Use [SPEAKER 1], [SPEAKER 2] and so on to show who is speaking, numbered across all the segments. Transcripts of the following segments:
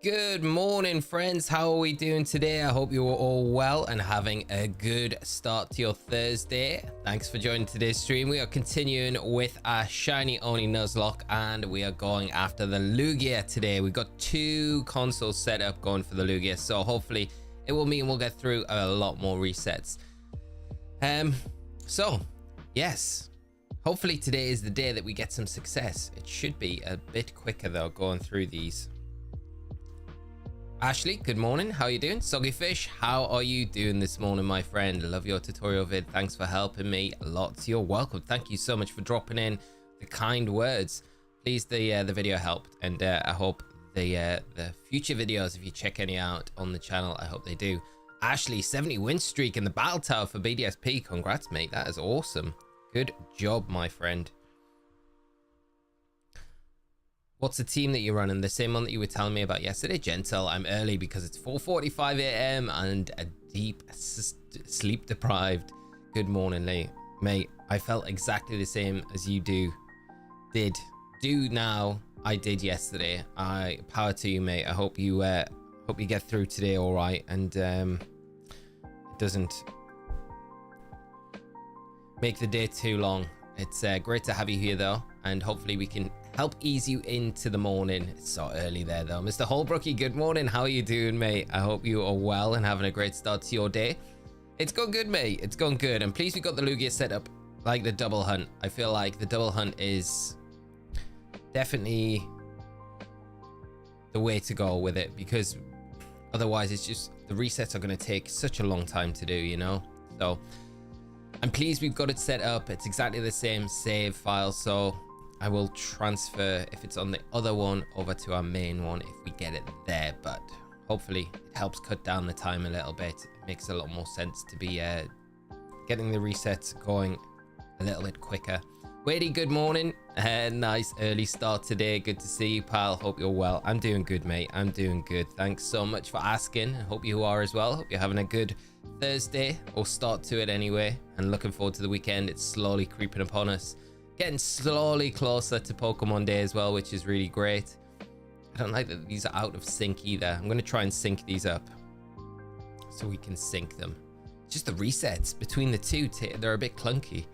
[SPEAKER 1] Good morning, friends. How are we doing today? I hope you are all well and having a good start to your Thursday. Thanks for joining today's stream. We are continuing with our shiny Oni Nuzlocke and we are going after the Lugia today. We've got 2 consoles set up going for the Lugia, so hopefully it will mean we'll get through a lot more resets. So yes, hopefully today is the day that we get some success. It should be a bit quicker though going through these. Ashley, good morning. How are you doing? Soggy Fish, how are you doing this morning, my friend? Love your tutorial vid. Thanks for helping me lots. You're welcome. Thank you so much for dropping in the kind words. Please, the video helped, and I hope the future videos, if you check any out on the channel, I hope they do. Ashley, 70 win streak in the battle tower for BDSP. Congrats, mate. That is awesome. Good job, my friend. What's the team that you're running? The same one that you were telling me about yesterday? Gentle, I'm early because it's 4:45 a.m. and a deep sleep deprived. Good morning, mate. I felt exactly the same as you do now. I did yesterday. I power to you, mate. I hope you get through today all right, and it doesn't make the day too long. It's great to have you here though, and hopefully we can help ease you into the morning. It's so early there though. Mr. Holbrookie, good morning. How are you doing, mate? I hope you are well and having a great start to your day. It's gone good, mate. It's gone good. And please, we got the Lugia set up like the double hunt. I feel like the double hunt is definitely the way to go with it, because otherwise it's just the resets are going to take such a long time to do, you know? So I'm pleased we've got it set up. It's exactly the same save file, so I will transfer, if it's on the other one, over to our main one if we get it there, but hopefully it helps cut down the time a little bit. It makes a lot more sense to be getting the resets going a little bit quicker. Wadey, good morning. Nice early start today. Good to see you, pal. Hope you're well. I'm doing good, mate. I'm doing good. Thanks so much for asking. I hope you are as well. Hope you're having a good Thursday, or start to it anyway, and looking forward to the weekend. It's slowly creeping upon us. Getting slowly closer to Pokemon Day as well, which is really great. I don't like that these are out of sync either. I'm going to try and sync these up so we can sync them. Just the resets between the two, they're a bit clunky.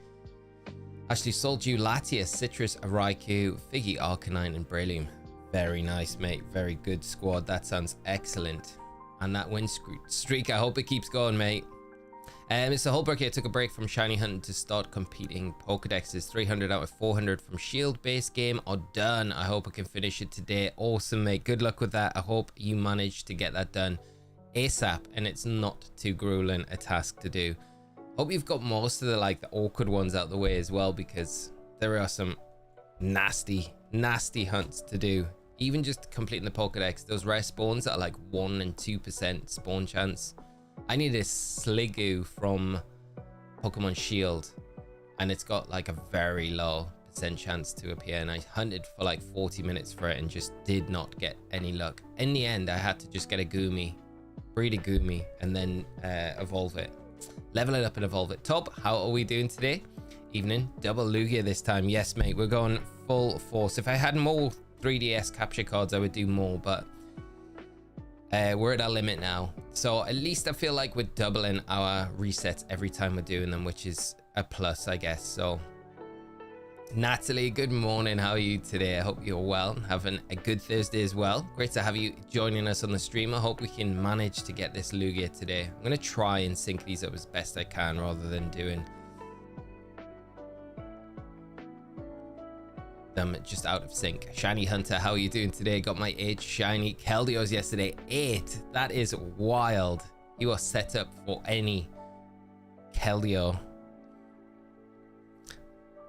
[SPEAKER 1] Ashley, Soldew, Latias, Citrus, Raikou, Figgy, Arcanine, and Breloom. Very nice, mate. Very good squad. That sounds excellent. And that win streak, I hope it keeps going, mate. Mr. Holbrook here took a break from shiny hunting to start competing Pokedexes. 300 out of 400 from shield based game are done. I hope I can finish it today. Awesome, mate. Good luck with that. I hope you manage to get that done ASAP and it's not too grueling a task to do. Hope you've got most of the awkward ones out the way as well, because there are some nasty hunts to do. Even just completing the Pokedex, those rare spawns that are like 1 and 2% spawn chance. I need a Sliggoo from Pokemon Shield, and it's got like a very low % chance to appear, and I hunted for like 40 minutes for it and just did not get any luck. In the end, I had to just get a Goomy, breed a Goomy, and then evolve it. Level it up and evolve it. Top, how are we doing today? Evening. Double Lugia this time. Yes, mate, we're going full force. If I had more 3DS capture cards, I would do more, but we're at our limit now, so at least I feel like we're doubling our resets every time we're doing them, which is a plus, I guess. So Natalie, good morning. How are you today? I hope you're well, having a good Thursday as well. Great to have you joining us on the stream. I hope we can manage to get this Lugia today. I'm going to try and sync these up as best I can rather than doing them just out of sync. Shiny Hunter, how are you doing today? Got my 8 shiny Keldeos yesterday. 8, that is wild. You are set up for any Keldeo.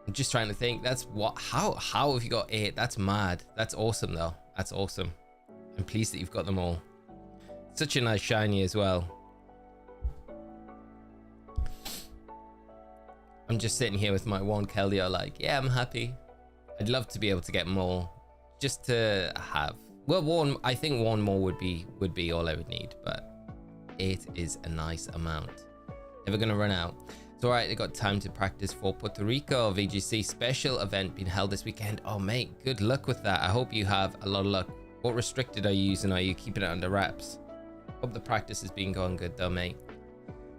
[SPEAKER 1] I'm just trying to think. That's what, how have you got 8? That's mad. That's awesome though. That's awesome. I'm pleased that you've got them all. Such a nice shiny as well. I'm just sitting here with my 1 Keldeo like, yeah, I'm happy. I'd love to be able to get more, just to have. Well, 1, I think 1 more would be all I would need, but 8 is a nice amount. Never gonna run out. It's all right. They got time to practice for Puerto Rico VGC special event being held this weekend. Oh, mate, good luck with that. I hope you have a lot of luck What restricted are you using? Are you keeping it under wraps? Hope the practice has been going good though, mate.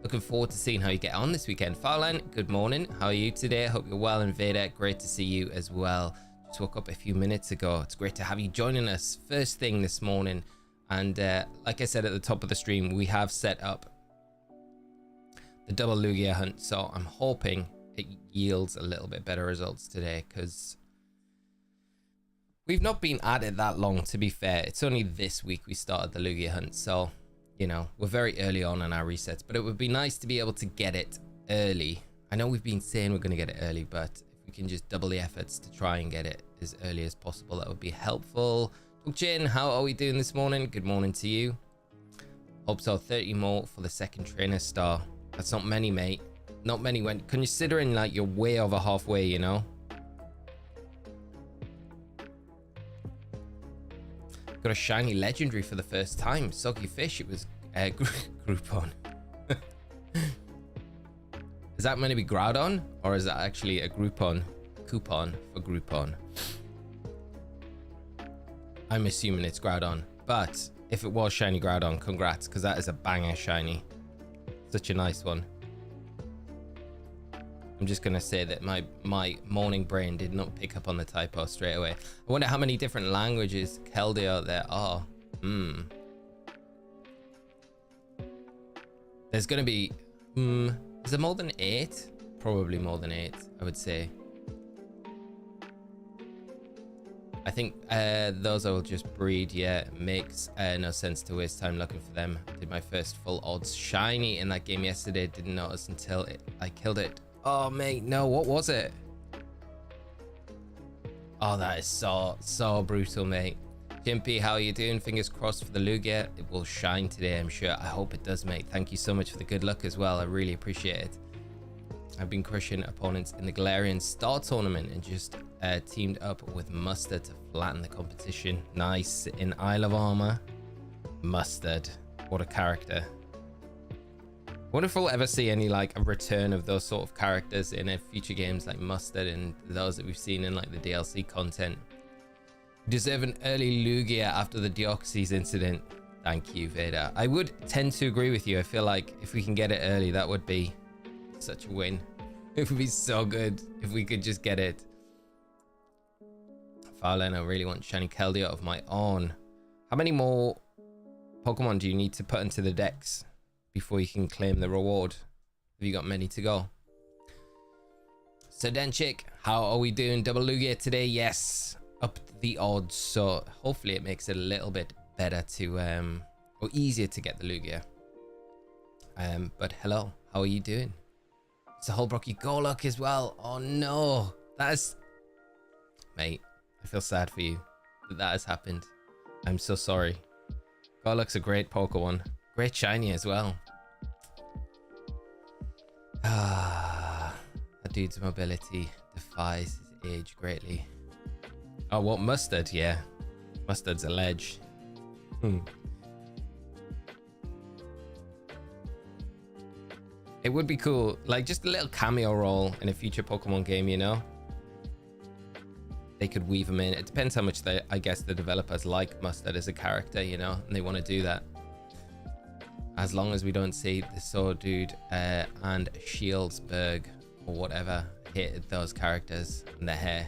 [SPEAKER 1] Looking forward to seeing how you get on this weekend. Farlan, good morning. How are you today? Hope you're well. And Vader, great to see you as well. Just woke up a few minutes ago. It's great to have you joining us first thing this morning. And like I said at the top of the stream, we have set up the double Lugia hunt. So I'm hoping it yields a little bit better results today, because we've not been at it that long, to be fair. It's only this week we started the Lugia hunt. So, you know, we're very early on in our resets, but it would be nice to be able to get it early. I know we've been saying we're going to get it early, but if we can just double the efforts to try and get it as early as possible, that would be helpful. Jin, how are we doing this morning? Good morning to you. Hope so. 30 more for the second trainer star. That's not many, mate. Not many, when considering like you're way over halfway, you know. Got a shiny legendary for the first time. Soggy fish. It was Groupon. Is that meant to be Groudon, or is that actually a Groupon coupon for Groupon? I'm assuming it's Groudon, but if it was shiny Groudon, congrats, because that is a banger shiny. Such a nice one. I'm just gonna say that my morning brain did not pick up on the typo straight away. I wonder how many different languages Keldeo there are. There's gonna be is there more than 8? Probably more than 8, I would say. I think those I will just breed. Yeah, makes no sense to waste time looking for them. Did my first full odds shiny in that game yesterday. Didn't notice until I killed it. Oh mate, no, what was it? Oh, that is so brutal, mate. Jimpy, how are you doing? Fingers crossed for the Lugia. It will shine today, I'm sure. I hope it does, mate. Thank you so much for the good luck as well. I really appreciate it. I've been crushing opponents in the Galarian Star Tournament and just teamed up with Mustard to flatten the competition. Nice. In Isle of Armor. Mustard. What a character. Wonder if we'll ever see any like a return of those sort of characters in future games like Mustard and those that we've seen in like the DLC content. You deserve an early Lugia after the Deoxys incident. Thank you, Vader. I would tend to agree with you. I feel like if we can get it early, that would be such a win. It would be so good if we could just get it. Farlen, I really want shiny Keldeo of my own. How many more Pokemon do you need to put into the decks before you can claim the reward? Have you got many to go? Sedenchik, how are we doing? Double Lugia today? Yes, up the odds, so hopefully it makes it a little bit better to or easier to get the Lugia. But hello, how are you doing? It's a whole Brocky Golok as well. Oh no, that's, mate, I feel sad for you that has happened. I'm so sorry. Golok's a great Pokemon, great shiny as well. That dude's mobility defies his age greatly. Oh, what, Mustard? Yeah, Mustard's a ledge. It would be cool, like just a little cameo role in a future Pokemon game, you know? They could weave him in. It depends how much I guess the developers like Mustard as a character, you know, and they want to do that. As long as we don't see the Sword Dude and Shieldsburg or whatever hit those characters and their hair.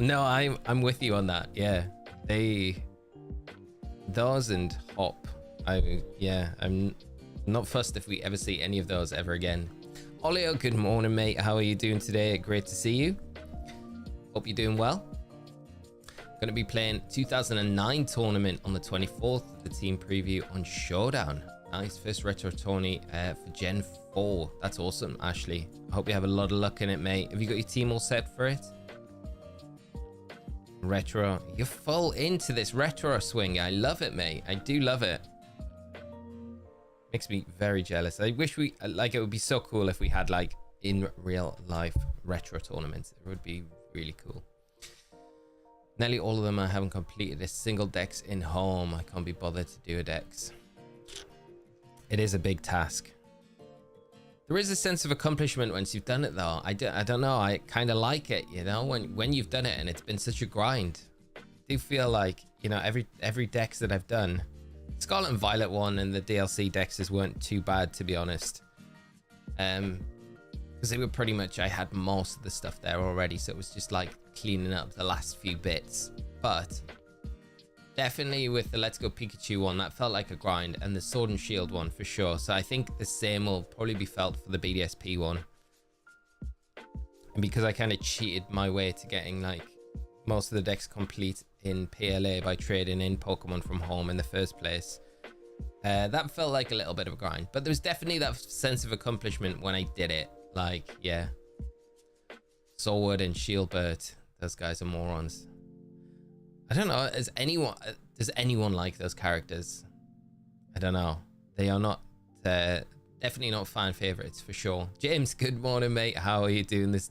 [SPEAKER 1] No, I'm with you on that. Yeah, those and Hop. I'm not fussed if we ever see any of those ever again. Olio, good morning, mate. How are you doing today? Great to see you. Hope you're doing well. Going to be playing 2009 tournament on the 24th. The team preview on Showdown. Nice first retro tourney for Gen 4. That's awesome, Ashley. I hope you have a lot of luck in it, mate. Have you got your team all set for it? Retro. You're full into this retro swing. I love it, mate. I do love it. Makes me very jealous. I wish we, like, it would be so cool if we had like in real life retro tournaments. It would be really cool. Nearly all of them I haven't completed a single dex in home. I can't be bothered to do a dex. It is a big task. There is a sense of accomplishment once you've done it though. I don't know, I kind of like it, you know, when you've done it and it's been such a grind. do feel like, you know, every dex that I've done, Scarlet and Violet one and the DLC dexes weren't too bad, to be honest. Because they were pretty much, I had most of the stuff there already, so it was just like cleaning up the last few bits. But definitely with the Let's Go Pikachu one, that felt like a grind, and the Sword and Shield one for sure. So I think the same will probably be felt for the BDSP one. And because I kind of cheated my way to getting like most of the decks complete in PLA by trading in Pokemon from home in the first place, that felt like a little bit of a grind. But there was definitely that sense of accomplishment when I did it. Like, yeah, Sword and Shieldbert, those guys are morons. I don't know, does anyone like those characters? I don't know. They are not, definitely not fan favorites for sure. James, good morning, mate. How are you doing this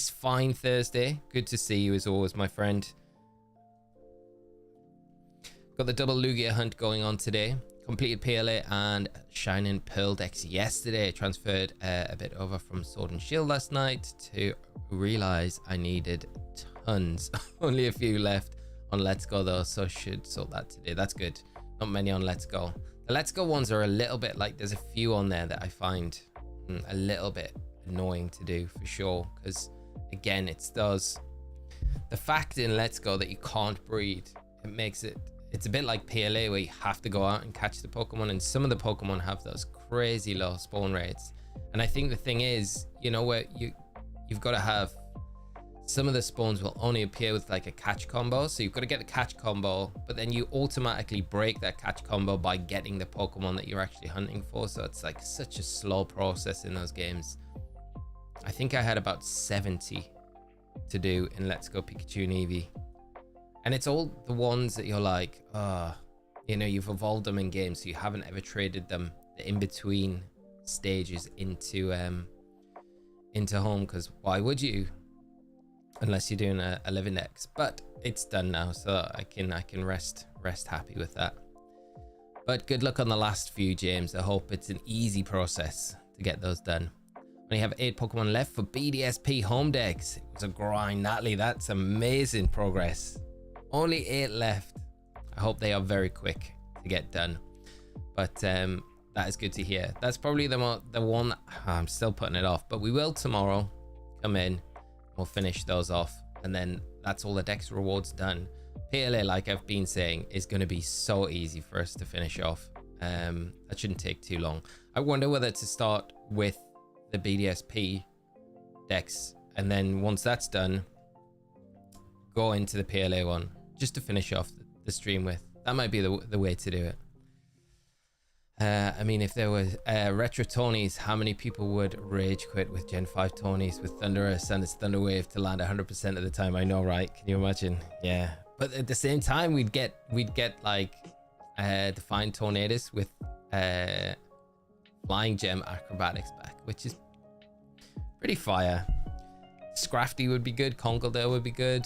[SPEAKER 1] fine Thursday? Good to see you as always, my friend. Got the double Lugia hunt going on today. Completed PLA and Shining Pearl decks yesterday. Transferred a bit over from Sword and Shield last night to realize I needed tons. Only a few left on Let's Go though, so should sort that today. That's good. Not many on Let's Go. The Let's Go ones are a little bit like, there's a few on there that I find a little bit annoying to do for sure, because again, it's the fact in Let's Go that you can't breed, it makes it's a bit like PLA where you have to go out and catch the Pokemon, and some of the Pokemon have those crazy low spawn rates. And I think the thing is, you know, where you've got to have, some of the spawns will only appear with like a catch combo, so you've got to get the catch combo, but then you automatically break that catch combo by getting the Pokemon that you're actually hunting for. So it's like such a slow process in those games. I think I had about 70 to do in Let's Go Pikachu and Eevee. And it's all the ones that you're like, you know, you've evolved them in game, so you haven't ever traded them, the in-between stages into home, because why would you? Unless you're doing a living X. But it's done now, so I can rest happy with that. But good luck on the last few, James. I hope it's an easy process to get those done. Only have 8 Pokemon left for BDSP home decks. It was a grind, Natalie. That's amazing progress. Only 8 left. I hope they are very quick to get done. But that is good to hear. That's probably the one I'm still putting it off, but we will tomorrow come in. We'll finish those off, and then that's all the dex rewards done. PLA, like I've been saying, is going to be so easy for us to finish off. That shouldn't take too long. I wonder whether to start with the BDSP decks, and then once that's done, go into the PLA one just to finish off the stream with. That might be the way to do it. I mean, if there was retro Tonys, how many people would rage quit with Gen 5 Tonys with Thunderous and its Thunder Wave to land 100% of the time? I know, right? Can you imagine? Yeah. But at the same time, we'd get like Defined Tornadus with Flying Gem Acrobatics back, which is pretty fire. Scrafty would be good. Conkeldurr would be good.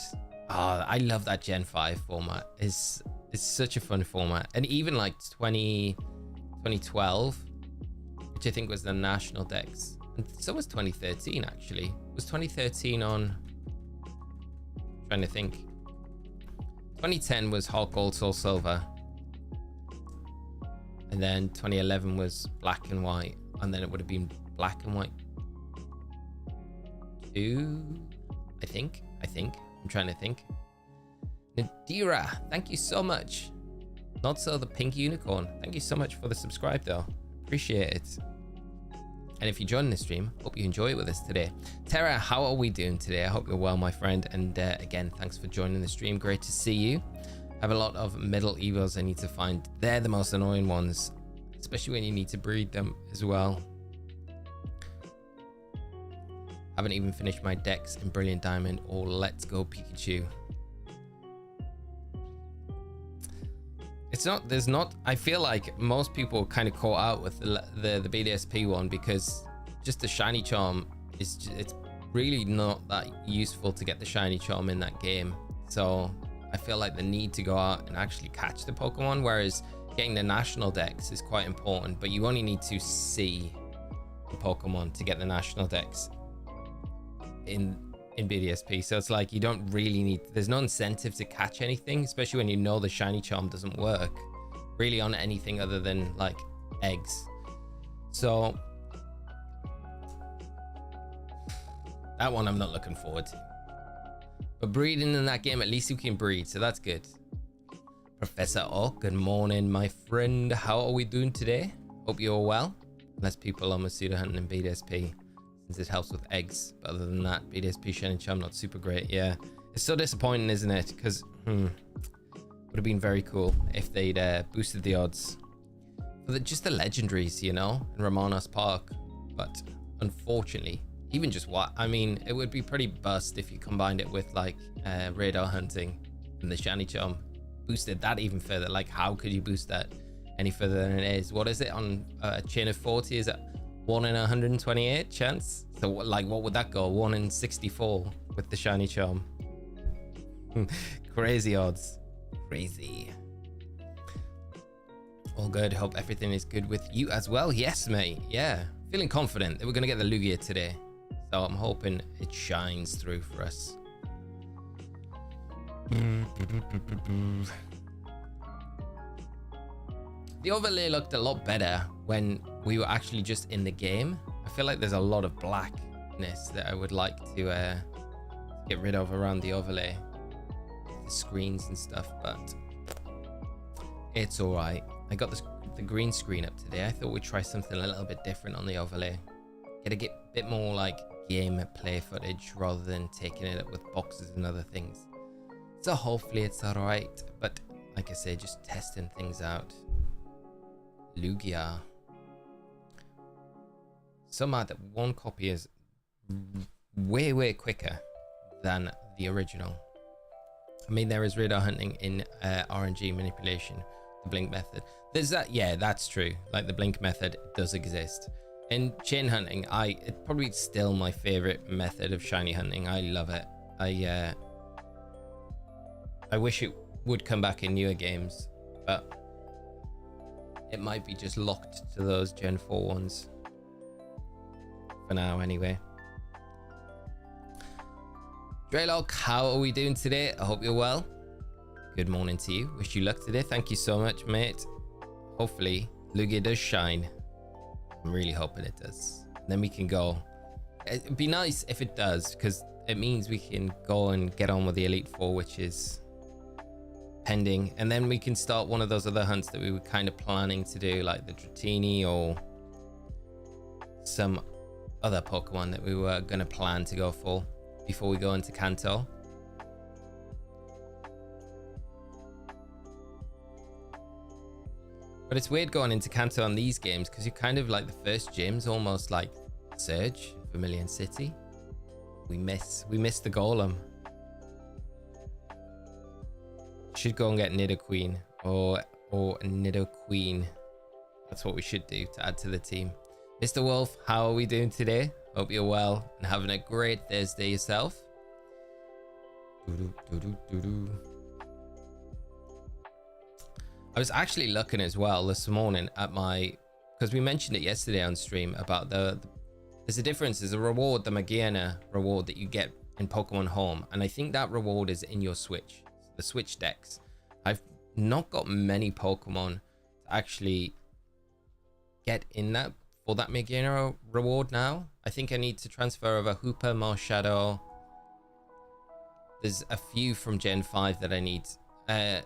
[SPEAKER 1] Oh, I love that Gen 5 format. It's such a fun format. And even like 2012, which I think was the national decks, and so was 2013 actually. Was 2013 on, trying to think, 2010 was Heart Gold Soul Silver, and then 2011 was Black and White, and then it would have been Black and White 2, I think. I'm trying to think. Nadira, thank you so much. Not so the pink unicorn. Thank you so much for the subscribe though. Appreciate it. And if you join the stream, hope you enjoy it with us today. Tara, how are we doing today? I hope you're well, my friend. And again, thanks for joining the stream. Great to see you. I have a lot of middle evils I need to find. They're the most annoying ones, especially when you need to breed them as well. Haven't even finished my decks in Brilliant Diamond or Let's Go Pikachu. I feel like most people kind of caught out with the BDSP one, because just the shiny charm it's really not that useful to get the shiny charm in that game. So I feel like the need to go out and actually catch the Pokemon, whereas getting the national dex is quite important, but you only need to see the Pokemon to get the national dex in in BDSP. So it's like you don't really need, there's no incentive to catch anything, especially when you know the shiny charm doesn't work really on anything other than like eggs. So that one I'm not looking forward to. But breeding in that game, at least you can breed, so that's good. Professor Oak, good morning, my friend. How are we doing today? Hope you're well. Less people on Masuda hunting in BDSP, since it helps with eggs. But other than that, BDSP shiny charm not super great. Yeah, it's so disappointing, isn't it? Because would have been very cool if they'd boosted the odds for just the legendaries, you know, in Romanos Park. But unfortunately, even just what I mean, it would be pretty bust if you combined it with like radar hunting and the shiny charm boosted that even further. Like, how could you boost that any further than it is? What is it on a chain of 40? Is it 1 in 128 chance? So like, what would that go? 1 in 64 with the shiny charm. Crazy odds. Crazy. All good. Hope everything is good with you as well. Yes, mate. Yeah, feeling confident that we're gonna get the Lugia today, so I'm hoping it shines through for us. The overlay looked a lot better when we were actually just in the game. I feel like there's a lot of blackness that I would like to get rid of around the overlay, the screens and stuff, but it's all right. I got the green screen up today. I thought we'd try something a little bit different on the overlay. Get a bit more like gameplay footage rather than taking it up with boxes and other things. So hopefully it's all right. But like I say, just testing things out. Lugia. So mad that one copy is way quicker than the original. I mean, there is radar hunting in RNG manipulation, the blink method. There's that, yeah, that's true. Like the blink method does exist. In chain hunting, it's probably still my favorite method of shiny hunting. I love it. I wish it would come back in newer games, but it might be just locked to those Gen 4 ones for now anyway. Draylock, how are we doing today? I hope you're well. Good morning to you. Wish you luck today. Thank you so much, mate. Hopefully Lugia does shine. I'm really hoping it does. Then we can go. It'd be nice if it does, because it means we can go and get on with the Elite Four, which is pending, and then we can start one of those other hunts that we were kind of planning to do, like the Dratini or some other Pokemon that we were going to plan to go for before we go into Kanto. But it's weird going into Kanto on these games because you're kind of like the first gym's almost like Surge, Vermilion City. We miss the Golem. Should go and get Nidoqueen or Nidoqueen. That's what we should do to add to the team. Mr. Wolf, how are we doing today? Hope you're well and having a great Thursday yourself. I was actually looking as well this morning at because we mentioned it yesterday on stream about there's a difference. There's a reward, the Magiana reward that you get in Pokemon Home, and I think that reward is in your Switch, the Switch decks. I've not got many Pokemon to actually get in that for that Magiana reward now. I think I need to transfer over Hooper, Marshadow. There's a few from Gen 5 that I need.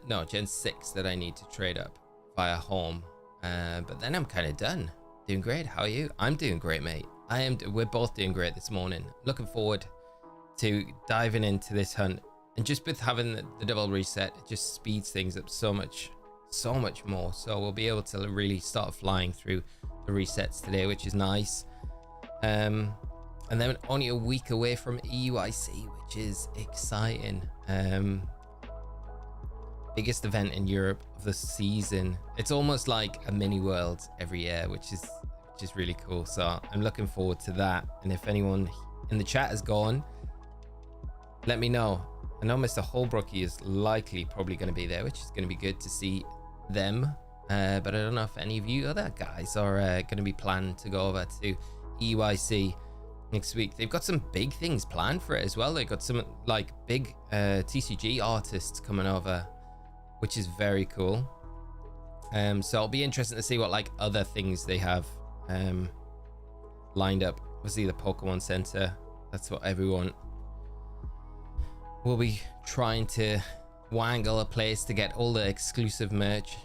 [SPEAKER 1] No, Gen 6 that I need to trade up via Home. But then I'm kind of done. Doing great. How are you? I'm doing great, mate. We're both doing great this morning. Looking forward to diving into this hunt. And just with having the double reset, it just speeds things up so much more. So we'll be able to really start flying through the resets today, which is nice. And then only a week away from EUIC, which is exciting. Biggest event in Europe of the season. It's almost like a mini world every year, which is really cool. So I'm looking forward to that. And if anyone in the chat has gone, let me know. I know Mr. Holbrookie is probably going to be there, which is going to be good to see them. But I don't know if any of you other guys are going to be planning to go over to EUIC. next week. They've got some big things planned for it as well. They've got some like big TCG artists coming over, which is very cool. So it'll be interesting to see what like other things they have lined up. Obviously the Pokemon Center, that's what everyone will be trying to wangle a place to get all the exclusive merch.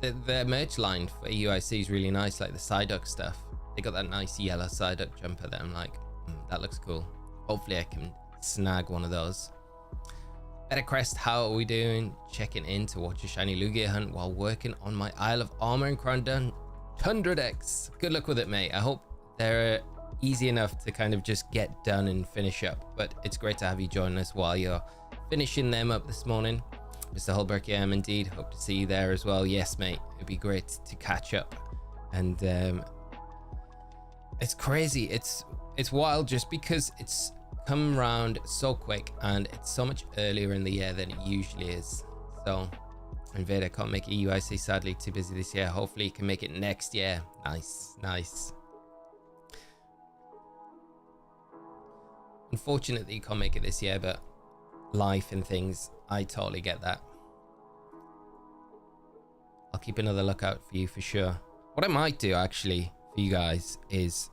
[SPEAKER 1] The merch line for EUIC is really nice, like the Psyduck stuff. They got that nice yellow Psyduck jumper that I'm like, that looks cool. Hopefully I can snag one of those. Better Crest, how are we doing? Checking in to watch a shiny Lugia hunt while working on my Isle of Armor and Crown 100x. Good luck with it, mate. I hope they're easy enough to kind of just get done and finish up, but it's great to have you join us while you're finishing them up this morning. Mr. Holbrook, yeah, I'm indeed. Hope to see you there as well. Yes, mate. It'd be great to catch up. And it's crazy. It's wild just because it's come around so quick and it's so much earlier in the year than it usually is. So Invader can't make EUIC, sadly, too busy this year. Hopefully he can make it next year. Nice. Unfortunately you can't make it this year, but life and things, I totally get that. I'll keep another lookout for you for sure. What I might do actually for you guys is,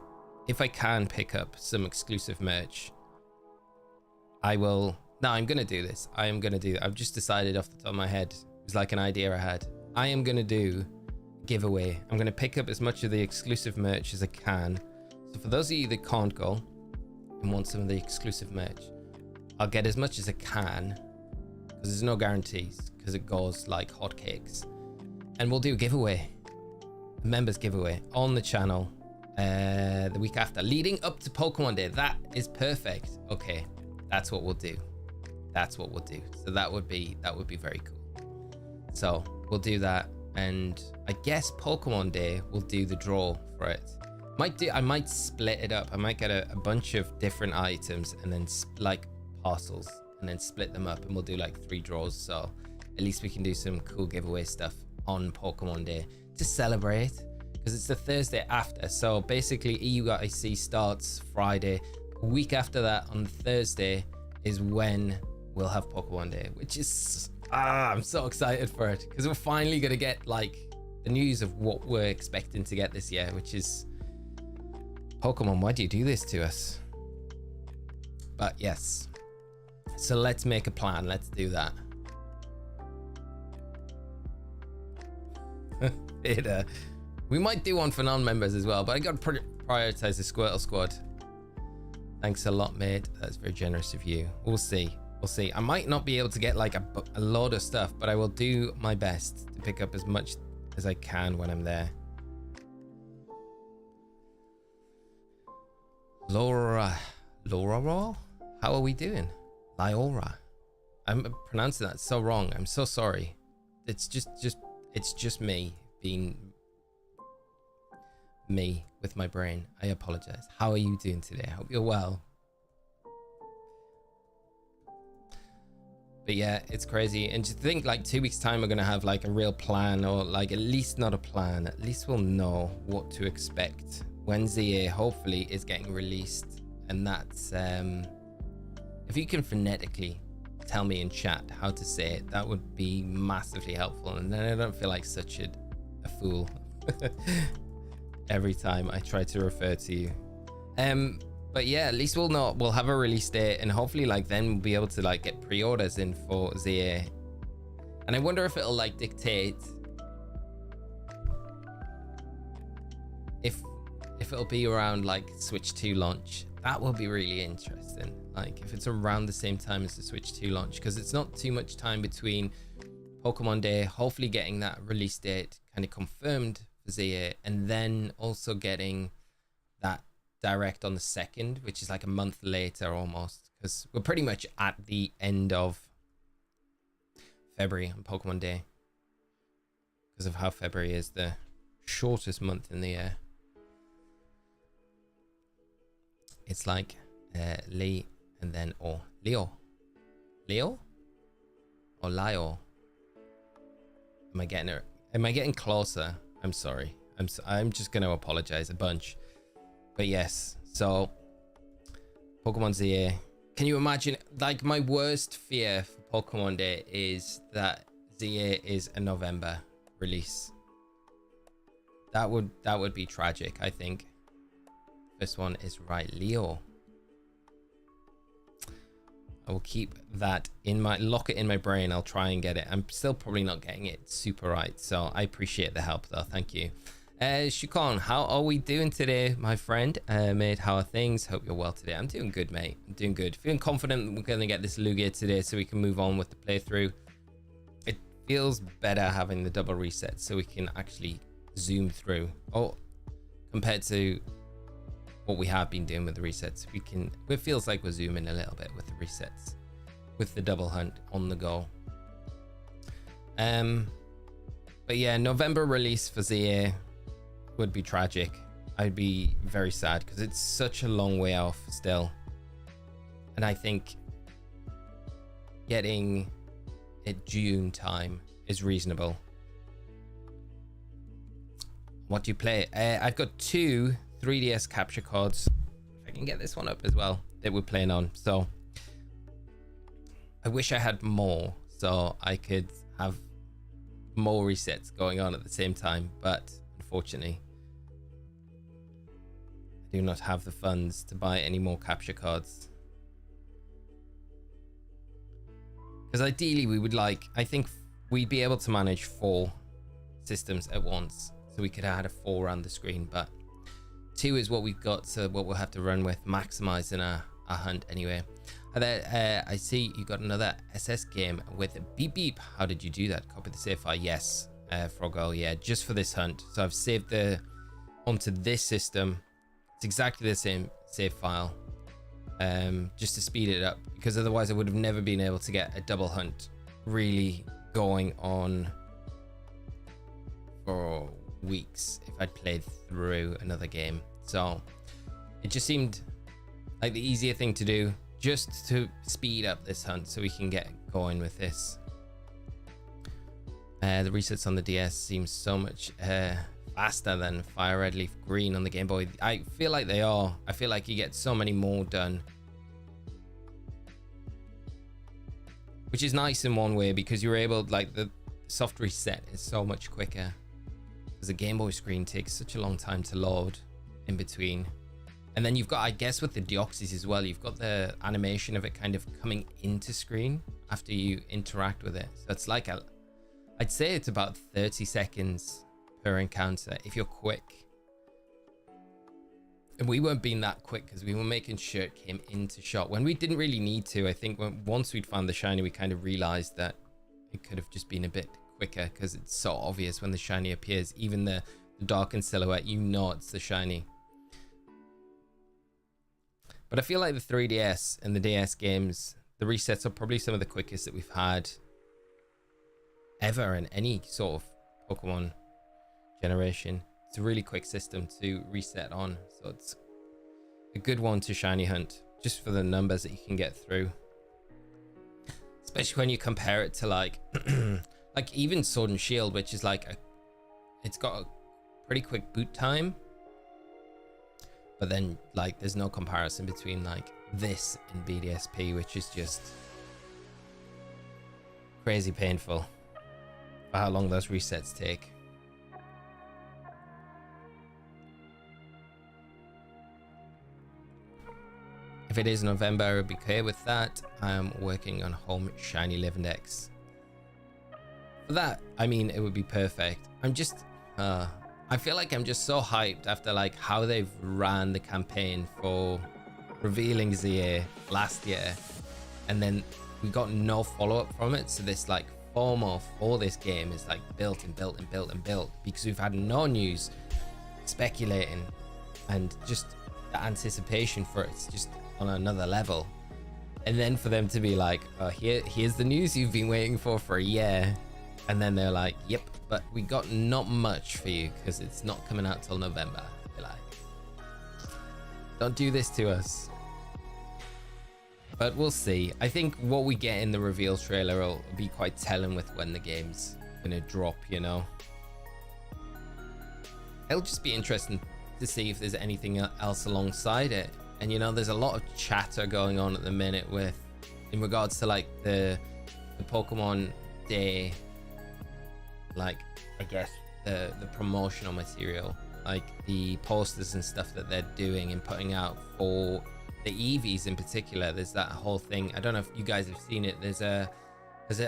[SPEAKER 1] if I can pick up some exclusive merch, I will. No, I'm gonna do this. I've just decided off the top of my head. It was like an idea I had. I am gonna do a giveaway. I'm gonna pick up as much of the exclusive merch as I can. So for those of you that can't go and want some of the exclusive merch, I'll get as much as I can, because there's no guarantees, because it goes like hotcakes. And we'll do a giveaway, a members giveaway on the channel the week after, leading up to Pokemon Day. That is perfect. Okay, that's what we'll do. So that would be very cool. So we'll do that, and I guess Pokemon Day we'll do the draw for it. I might split it up. I might get a bunch of different items and then like parcels, and then split them up, and we'll do like 3 draws. So at least we can do some cool giveaway stuff on Pokemon Day to celebrate, because it's the Thursday after. So basically EUIC starts Friday. A week after that, on Thursday, is when we'll have Pokemon Day, which is I'm so excited for it, because we're finally gonna get like the news of what we're expecting to get this year, which is Pokemon, why do you do this to us? But yes, so let's make a plan. Let's do that. We might do one for non-members as well, but I got to prioritize the Squirtle Squad. Thanks a lot, mate. That's very generous of you. We'll see. I might not be able to get like a load of stuff, but I will do my best to pick up as much as I can when I'm there. Laura, how are we doing? Lyora. I'm pronouncing that so wrong. I'm so sorry. It's just me being me with my brain. I apologize. How are you doing today? I hope you're well. But yeah, it's crazy. And to think like 2 weeks time we're gonna have like a real plan, or like at least not a plan. At least we'll know what to expect when ZA hopefully is getting released. And that's if you can phonetically tell me in chat how to say it, that would be massively helpful, and then I don't feel like such a fool every time I try to refer to you. But yeah, at least we'll have a release date, and hopefully like then we'll be able to like get pre-orders in for ZA. And I wonder if it'll like dictate if it'll be around like Switch 2 launch. That will be really interesting. Like if it's around the same time as the Switch 2 launch, because it's not too much time between Pokemon Day, hopefully getting that release date kind of confirmed for ZA, and then also getting that direct on the 2nd, which is like a month later almost, because we're pretty much at the end of February on Pokemon Day, because of how February is the shortest month in the year. It's like Lee and then Leo or Lio. Am I getting closer? I'm sorry. I'm just going to apologize a bunch. But yes, so Pokemon's here. Can you imagine? Like, my worst fear for Pokemon Day is that ZA is a November release. That would be tragic, I think. This one is right, Leo. I will keep that in my, lock it in my brain. I'll try and get it. I'm still probably not getting it super right, so I appreciate the help though. Thank you. Shukon, how are we doing today, my friend? Mate, how are things? Hope you're well today. I'm doing good, mate. I'm doing good. Feeling confident that we're going to get this Lugia today so we can move on with the playthrough. It feels better having the double reset so we can actually zoom through. Oh, compared to what we have been doing with the resets, we can, it feels like we're zooming a little bit with the resets, with the double hunt on the go. But yeah, November release for ZA would be tragic. I'd be very sad because it's such a long way off still, and I think getting it June time is reasonable. What do you play? I've got 2 3DS capture cards. If I can get this one up as well that we're playing on. So I wish I had more so I could have more resets going on at the same time, but unfortunately I do not have the funds to buy any more capture cards. Because ideally we would like, I think we'd be able to manage 4 systems at once, so we could have had a 4 around the screen, but 2 is what we've got, so what we'll have to run with, maximizing our hunt anyway. I see you got another SS game with Beep Beep. How did you do that? Copy the save file. Yes, Froggle, yeah, just for this hunt. So I've saved the onto this system. It's exactly the same save file, just to speed it up, because otherwise I would have never been able to get a double hunt really going on for weeks if I'd played through another game. So it just seemed like the easier thing to do, just to speed up this hunt so we can get going with this. The resets on the DS seem so much faster than Fire Red Leaf Green on the Game Boy. I feel like they are. I feel like you get so many more done, which is nice in one way because you're able, like, the soft reset is so much quicker. The Game Boy screen takes such a long time to load in between, and then you've got, I guess with the Deoxys as well, you've got the animation of it kind of coming into screen after you interact with it. So it's like I'd say it's about 30 seconds per encounter if you're quick, and we weren't being that quick because we were making sure it came into shot when we didn't really need to. I think once we'd found the shiny, we kind of realized that it could have just been a bit quicker because it's so obvious when the shiny appears. Even the darkened silhouette, you know it's the shiny. But I feel like the 3DS and the DS games, the resets are probably some of the quickest that we've had ever in any sort of Pokemon generation. It's a really quick system to reset on, so it's a good one to shiny hunt just for the numbers that you can get through, especially when you compare it to like like even Sword and Shield, which is like it's got a pretty quick boot time, but then like there's no comparison between like this and BDSP, which is just crazy painful for how long those resets take. If it is November, I would be clear with that. I'm working on home shiny live index. For that, I mean, it would be perfect. I'm just I feel like I'm just so hyped after like how they've ran the campaign for revealing ZA last year, and then we got no follow-up from it. So this like FOMO for this game is like built and built and built and built because we've had no news, speculating, and just the anticipation for it's just on another level. And then for them to be like, oh, here's the news you've been waiting for a year, and then they're like, yep, but we got not much for you because it's not coming out till November. You're like, don't do this to us. But we'll see. I think what we get in the reveal trailer will be quite telling with when the game's gonna drop, you know. It'll just be interesting to see if there's anything else alongside it. And you know, there's a lot of chatter going on at the minute with, in regards to like the Pokemon Day, like I guess the promotional material, like the posters and stuff that they're doing and putting out for the Eevees in particular. There's that whole thing. I don't know if you guys have seen it. There's a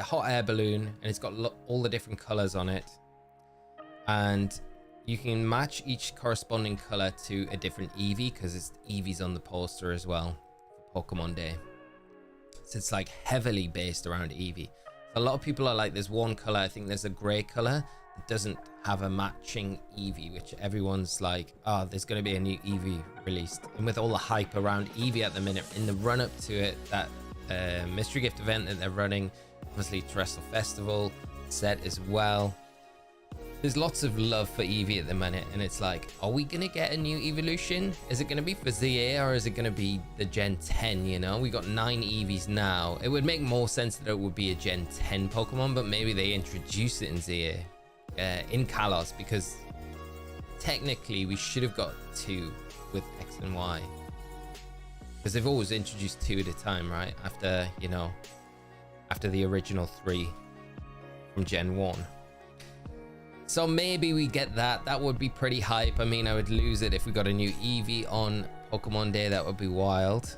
[SPEAKER 1] hot air balloon and it's got all the different colors on it, and you can match each corresponding color to a different Eevee because it's Eevees on the poster as well for Pokemon Day. So it's like heavily based around Eevee. So a lot of people are like, there's one color, I think there's a gray color that doesn't have a matching Eevee, which everyone's like, oh, there's going to be a new Eevee released. And with all the hype around Eevee at the minute, in the run up to it, that mystery gift event that they're running, obviously Terrestrial Festival set as well, there's lots of love for Eevee at the minute, and it's like, are we gonna get a new evolution? Is it gonna be for ZA or is it gonna be the Gen 10? You know, we got 9 Eevees now. It would make more sense that it would be a Gen 10 Pokemon, but maybe they introduce it in ZA, in Kalos, because technically we should have got 2 with X and Y, because they've always introduced 2 at a time, right? After, you know, after the original 3 from Gen 1. So maybe we get that. That would be pretty hype. I mean, I would lose it if we got a new Eevee on Pokemon Day. That would be wild.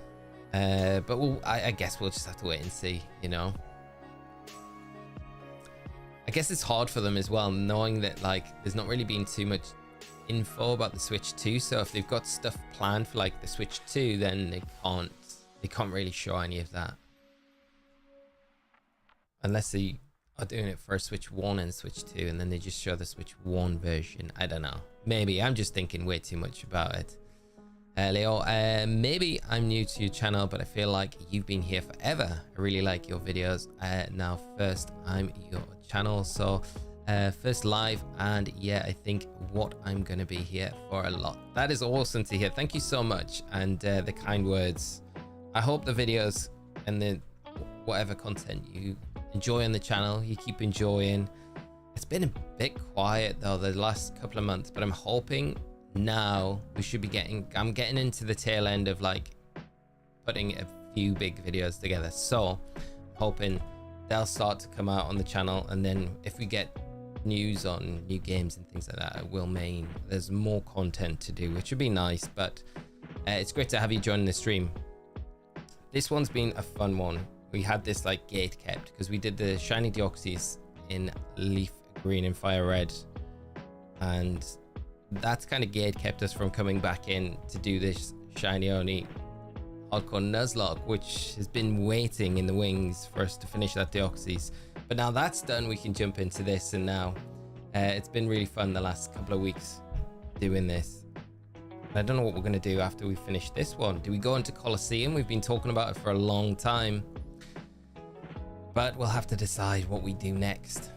[SPEAKER 1] But I guess we'll just have to wait and see, you know. I guess it's hard for them as well, knowing that like there's not really been too much info about the Switch 2. So if they've got stuff planned for like the Switch 2, then they can't really show any of that. Unless they are doing it for Switch 1 and Switch 2, and then they just show the Switch 1 version. I don't know. Maybe I'm just thinking way too much about it. Leo, maybe I'm new to your channel, but I feel like you've been here forever. I really like your videos. Now, first, I'm your channel, so first live, and yeah, I think what I'm going to be here for a lot. That is awesome to hear. Thank you so much, and the kind words. I hope the videos and the whatever content you enjoy on the channel, you keep enjoying. It's been a bit quiet though the last couple of months, but I'm hoping now we should be I'm getting into the tail end of like putting a few big videos together, so hoping they'll start to come out on the channel, and then if we get news on new games and things like that, there's more content to do, which would be nice. But it's great to have you joining the stream. This one's been a fun one. We had this like gate kept because we did the shiny Deoxys in Leaf Green and Fire Red, and that's kind of gate kept us from coming back in to do this shiny only hardcore Nuzlocke, which has been waiting in the wings for us to finish that Deoxys. But now that's done, we can jump into this, and now it's been really fun the last couple of weeks doing this. I don't know what we're going to do after we finish this one. Do we go into Colosseum? We've been talking about it for a long time, but we'll have to decide what we do next.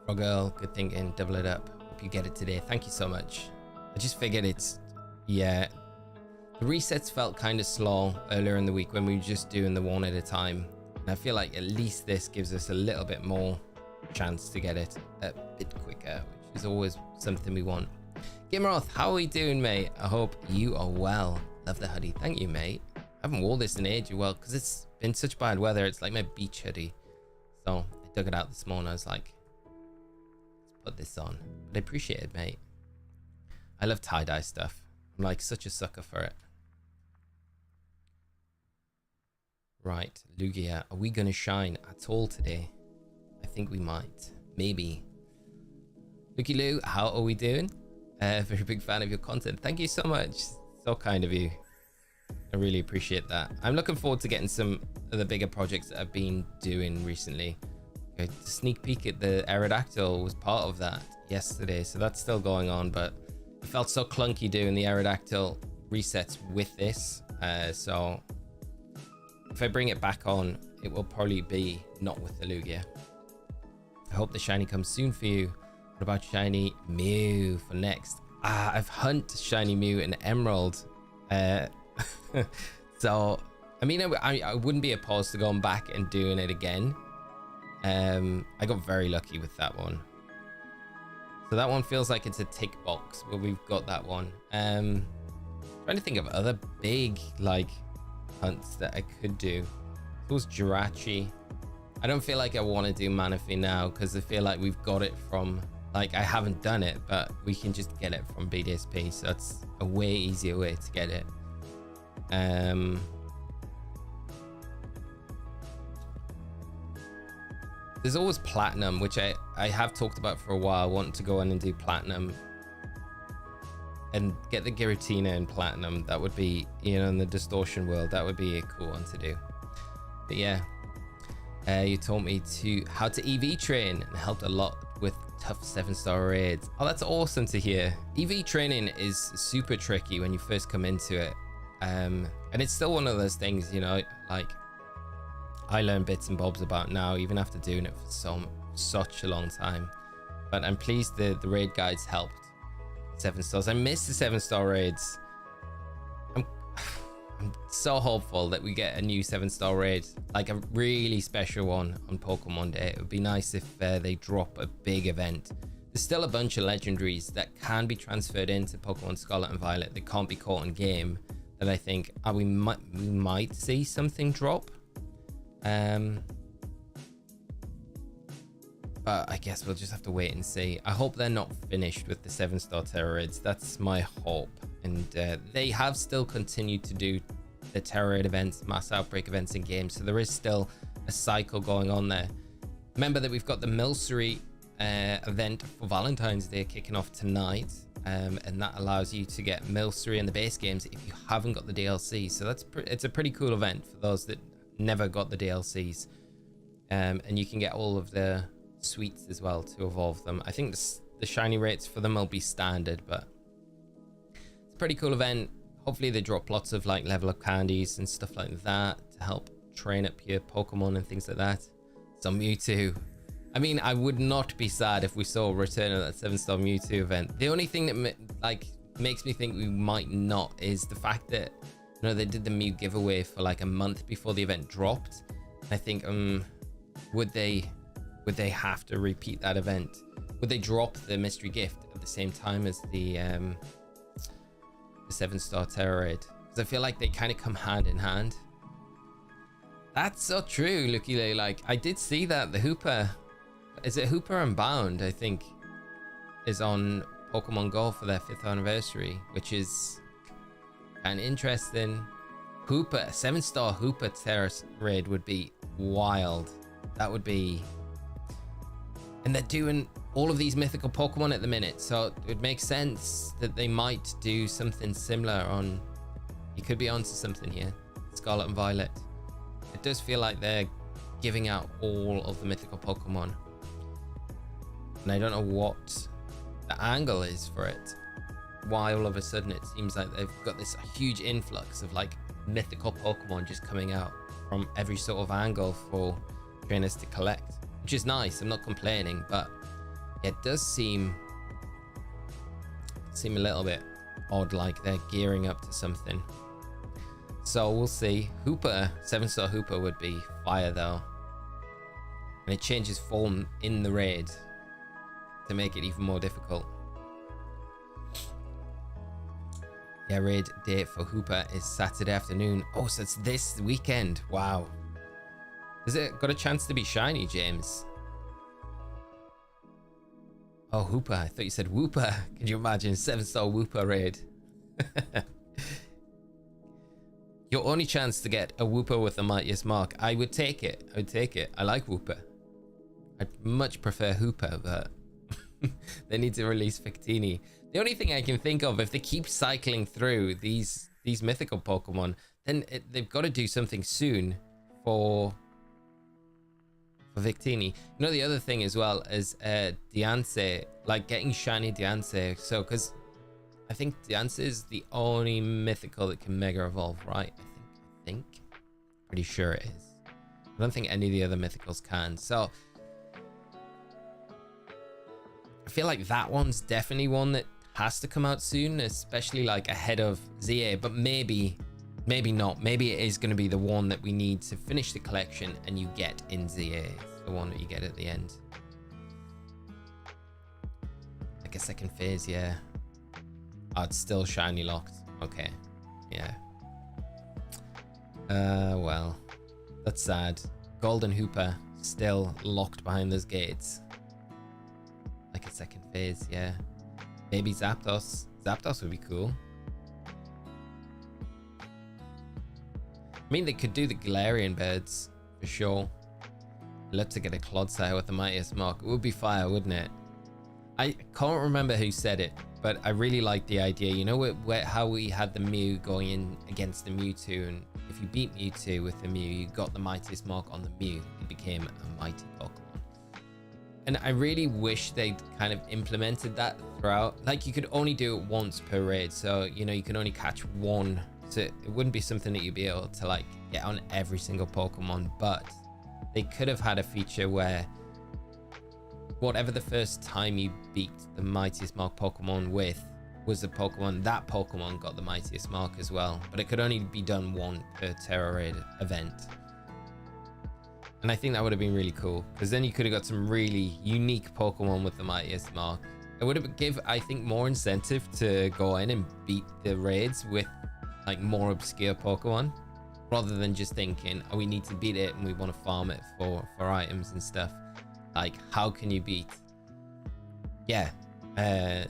[SPEAKER 1] Frog Girl, good thinking, double it up. Hope you get it today. Thank you so much. I just figured yeah, the resets felt kind of slow earlier in the week when we were just doing the one at a time. And I feel like at least this gives us a little bit more chance to get it a bit quicker, which is always something we want. Gimroth, how are we doing, mate? I hope you are well. Love the hoodie. Thank you, mate. I haven't worn this in ages, well, because it's been such bad weather. It's like my beach hoodie. So I dug it out this morning. I was like, let's put this on. But I appreciate it, mate. I love tie-dye stuff. I'm like such a sucker for it. Right, Lugia, are we going to shine at all today? I think we might. Maybe. Lucky Lou, how are we doing? Very big fan of your content. Thank you so much. So kind of you. I really appreciate that. I'm looking forward to getting some of the bigger projects that I've been doing recently. Okay, the sneak peek at the Aerodactyl was part of that yesterday, so that's still going on, but it felt so clunky doing the Aerodactyl resets with this. So if I bring it back on, it will probably be not with the Lugia. I hope the shiny comes soon for you. What about shiny Mew for next? I've hunted shiny Mew in Emerald. So I mean, I wouldn't be opposed to going back and doing it again. I got very lucky with that one. So that one feels like it's a tick box, but we've got that one. Trying to think of other big like hunts that I could do. It was Jirachi. I don't feel like I want to do Manaphy now because I feel like we've got it from, like, I haven't done it, but we can just get it from BDSP, so that's a way easier way to get it. There's always Platinum, which I have talked about for a while, wanting to go in and do Platinum and get the Giratina in Platinum. That would be, you know, in the Distortion world, that would be a cool one to do. But yeah, you taught me how to EV train and helped a lot with tough 7-star raids. Oh, that's awesome to hear. EV training is super tricky when you first come into it. And it's still one of those things, you know, like I learn bits and bobs about now, even after doing it for such a long time. But I'm pleased the raid guides helped. 7 stars. I miss the 7-star raids. I'm so hopeful that we get a new 7-star raid, like a really special one on Pokemon Day. It would be nice if they drop a big event. There's still a bunch of legendaries that can be transferred into Pokemon Scarlet and Violet that can't be caught in game, that I think we might see something drop. But I guess we'll just have to wait and see. I hope they're not finished with the 7-star Terror Raids. That's my hope. And they have still continued to do the Terror Raid events, Mass Outbreak events in games. So there is still a cycle going on there. Remember that we've got the Milcery event for Valentine's Day kicking off tonight. And that allows you to get Milcery in the base games if you haven't got the DLC. So it's a pretty cool event for those that never got the DLCs. And you can get all of the sweets as well to evolve them. I think the shiny rates for them will be standard, but it's a pretty cool event. Hopefully they drop lots of like level up candies and stuff like that to help train up your Pokemon and things like that. Some Mewtwo. I mean, I would not be sad if we saw a return of that 7-star Mewtwo event. The only thing that like makes me think we might not is the fact that, you know, they did the Mew giveaway for like a month before the event dropped. I think would they have to repeat that event? Would they drop the mystery gift at the same time as the 7-star Terror Raid? Because I feel like they kind of come hand in hand. That's so true, Lugia. Like, I did see that the Hooper, is it Hooper and Bound, I think, is on Pokemon Go for their 5th anniversary, which is kind of interesting. Hooper, 7-star Hooper Terror Raid would be wild. That would be... And they're doing all of these mythical Pokemon at the minute, so it would make sense that they might do something similar on... You could be onto something here. Scarlet and Violet. It does feel like they're giving out all of the mythical Pokemon. And I don't know what the angle is for it. Why all of a sudden it seems like they've got this huge influx of like mythical Pokemon just coming out from every sort of angle for trainers to collect. Which is nice, I'm not complaining, but it does seem a little bit odd, like they're gearing up to something. So we'll see. Hooper, 7-star Hooper would be fire though. And it changes form in the raid to make it even more difficult. Yeah, raid date for Hooper is Saturday afternoon. Oh, so it's this weekend. Wow. Has it got a chance to be shiny, James? Oh, Hooper. I thought you said Wooper. Can you imagine? 7-star Wooper raid. Your only chance to get a Wooper with the mightiest mark. I would take it. I would take it. I like Wooper. I'd much prefer Hooper, but they need to release Victini. The only thing I can think of, if they keep cycling through these mythical Pokemon, then they've got to do something soon for Victini. You know, the other thing as well is Diancie, like getting shiny Diancie. So, because I think Diancie is the only mythical that can Mega Evolve, right? I think. Pretty sure it is. I don't think any of the other mythicals can. So, I feel like that one's definitely one that has to come out soon, especially like ahead of ZA, but maybe not. Maybe it is going to be the one that we need to finish the collection and you get in ZA. It's the one that you get at the end. Like a second phase, yeah. Oh, it's still shiny locked. Okay. Yeah. Well, that's sad. Golden Hooper still locked behind those gates. Like a second phase, yeah. Maybe Zapdos. Zapdos would be cool. I mean, they could do the Galarian birds for sure. I'd love to get a Clodsire with the Mightiest Mark. It would be fire, wouldn't it? I can't remember who said it, but I really like the idea. You know how we had the Mew going in against the Mewtwo, and if you beat Mewtwo with the Mew, you got the Mightiest Mark on the Mew. It became a mighty Pokemon. And I really wish they'd kind of implemented that throughout. Like, you could only do it once per raid, so you know you can only catch one. So it wouldn't be something that you'd be able to like get on every single Pokemon, but they could have had a feature where whatever the first time you beat the Mightiest Mark Pokemon with was the Pokemon, that Pokemon got the Mightiest Mark as well, but it could only be done one per Terra Raid event. And I think that would have been really cool, because then you could have got some really unique Pokemon with the Mightiest Mark. It would have given, I think, more incentive to go in and beat the raids with like more obscure Pokemon, rather than just thinking, oh, we need to beat it and we want to farm it for items and stuff. Like, how can you beat 7-star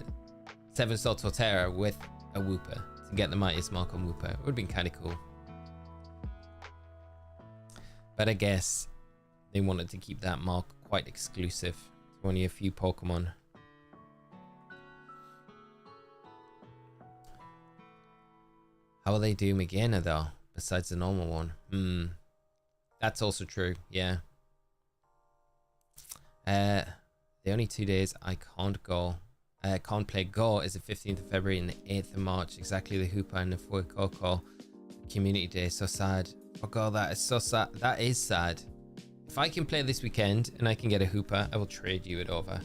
[SPEAKER 1] Torterra with a Wooper to get the Mightiest Mark on Wooper? It would have been kind of cool. But I guess they wanted to keep that mark quite exclusive to only a few Pokemon. How will they do Magearna though, besides the normal one? That's also true, yeah. The only 2 days I can't play Go is the 15th of February and the 8th of March. Exactly, the Hooper and the Fuecoco Community Day. So sad. Oh god, that is so sad. That is sad. If I can play this weekend and I can get a Hooper, I will trade you it over.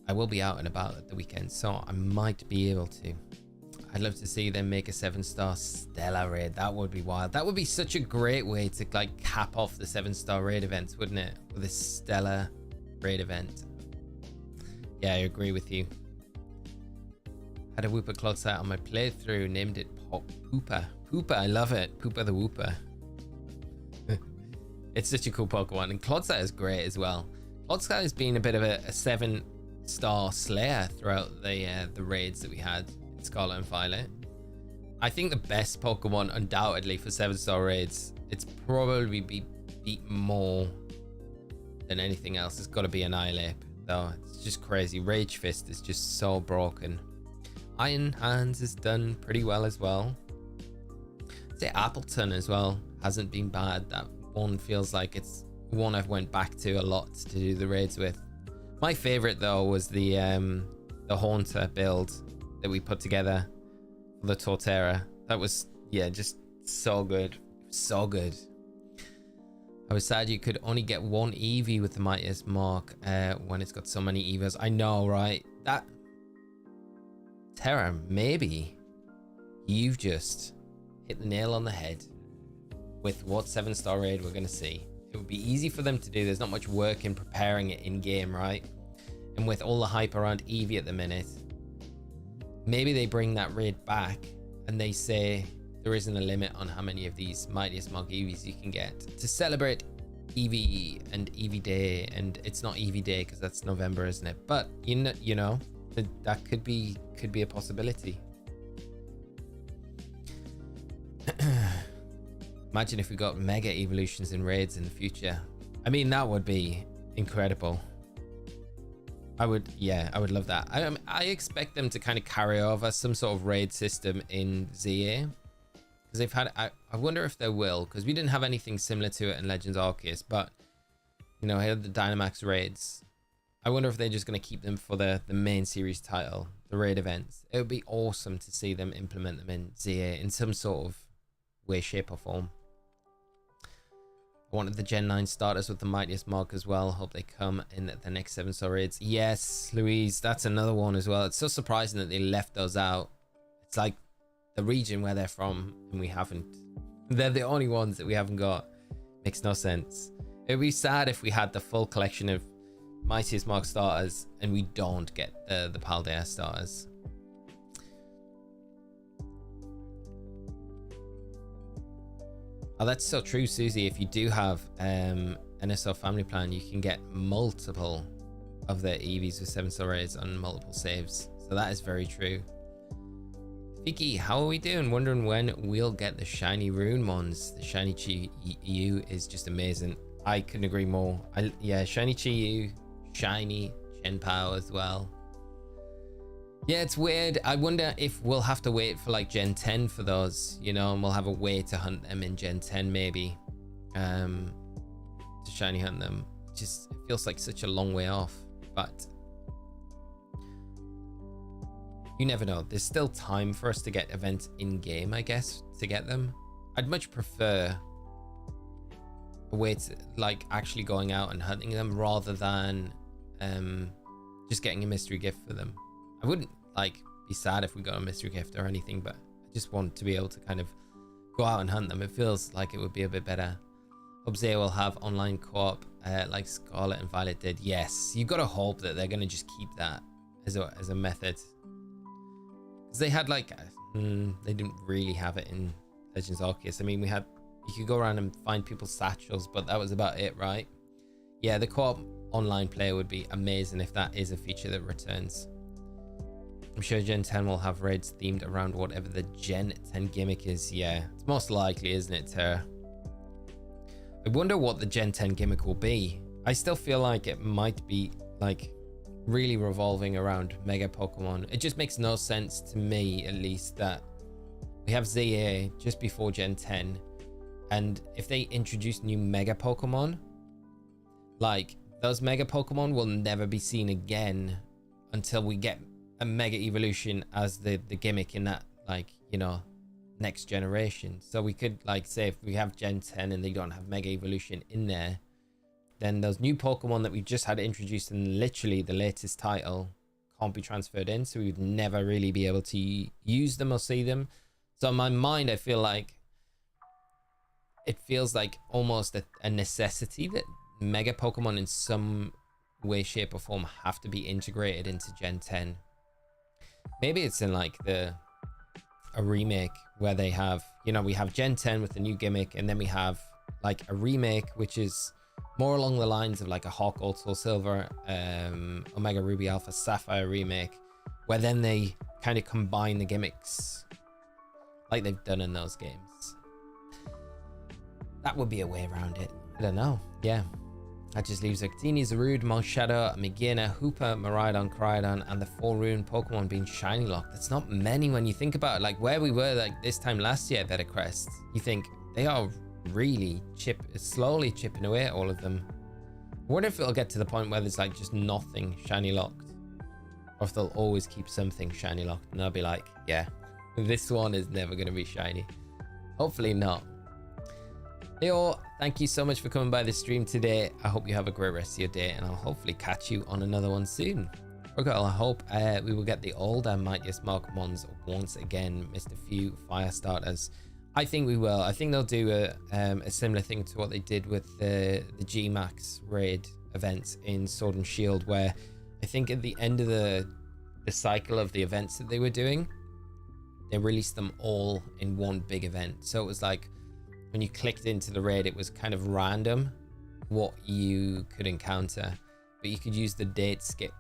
[SPEAKER 1] I will be out and about at the weekend, so I might be able to. I'd love to see them make a 7-star Stella raid. That would be wild. That would be such a great way to like cap off the 7-star raid events, wouldn't it? With a Stella raid event. Yeah, I agree with you. Had a Wooper Clodsire on my playthrough, named it Pooper. Pooper, I love it. Pooper the Wooper. It's such a cool Pokemon, and Clodsire is great as well. Clodsire has been a bit of a 7-star slayer throughout the raids that we had. Scarlet and Violet. I think the best Pokemon undoubtedly for 7-star raids, it's probably beat more than anything else. It's got to be Annihilate though. It's just crazy. Rage Fist is just so broken. Iron Hands is done pretty well as well. I'd say Appleton as well hasn't been bad. That one feels like it's one I've went back to a lot to do the raids with. My favorite though was the Haunter build that we put together for the Torterra. That was, yeah, just so good. So good. I was sad you could only get one Eevee with the Mightiest Mark when it's got so many Eevos. I know, right? That... Terra, maybe you've just hit the nail on the head with what 7-star raid we're going to see. It would be easy for them to do. There's not much work in preparing it in game, right? And with all the hype around Eevee at the minute, maybe they bring that raid back and they say there isn't a limit on how many of these Mightiest Mark Eevees you can get to celebrate Eevee and Eevee Day. And it's not Eevee Day because that's November, isn't it? But you know that could be a possibility. Imagine if we got mega evolutions in raids in the future. I mean, that would be incredible. I would love that. I expect them to kind of carry over some sort of raid system in ZA, because they've had. I wonder if they will, because we didn't have anything similar to it in Legends Arceus, but you know, I had the Dynamax raids. I wonder if they're just going to keep them for the main series title, the raid events. It would be awesome to see them implement them in ZA in some sort of way, shape, or form. I wanted the Gen 9 starters with the Mightiest Mark as well. Hope they come in the next 7-star raids. Yes, Louise, that's another one as well. It's so surprising that they left those out. It's like the region where they're from and we haven't. They're the only ones that we haven't got. Makes no sense. It would be sad if we had the full collection of Mightiest Mark starters and we don't get the Paldea starters. Oh, that's so true, Susie. If you do have NSO family plan, you can get multiple of the EVs with 7-star rays on multiple saves. So that is very true. Vicky, how are we doing? Wondering when we'll get the shiny rune mons. The shiny Chi-Yu is just amazing. I couldn't agree more. Yeah, shiny Chi-Yu, shiny Chen-Pao as well. Yeah, it's weird. I wonder if we'll have to wait for like Gen 10 for those, you know, and we'll have a way to hunt them in Gen 10 maybe. To shiny hunt them. Just, it feels like such a long way off, but you never know. There's still time for us to get events in game, I guess, to get them. I'd much prefer a way to like actually going out and hunting them rather than just getting a mystery gift for them. I wouldn't like be sad if we got a mystery gift or anything, but I just want to be able to kind of go out and hunt them. It feels like it would be a bit better. Hope Zaya will have online co-op like Scarlet and Violet did. Yes, you got to hope that they're going to just keep that as a method. Because they had like, they didn't really have it in Legends Arceus. I mean, you could go around and find people's satchels, but that was about it, right? Yeah, the co-op online player would be amazing if that is a feature that returns. I'm sure Gen 10 will have raids themed around whatever the Gen 10 gimmick is. Yeah, it's most likely, isn't it, Tara? I wonder what the Gen 10 gimmick will be. I still feel like it might be like really revolving around Mega Pokemon. It just makes no sense to me, at least, that we have ZA just before Gen 10, and if they introduce new Mega Pokemon, like those Mega Pokemon will never be seen again until we get a Mega Evolution as the gimmick in that, like, you know, next generation. So we could like say if we have Gen 10 and they don't have Mega Evolution in there, then those new Pokemon that we've just had introduced in literally the latest title can't be transferred in, so we would never really be able to use them or see them. So in my mind, I feel like it feels like almost a necessity that Mega Pokemon in some way, shape or form have to be integrated into Gen 10. Maybe it's in like a remake where they have, you know, we have Gen 10 with the new gimmick, and then we have like a remake which is more along the lines of like a Hawk Gold Soul Silver, Omega Ruby Alpha Sapphire remake, where then they kind of combine the gimmicks like they've done in those games. That would be a way around it. I don't know. Yeah. That just leaves Octini, Zarude, Malshadow, Megina, Hooper, Miraidon, Cryodan, and the 4 rune Pokemon being shiny locked. That's not many when you think about it. Like where we were like this time last year at Better Crest, you think they are really slowly chipping away at all of them. I wonder if it'll get to the point where there's like just nothing shiny locked, or if they'll always keep something shiny locked, and I'll be like, yeah, this one is never going to be shiny. Hopefully not. Leo, thank you so much for coming by the stream today. I hope you have a great rest of your day, and I'll hopefully catch you on another one soon. Okay, I hope we will get the older mightiest Pokemons once again, Mr. Few Fire Starters. I think we will. I think they'll do a similar thing to what they did with the G-Max raid events in Sword and Shield, where I think at the end of the cycle of the events that they were doing, they released them all in one big event. So it was like, when you clicked into the raid, it was kind of random what you could encounter, but you could use the date skip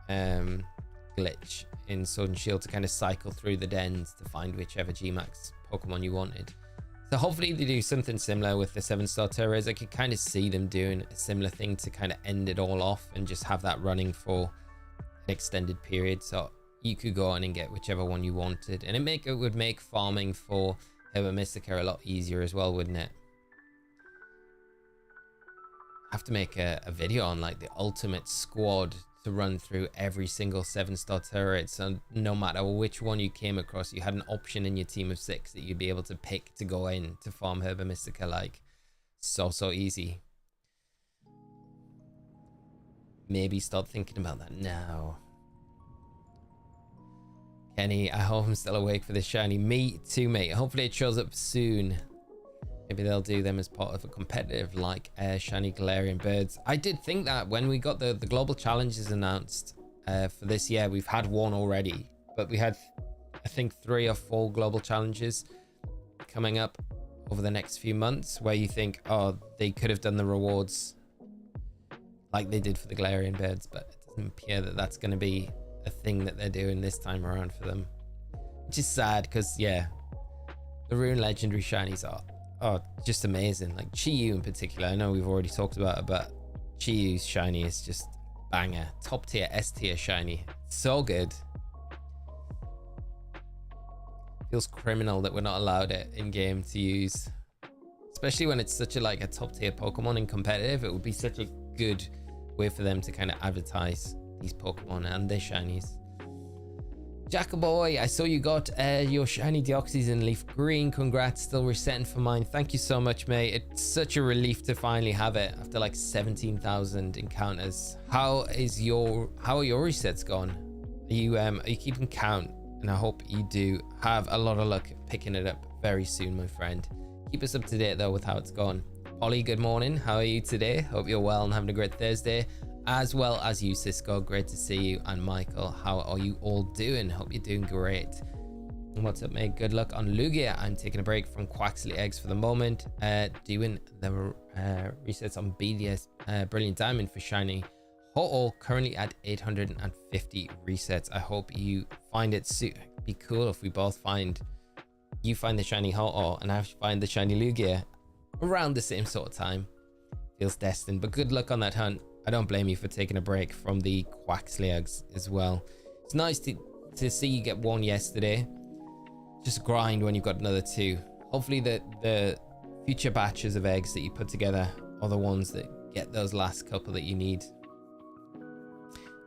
[SPEAKER 1] glitch in Sword and Shield to kind of cycle through the dens to find whichever G-Max Pokemon you wanted. So hopefully they do something similar with the 7-star Terras. I could kind of see them doing a similar thing to kind of end it all off and just have that running for an extended period, so you could go on and get whichever one you wanted, and it would make farming for Herba Mystica a lot easier as well, wouldn't it? Have to make a video on like the ultimate squad to run through every single 7-star turret, so no matter which one you came across, you had an option in your team of 6 that you'd be able to pick to go in to farm Herba Mystica. Like so easy. Maybe start thinking about that now. Kenny, I hope I'm still awake for this shiny. Me too, mate. Hopefully it shows up soon. Maybe they'll do them as part of a competitive like shiny Galarian birds. I did think that when we got the global challenges announced for this year. We've had one already, but we had I think 3 or 4 global challenges coming up over the next few months where you think, oh, they could have done the rewards like they did for the Galarian birds, but it doesn't appear that that's going to be a thing that they're doing this time around for them, which is sad because, yeah, the Rune Legendary shinies are just amazing. Like Chi-Yu in particular, I know we've already talked about it, but Chi-Yu's shiny is just banger. Top tier, S tier shiny. So good. Feels criminal that we're not allowed it in game to use, especially when it's such a top tier Pokemon in competitive. It would be such a good way for them to kind of advertise these Pokemon and their shinies. Jackaboy, I saw you got your shiny Deoxys in Leaf Green. Congrats, still resetting for mine. Thank you so much, mate. It's such a relief to finally have it after like 17,000 encounters. How are your resets gone? Are you keeping count? And I hope you do have a lot of luck picking it up very soon, my friend. Keep us up to date though with how it's gone. Ollie, good morning. How are you today? Hope you're well and having a great Thursday, as well as you, Cisco. Great to see you. And Michael, how are you all doing? Hope you're doing great. And what's up, mate? Good luck on Lugia. I'm taking a break from Quaxley eggs for the moment. Doing the resets on BDS Brilliant Diamond for shiny Ho-Oh, currently at 850 resets. I hope you find it be cool if we both find the shiny Ho-Oh and I find the shiny Lugia around the same sort of time. Feels destined, but good luck on that hunt. I don't blame you for taking a break from the Quaxley eggs as well. It's nice to see you get one yesterday. Just grind when you've got another two. Hopefully the future batches of eggs that you put together are the ones that get those last couple that you need.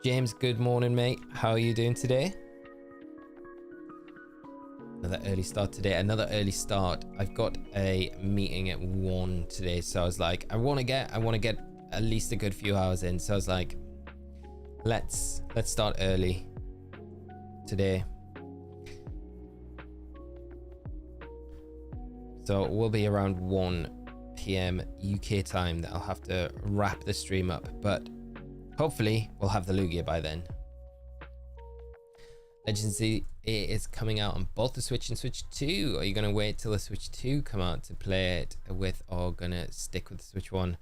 [SPEAKER 1] James, good morning, mate. How are you doing today? Another early start today. Another early start. I've got a meeting at 1 today, so I was like, I want to get at least a good few hours in. So I was like, let's start early today. So it will be around 1 p.m. UK time that I'll have to wrap the stream up, but hopefully we'll have the Lugia by then. Legends Z is coming out on both the Switch and Switch 2. Are you going to wait till the Switch 2 come out to play it with, or going to stick with the Switch 1?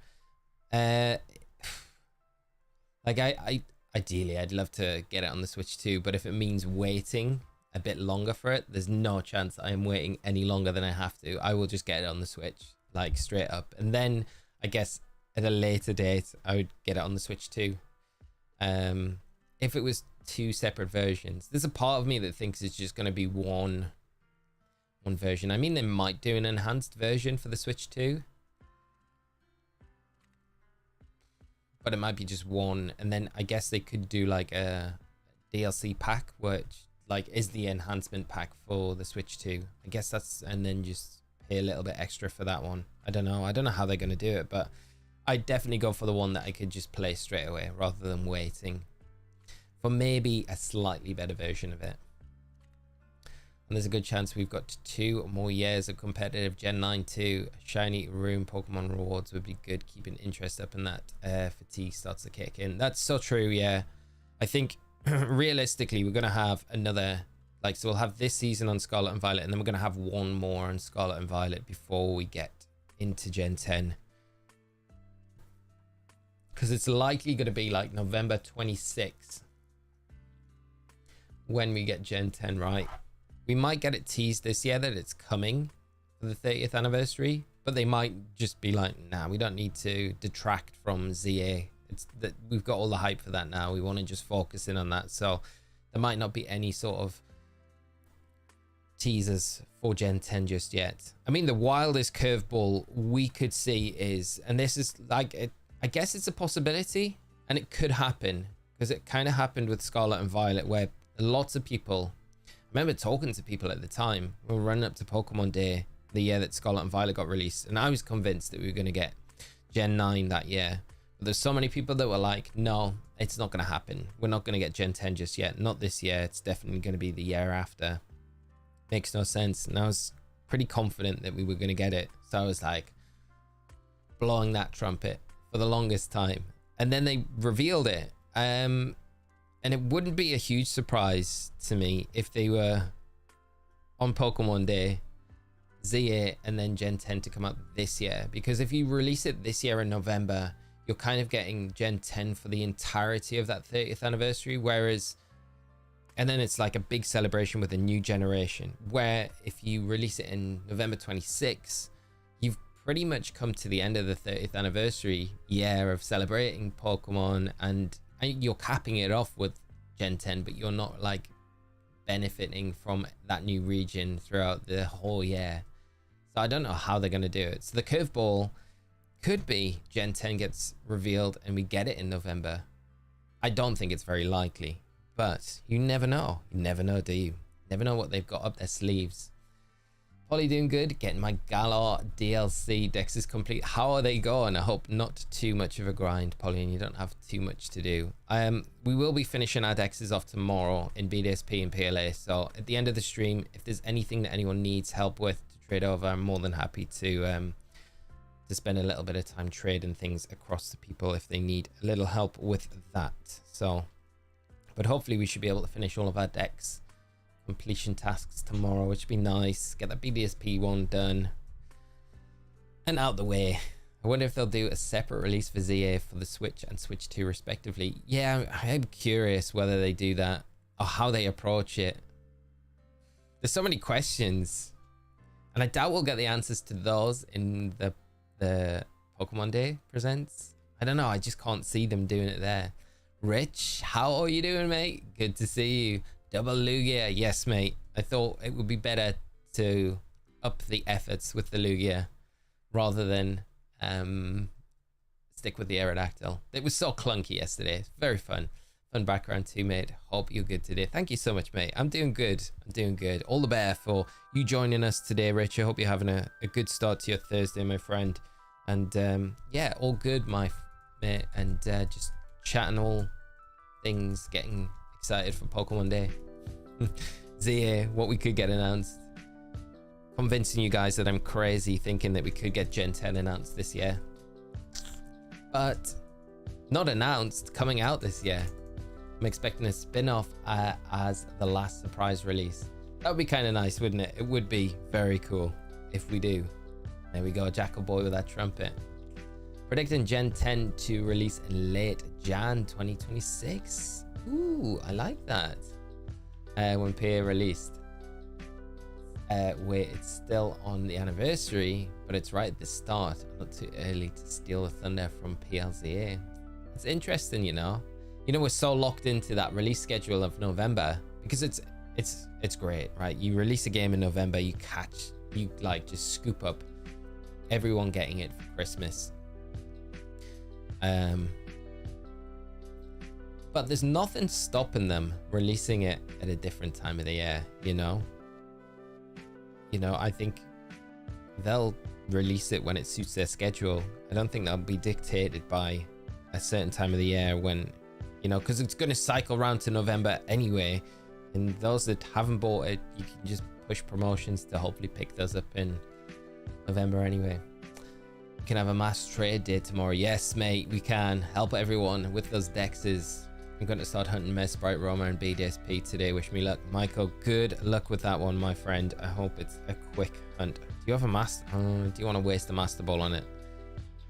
[SPEAKER 1] Ideally I'd love to get it on the Switch 2, but if it means waiting a bit longer for it, there's no chance I am waiting any longer than I have to. I will just get it on the Switch, like straight up, and then I guess at a later date I would get it on the Switch 2. If it was two separate versions, there's a part of me that thinks it's just going to be one version. I mean, they might do an enhanced version for the Switch 2, but it might be just one, and then I guess they could do like a DLC pack, which like is the enhancement pack for the Switch 2. I guess that's, and then just pay a little bit extra for that one. I don't know how they're going to do it, but I'd definitely go for the one that I could just play straight away rather than waiting for maybe a slightly better version of it. And there's a good chance we've got 2 more years of competitive Gen 9 2. Shiny Room Pokemon rewards would be good, keeping interest up, and that fatigue starts to kick in. That's so true, yeah. I think realistically we're going to have another, like, so we'll have this season on Scarlet and Violet, and then we're going to have one more on Scarlet and Violet before we get into Gen 10. Because it's likely going to be like November 26th when we get Gen 10, right? We might get it teased this year that it's coming for the 30th anniversary, but they might just be like, nah, we don't need to detract from ZA. It's that we've got all the hype for that now. We want to just focus in on that. So there might not be any sort of teasers for Gen 10 just yet. I mean, the wildest curveball we could see is, and this is like, I guess it's a possibility, and it could happen because it kind of happened with Scarlet and Violet, where lots of people, I remember talking to people at the time, we were running up to Pokemon Day the year that Scarlet and Violet got released, and I was convinced that we were going to get Gen 9 that year. But there's so many people that were like, no, it's not going to happen. We're not going to get Gen 10 just yet. Not this year. It's definitely going to be the year after. Makes no sense. And I was pretty confident that we were going to get it. So I was like blowing that trumpet for the longest time. And then they revealed it. And it wouldn't be a huge surprise to me if they were on Pokemon Day Z8 and then Gen 10 to come out this year, because if you release it this year in November, you're kind of getting Gen 10 for the entirety of that 30th anniversary, whereas and then it's like a big celebration with a new generation, where if you release it in November 26, you've pretty much come to the end of the 30th anniversary year of celebrating Pokemon, and you're capping it off with Gen 10, but you're not like benefiting from that new region throughout the whole year. So I don't know how they're going to do it. So the curveball could be Gen 10 gets revealed and we get it in November. I don't think it's very likely, but you never know. You never know, do you? Never know what they've got up their sleeves. Polly doing good, getting my Galar DLC. Dex is complete. How are they going? I hope not too much of a grind, Polly, and you don't have too much to do. We will be finishing our Dexes off tomorrow in BDSP and PLA. So at the end of the stream, if there's anything that anyone needs help with to trade over, I'm more than happy to spend a little bit of time trading things across to people if they need a little help with that. So, but hopefully we should be able to finish all of our Dex completion tasks tomorrow, which would be nice. Get that BDSP one done and out the way. I wonder if they'll do a separate release for ZA for the Switch and Switch 2 respectively. Yeah, I'm curious whether they do that or how they approach it. There's so many questions, and I doubt we'll get the answers to those in the Pokemon Day presents. I don't know, I just can't see them doing it there. Rich, how are you doing, mate? Good to see you. Double Lugia, yes mate. I thought it would be better to up the efforts with the Lugia rather than stick with the Aerodactyl. It was so clunky yesterday. Very fun background too, mate. Hope you're good today. Thank you so much, mate. I'm doing good. All the better for you joining us today, Rich. I hope you're having a good start to your Thursday, my friend. And yeah, all good, my mate. And just chatting all things, getting excited for Pokemon Day. ZA, what we could get announced. Convincing you guys that I'm crazy thinking that we could get Gen 10 announced this year. But not announced, coming out this year. I'm expecting a spin-off as the last surprise release. That would be kind of nice, wouldn't it? It would be very cool if we do. There we go, Jackal Boy with that trumpet. Predicting Gen 10 to release in late Jan 2026. Ooh, I like that. When PA released. Where it's still on the anniversary, but it's right at the start. Not too early to steal the thunder from PLZA. It's interesting, you know. We're so locked into that release schedule of November because it's great, right? You release a game in November, you like just scoop up everyone getting it for Christmas. But there's nothing stopping them releasing it at a different time of the year, you know? I think they'll release it when it suits their schedule. I don't think that'll be dictated by a certain time of the year when, because it's going to cycle around to November anyway. And those that haven't bought it, you can just push promotions to hopefully pick those up in November anyway. We can have a mass trade day tomorrow. Yes, mate, we can help everyone with those dexes. I'm going to start hunting Mesprite, Roma, and BDSP today. Wish me luck. Michael, good luck with that one, my friend. I hope it's a quick hunt. Do you have a master? Do you want to waste a master ball on it?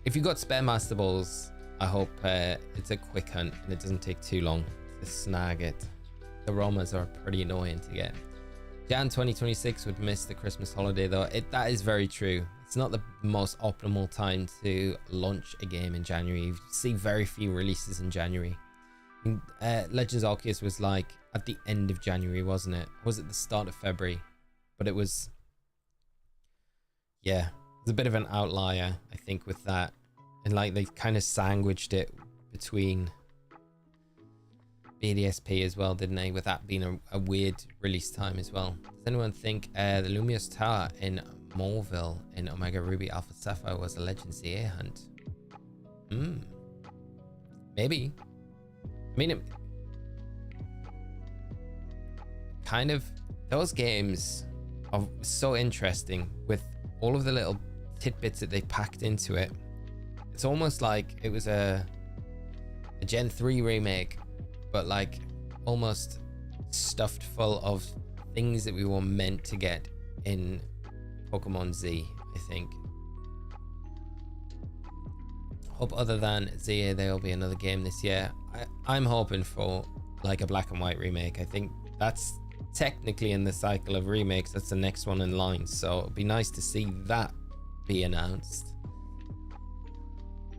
[SPEAKER 1] If you got spare master balls, I hope it's a quick hunt and it doesn't take too long to snag it. The Romas are pretty annoying to get. Jan 2026 would miss the Christmas holiday though. That is very true. It's not the most optimal time to launch a game in January. You see very few releases in January. Legends Arceus was like at the end of January, wasn't it? Was it the start of February? But it was, yeah, it's a bit of an outlier, I think, with that. And like they kind of sandwiched it between BDSP as well, didn't they? With that being a weird release time as well. Does anyone think the Lumious Tower in Moreville in Omega Ruby Alpha Sapphire was a Legends CA hunt? Maybe. I mean, kind of, those games are so interesting with all of the little tidbits that they packed into it. It's almost like it was a Gen 3 remake, but like almost stuffed full of things that we were meant to get in Pokemon Z, I think. Hope other than ZA there will be another game this year. I'm hoping for like a Black and White remake. I think that's technically in the cycle of remakes. That's the next one in line, so it'd be nice to see that be announced.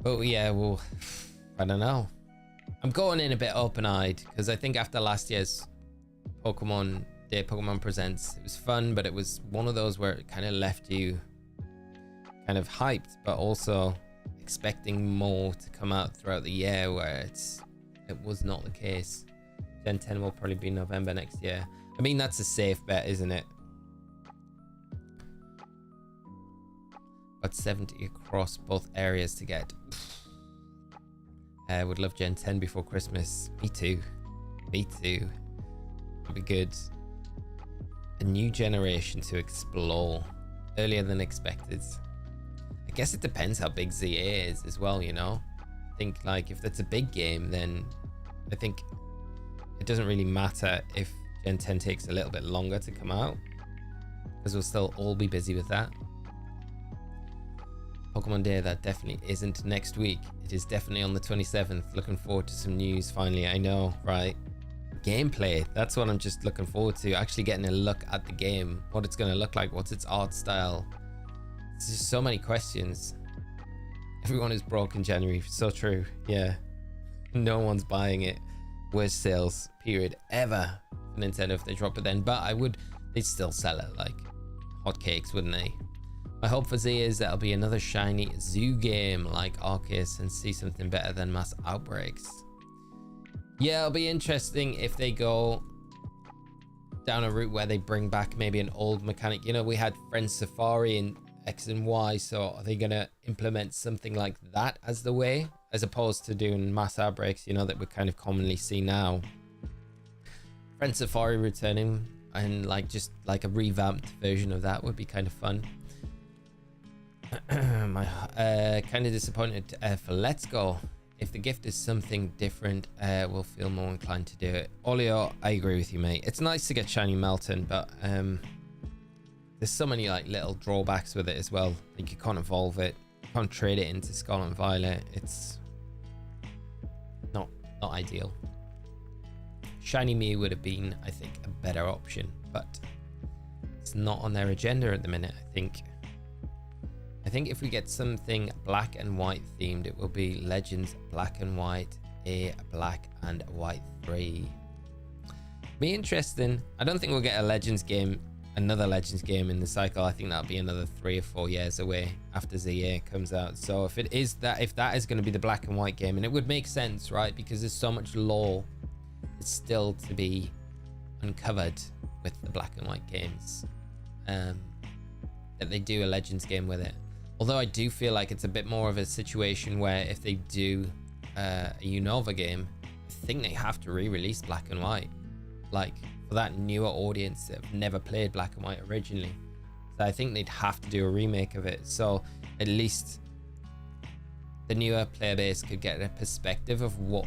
[SPEAKER 1] But yeah, well, I don't know. I'm going in a bit open-eyed because I think after last year's Pokemon Day, Pokemon Presents, it was fun, but it was one of those where it kind of left you kind of hyped, but also expecting more to come out throughout the year, where it was not the case. Gen 10 will probably be November next year. I mean, that's a safe bet, isn't it? But 70 across both areas to get. I would love Gen 10 before Christmas. Me too. Me too. That'd be good. A new generation to explore earlier than expected. I guess it depends how big ZA is as well, you know? I think like if that's a big game, then I think it doesn't really matter if Gen 10 takes a little bit longer to come out, because we'll still all be busy with that. Pokemon Day, that definitely isn't next week. It is definitely on the 27th. Looking forward to some news finally. I know, right? Gameplay, that's what I'm just looking forward to. Actually getting a look at the game, what it's going to look like, what's its art style. There's just so many questions. Everyone is broke in January. So true. Yeah. No one's buying it. Worst sales period ever for Nintendo if they drop it then. But they'd still sell it like hotcakes, wouldn't they? My hope for Z is that it'll be another shiny zoo game like Arceus and see something better than Mass Outbreaks. Yeah, it'll be interesting if they go down a route where they bring back maybe an old mechanic. You know, we had Friends Safari in X and Y, so are they going to implement something like that as the way, as opposed to doing Mass Outbreaks, you know, that we kind of commonly see now? Friends Safari returning and like just like a revamped version of that would be kind of fun. My kind of disappointed for Let's Go. If the gift is something different, we'll feel more inclined to do it. Olio, I agree with you, mate. It's nice to get shiny Melton, but there's so many like little drawbacks with it as well. Like you can't evolve it, you can't trade it into Scarlet and Violet. It's not ideal. Shiny Mew would have been, I think, a better option, but it's not on their agenda at the minute. I think if we get something black and white themed, it will be Legends Black and White, a Black and White 3. Be interesting. I don't think we'll get a Legends game, another Legends game in the cycle. I think that'll be another 3 or 4 years away after ZA comes out. So if it is that, if that is going to be the black and white game, and it would make sense, right? Because there's so much lore that's still to be uncovered with the black and white games, that they do a Legends game with it. Although I do feel like it's a bit more of a situation where if they do a Unova game, I think they have to re-release Black and White, like for that newer audience that have never played Black and White originally. So I think they'd have to do a remake of it, so at least the newer player base could get a perspective of what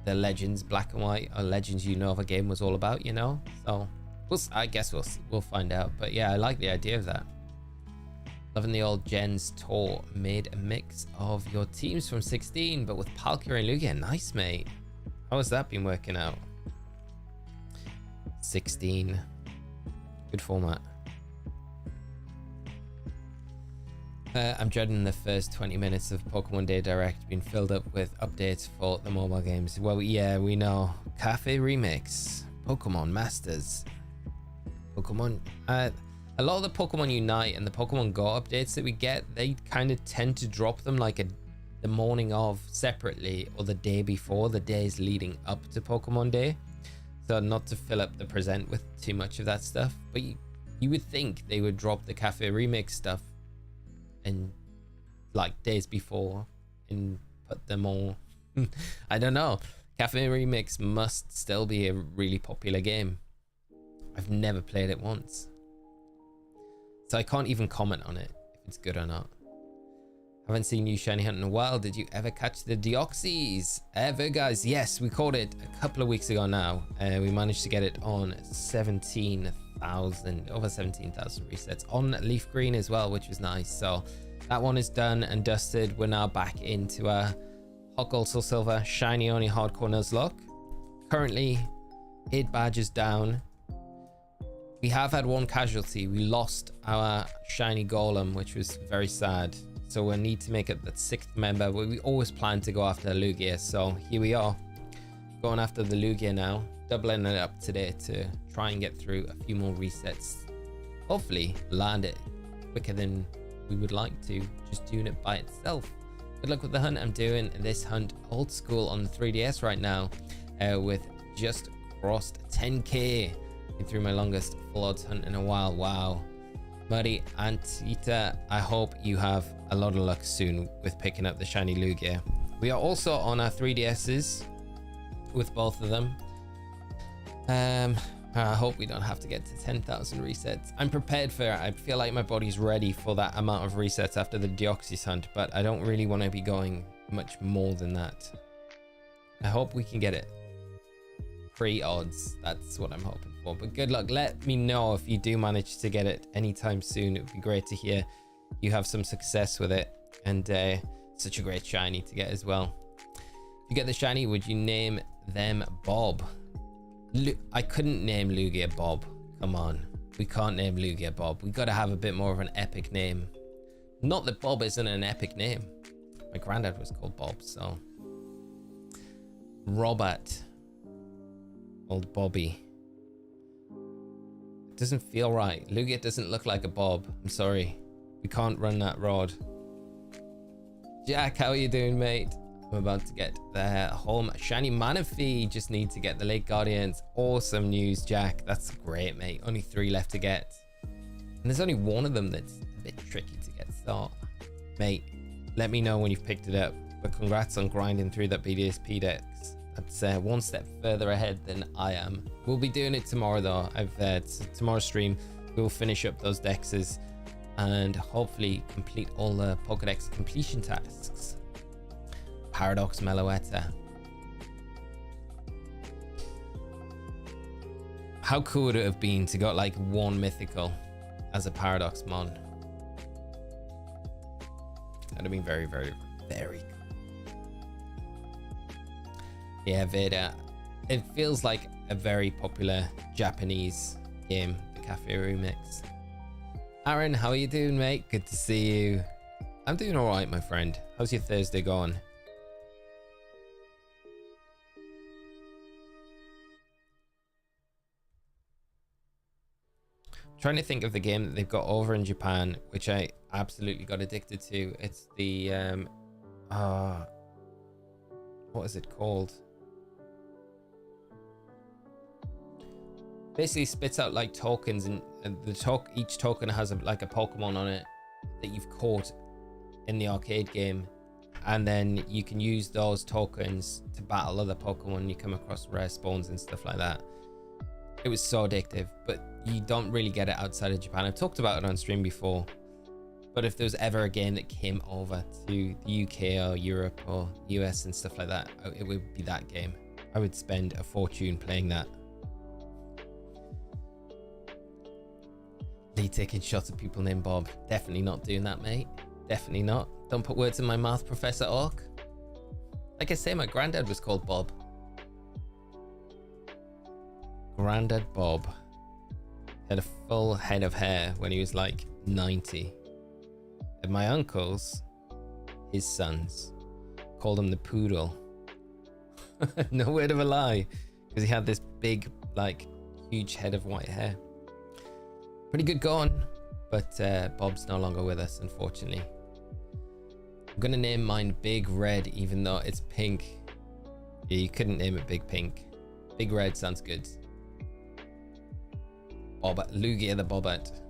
[SPEAKER 1] the Legends Black and White or Legends Unova game was all about, you know. So I guess we'll find out. But yeah, I like the idea of that. Loving the old Gens tour. Made a mix of your teams from 16, but with Palkia and Lugia. Nice, mate. How has that been working out? 16. Good format. I'm dreading the first 20 minutes of Pokemon Day Direct being filled up with updates for the mobile games. Well, yeah, we know. Cafe Remix. Pokemon Masters. Pokemon... a lot of the Pokemon Unite and the Pokemon Go updates that we get, they kind of tend to drop them like the morning of separately, or the day before, the days leading up to Pokemon Day. So not to fill up the present with too much of that stuff, but you would think they would drop the Cafe Remix stuff and like days before and put them all. I don't know. Cafe Remix must still be a really popular game. I've never played it once, so I can't even comment on it if it's good or not. Haven't seen you shiny hunt in a while. Did you ever catch the Deoxys? Ever, guys? Yes, we caught it a couple of weeks ago now. We managed to get it on 17 17,000, over 17,000 resets on leaf green as well, which was nice. So that one is done and dusted. We're now back into a hot gold, soul silver, shiny only hardcore Nuzlocke. Currently 8 badges down. We have had one casualty. We lost our shiny golem, which was very sad. So we'll need to make it that 6th member. We always plan to go after Lugia, so here we are, going after the Lugia now, doubling it up today to try and get through a few more resets. Hopefully land it quicker than we would like to, just doing it by itself. Good luck with the hunt. I'm doing this hunt old school on the 3DS right now, with just crossed 10k. Through my longest full odds hunt in a while. Wow. Muddy Antita, I hope you have a lot of luck soon with picking up the shiny Lugia. We are also on our 3DSs with both of them. I hope we don't have to get to 10,000 resets. I'm prepared for it. I feel like my body's ready for that amount of resets after the Deoxys hunt, but I don't really want to be going much more than that. I hope we can get it. Pre-odds, that's what I'm hoping for, but good luck. Let me know if you do manage to get it anytime soon. It would be great to hear you have some success with it, and such a great shiny to get as well. If you get the shiny, would you name them Bob? I couldn't name Lugia Bob. Come on, we can't name Lugia Bob. We got to have a bit more of an epic name. Not that Bob isn't an epic name. My granddad was called Bob, so Robert. Old Bobby. It doesn't feel right. Lugia doesn't look like a Bob. I'm sorry. We can't run that rod. Jack, how are you doing, mate? I'm about to get the home shiny Manaphy. Just need to get the Lake Guardians. Awesome news, Jack. That's great, mate. Only 3 left to get. And there's only one of them that's a bit tricky to get. So, mate, let me know when you've picked it up. But congrats on grinding through that BDSP dex. That's one step further ahead than I am. We'll be doing it tomorrow though. Tomorrow's stream we'll finish up those dexes and hopefully complete all the Pokédex completion tasks. Paradox Meloetta. How cool would it have been to got like 1 mythical as a Paradox Mon? That'd have been very, very, very cool. Yeah, Veda. It feels like a very popular Japanese game, the Cafe Remix. Aaron, how are you doing, mate? Good to see you. I'm doing all right, my friend. How's your Thursday going? I'm trying to think of the game that they've got over in Japan, which I absolutely got addicted to. It's the what is it called? Basically spits out like tokens, and each token has like a Pokemon on it that you've caught in the arcade game, and then you can use those tokens to battle other Pokemon. You come across rare spawns and stuff like that. It was so addictive, but you don't really get it outside of Japan. I've talked about it on stream before, but if there was ever a game that came over to the UK or Europe or US and stuff like that, it would be that game. I would spend a fortune playing that. Lee taking shots at people named Bob. Definitely not doing that, mate. Definitely not. Don't put words in my mouth, Professor Orc. Like I say, my granddad was called Bob. Granddad Bob had a full head of hair when he was like 90. And my uncles, his sons, called him the Poodle. No word of a lie, because he had this big, like, huge head of white hair. Pretty good going, but Bob's no longer with us, unfortunately. I'm gonna name mine Big Red, even though it's pink. Yeah, you couldn't name it Big Pink. Big Red sounds good. Lugia the Bobbert.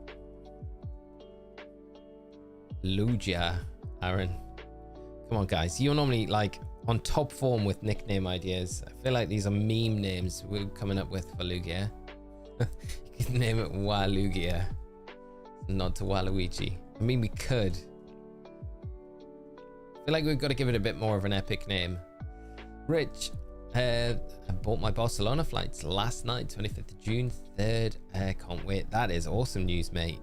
[SPEAKER 1] Lugia, Aaron. Come on, guys. You're normally like on top form with nickname ideas. I feel like these are meme names we're coming up with for Lugia. You can name it Walugia. Nod to Waluigi. I mean, we could. I feel like we've got to give it a bit more of an epic name. Rich, I bought my Barcelona flights last night, 25th of June, 3rd. Can't wait. That is awesome news, mate.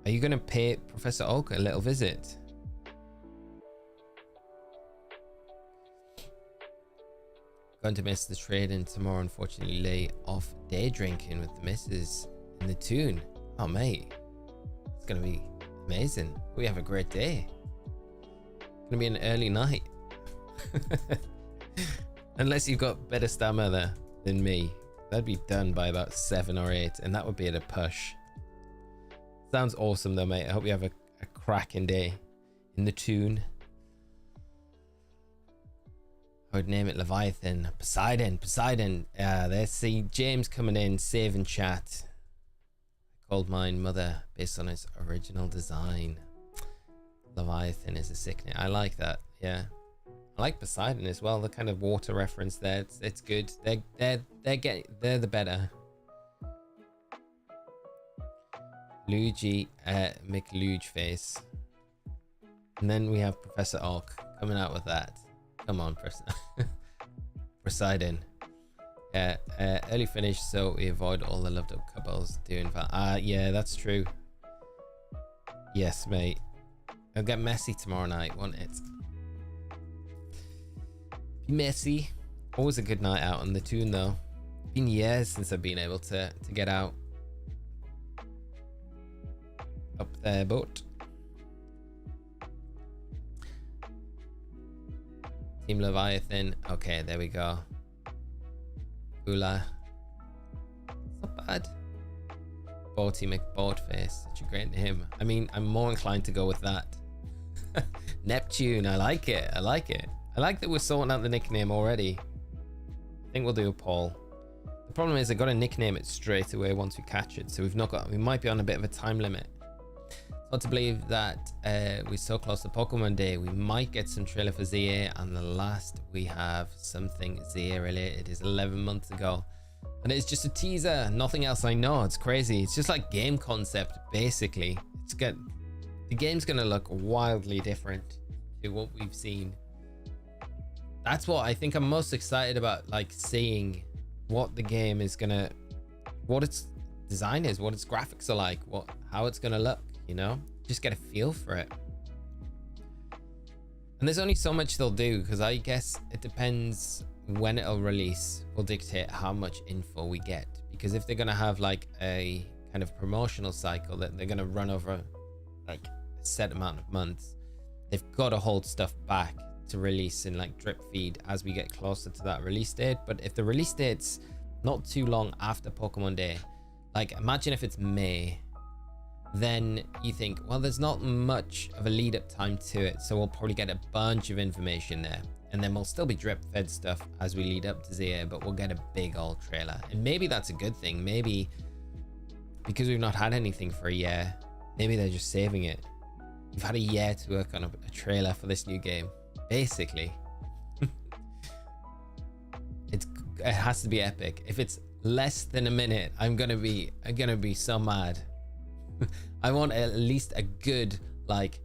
[SPEAKER 1] Are you going to pay Professor Oak a little visit? Going to miss the trade-in tomorrow, unfortunately. Lay off day drinking with the missus in the tune. Oh, mate. It's going to be amazing. We have a great day. It's going to be an early night. Unless you've got better stamina than me. That'd be done by about 7 or 8, and that would be at a push. Sounds awesome though, mate. I hope you have a cracking day in the tune. I would name it Leviathan. Poseidon. There's see James coming in, saving chat. I called mine Mother based on its original design. Leviathan is a sick name. I like that. Yeah. I like Poseidon as well. The kind of water reference there. It's good. They're the better. Luigi, McLuge face. And then we have Professor Oak coming out with that. Come on, Poseidon. Yeah, early finish, so we avoid all the loved up couples doing that. Yeah, that's true. Yes, mate. It'll get messy tomorrow night, won't it? Be messy. Always a good night out on the tune, though. Been years since I've been able to get out. Up there, boat. Team Leviathan. Okay, there we go. Ula. It's not bad. Boaty McBoatface. Such a great name. I mean, I'm more inclined to go with that. Neptune. I like it. I like that we're sorting out the nickname already. I think we'll do a poll. The problem is I got to nickname it straight away once we catch it. So we might be on a bit of a time limit. Hard to believe that we're so close to Pokemon Day. We might get some trailer for ZA, and the last we have something ZA related is 11 months ago, and it's just a teaser, nothing else. I know, it's crazy. It's just like game concept basically. The game's gonna look wildly different to what we've seen. That's what I think I'm most excited about, like seeing what the game is gonna, what its design is, what its graphics are like, how it's gonna look. You know, just get a feel for it. And there's only so much they'll do, because I guess it depends when it'll release will dictate how much info we get. Because if they're going to have like a kind of promotional cycle that they're going to run over like a set amount of months, they've got to hold stuff back to release in like drip feed as we get closer to that release date. But if the release date's not too long after Pokemon Day, like imagine if it's May, then you think, well, there's not much of a lead up time to it, so we'll probably get a bunch of information there, and then we'll still be drip fed stuff as we lead up to ZA, but we'll get a big old trailer. And maybe that's a good thing. Maybe because we've not had anything for a year, maybe they're just saving it. We've had a year to work on a trailer for this new game, basically. It has to be epic. If it's less than a minute, I'm gonna be so mad. I want at least a good like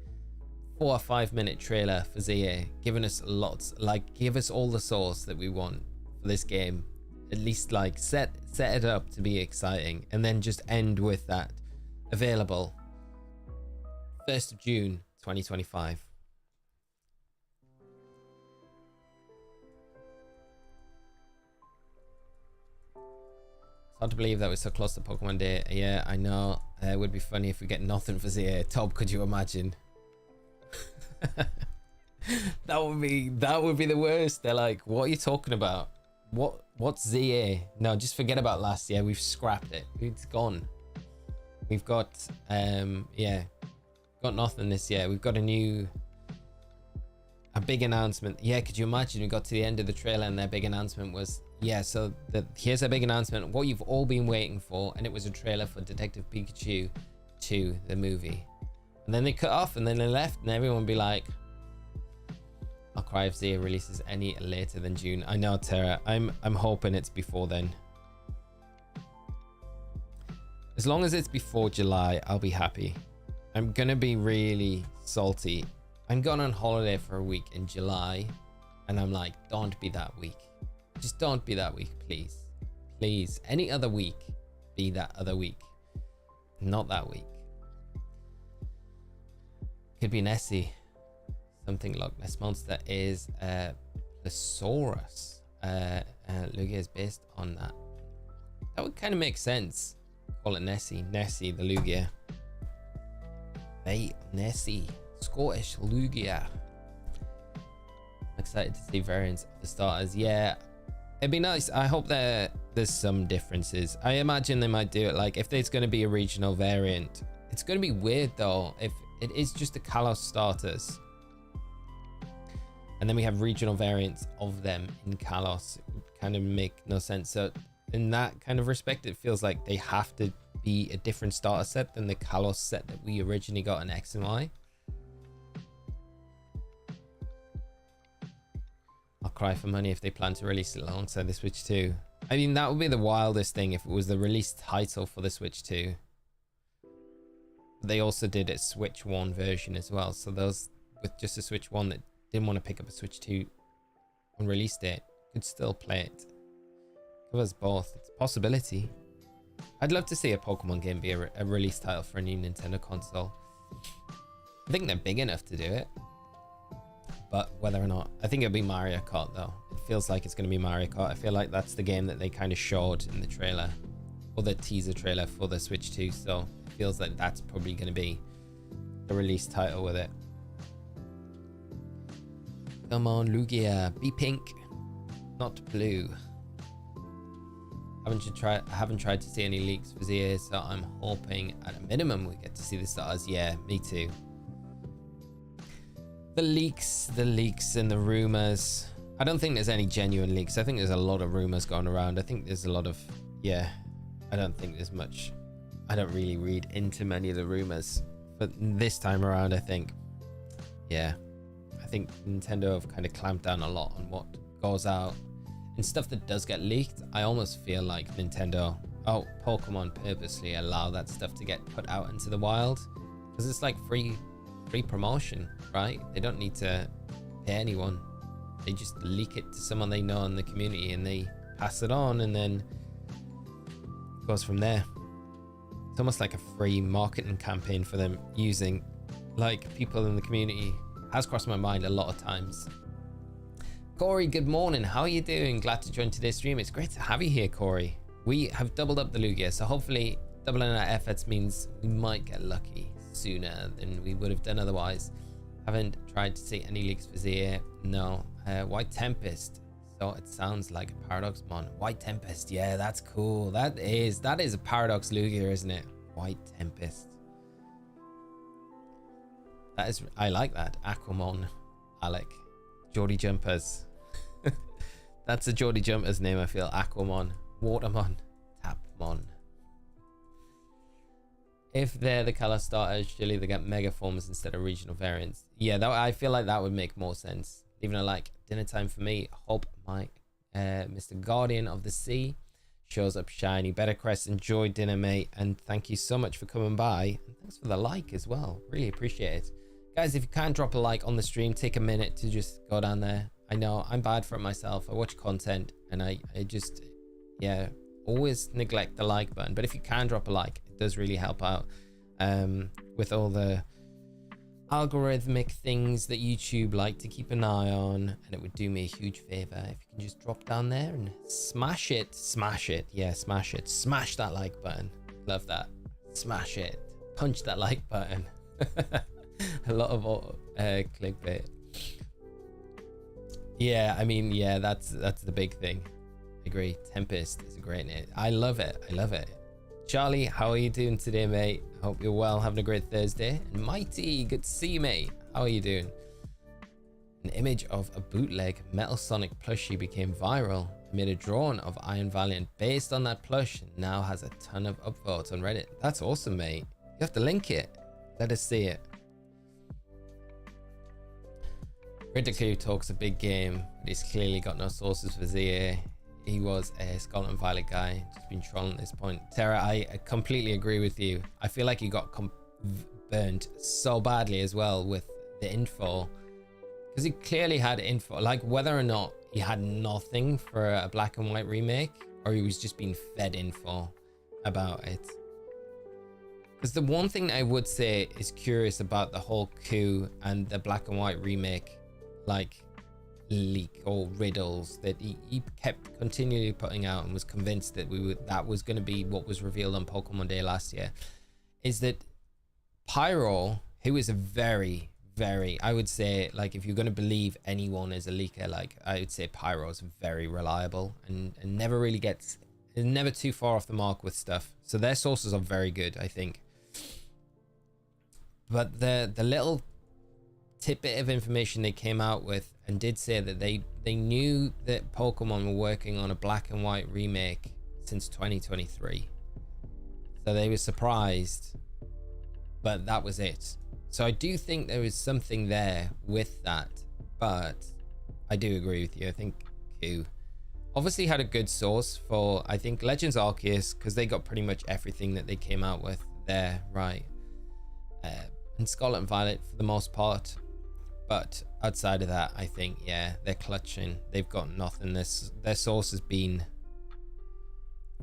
[SPEAKER 1] 4 or 5 minute trailer for ZA, giving us lots, like give us all the source that we want for this game. At least like set it up to be exciting, and then just end with that. Available 1st of June 2025. Hard to believe that we're so close to Pokemon Day. Yeah, I know. It would be funny if we get nothing for ZA. Tob, could you imagine? that would be the worst. They're like, what are you talking about? What's ZA? No, just forget about last year. We've scrapped it. It's gone. We've got got nothing this year. We've got a big announcement. Yeah, could you imagine? We got to the end of the trailer and their big announcement was, yeah, so here's a big announcement, what you've all been waiting for, and it was a trailer for Detective Pikachu 2, the movie. And then they cut off, and then they left, and everyone would be like, I'll cry if ZA releases any later than June. I know, Tara. I'm hoping it's before then. As long as it's before July, I'll be happy. I'm gonna be really salty. I'm going on holiday for a week in July, and I'm like, don't be that week. Just don't be that week, please. Please. Any other week, be that other week. Not that week. Could be Nessie. Something Loch Ness Monster is Thesaurus. Lugia is based on that. That would kind of make sense. Call it Nessie. Nessie the Lugia. Hey, Nessie. Scottish Lugia. I'm excited to see variants of the starters. Yeah, it'd be nice. I hope there's some differences. I imagine they might do it like if there's going to be a regional variant. It's going to be weird though if it is just the Kalos starters and then we have regional variants of them in Kalos. It would kind of make no sense. So in that kind of respect, it feels like they have to be a different starter set than the Kalos set that we originally got in X and Y. I'll cry for money if they plan to release it alongside the Switch 2. I mean, that would be the wildest thing if it was the release title for the Switch 2. They also did a Switch 1 version as well. So those with just a Switch 1 that didn't want to pick up a Switch 2 on release date could still play it. Covers both. It's a possibility. I'd love to see a Pokemon game be a release title for a new Nintendo console. I think they're big enough to do it. But whether or not, I think it'll be Mario Kart though. It feels like it's going to be Mario Kart. I feel like that's the game that they kind of showed in the trailer, or the teaser trailer for the Switch 2. So it feels like that's probably going to be the release title with it. Come on, Lugia, be pink, not blue. I haven't tried to see any leaks for ZA, so I'm hoping at a minimum we get to see the stars. Yeah, me too. The leaks and the rumors. I don't think there's any genuine leaks. I think there's a lot of rumors going around. I think there's a lot of, yeah, I don't think there's much. I don't really read into many of the rumors. But this time around, I think, yeah, I think Nintendo have kind of clamped down a lot on what goes out. And stuff that does get leaked, I almost feel like Nintendo, Pokemon purposely allow that stuff to get put out into the wild. Because it's like free promotion, right? They don't need to pay anyone. They just leak it to someone they know in the community and they pass it on, and then it goes from there. It's almost like a free marketing campaign for them using like people in the community. Has crossed my mind a lot of times. Corey, good morning. How are you doing? Glad to join today's stream. It's great to have you here, Corey. We have doubled up the Lugia, so hopefully doubling our efforts means we might get lucky sooner than we would have done otherwise. Haven't tried to see any leaks for ZA. No. White Tempest. So it sounds like a Paradox Mon. White Tempest. Yeah, that's cool. That is a Paradox Lugia, isn't it? White Tempest. That is, I like that. Aquamon. Alec. Geordie Jumpers. That's a Geordie Jumpers name, I feel. Aquamon. Watermon. Tapmon. If they're the color starters, surely they get mega forms instead of regional variants. Yeah, I feel like that would make more sense. Even though, like, dinner time for me. Hope my Mr. Guardian of the Sea shows up shiny. Better Crest, enjoy dinner, mate. And thank you so much for coming by. And thanks for the like as well. Really appreciate it. Guys, if you can drop a like on the stream, take a minute to just go down there. I know I'm bad for it myself. I watch content and I just, yeah, always neglect the like button. But if you can drop a like, it does really help out with all the algorithmic things that YouTube like to keep an eye on. And it would do me a huge favor if you can just drop down there and smash it. Smash it. Yeah, smash it. Smash that like button. Love that. Smash it. Punch that like button. A lot of clickbait. Yeah, I mean, yeah, that's the big thing. I agree. Tempest is a great name. I love it. I love it. Charlie, how are you doing today, mate? I hope you're well, having a great Thursday. And Mighty, good to see you, mate. How are you doing? An image of a bootleg Metal Sonic plushie became viral amid a drawing of Iron Valiant based on that plush, and now has a ton of upvotes on Reddit. That's awesome, mate. You have to link it. Let us see it. Riddick talks a big game, but he's clearly got no sources for ZA. He was a Scarlet and Violet guy, just been trolling at this point. Terra, I completely agree with you. I feel like he got burnt so badly as well with the info, because he clearly had info, like whether or not he had nothing for a black and white remake, or he was just being fed info about it. Because the one thing I would say is curious about the whole coup and the black and white remake, like leak or riddles that he kept continually putting out and was convinced that that was going to be what was revealed on Pokemon Day last year, is that Pyro, who is a very, I would say, like, if you're going to believe anyone as a leaker, like, I would say Pyro is very reliable and never really is never too far off the mark with stuff. So their sources are very good, I think. But the little tidbit of information they came out with and did say that they knew that Pokemon were working on a black and white remake since 2023. So they were surprised, but that was it. So I do think there is something there with that, but I do agree with you. I think Q obviously had a good source for, I think, Legends Arceus, because they got pretty much everything that they came out with there, right? And Scarlet and Violet for the most part. But outside of that, I think, yeah, they're clutching. They've got nothing. Their source has been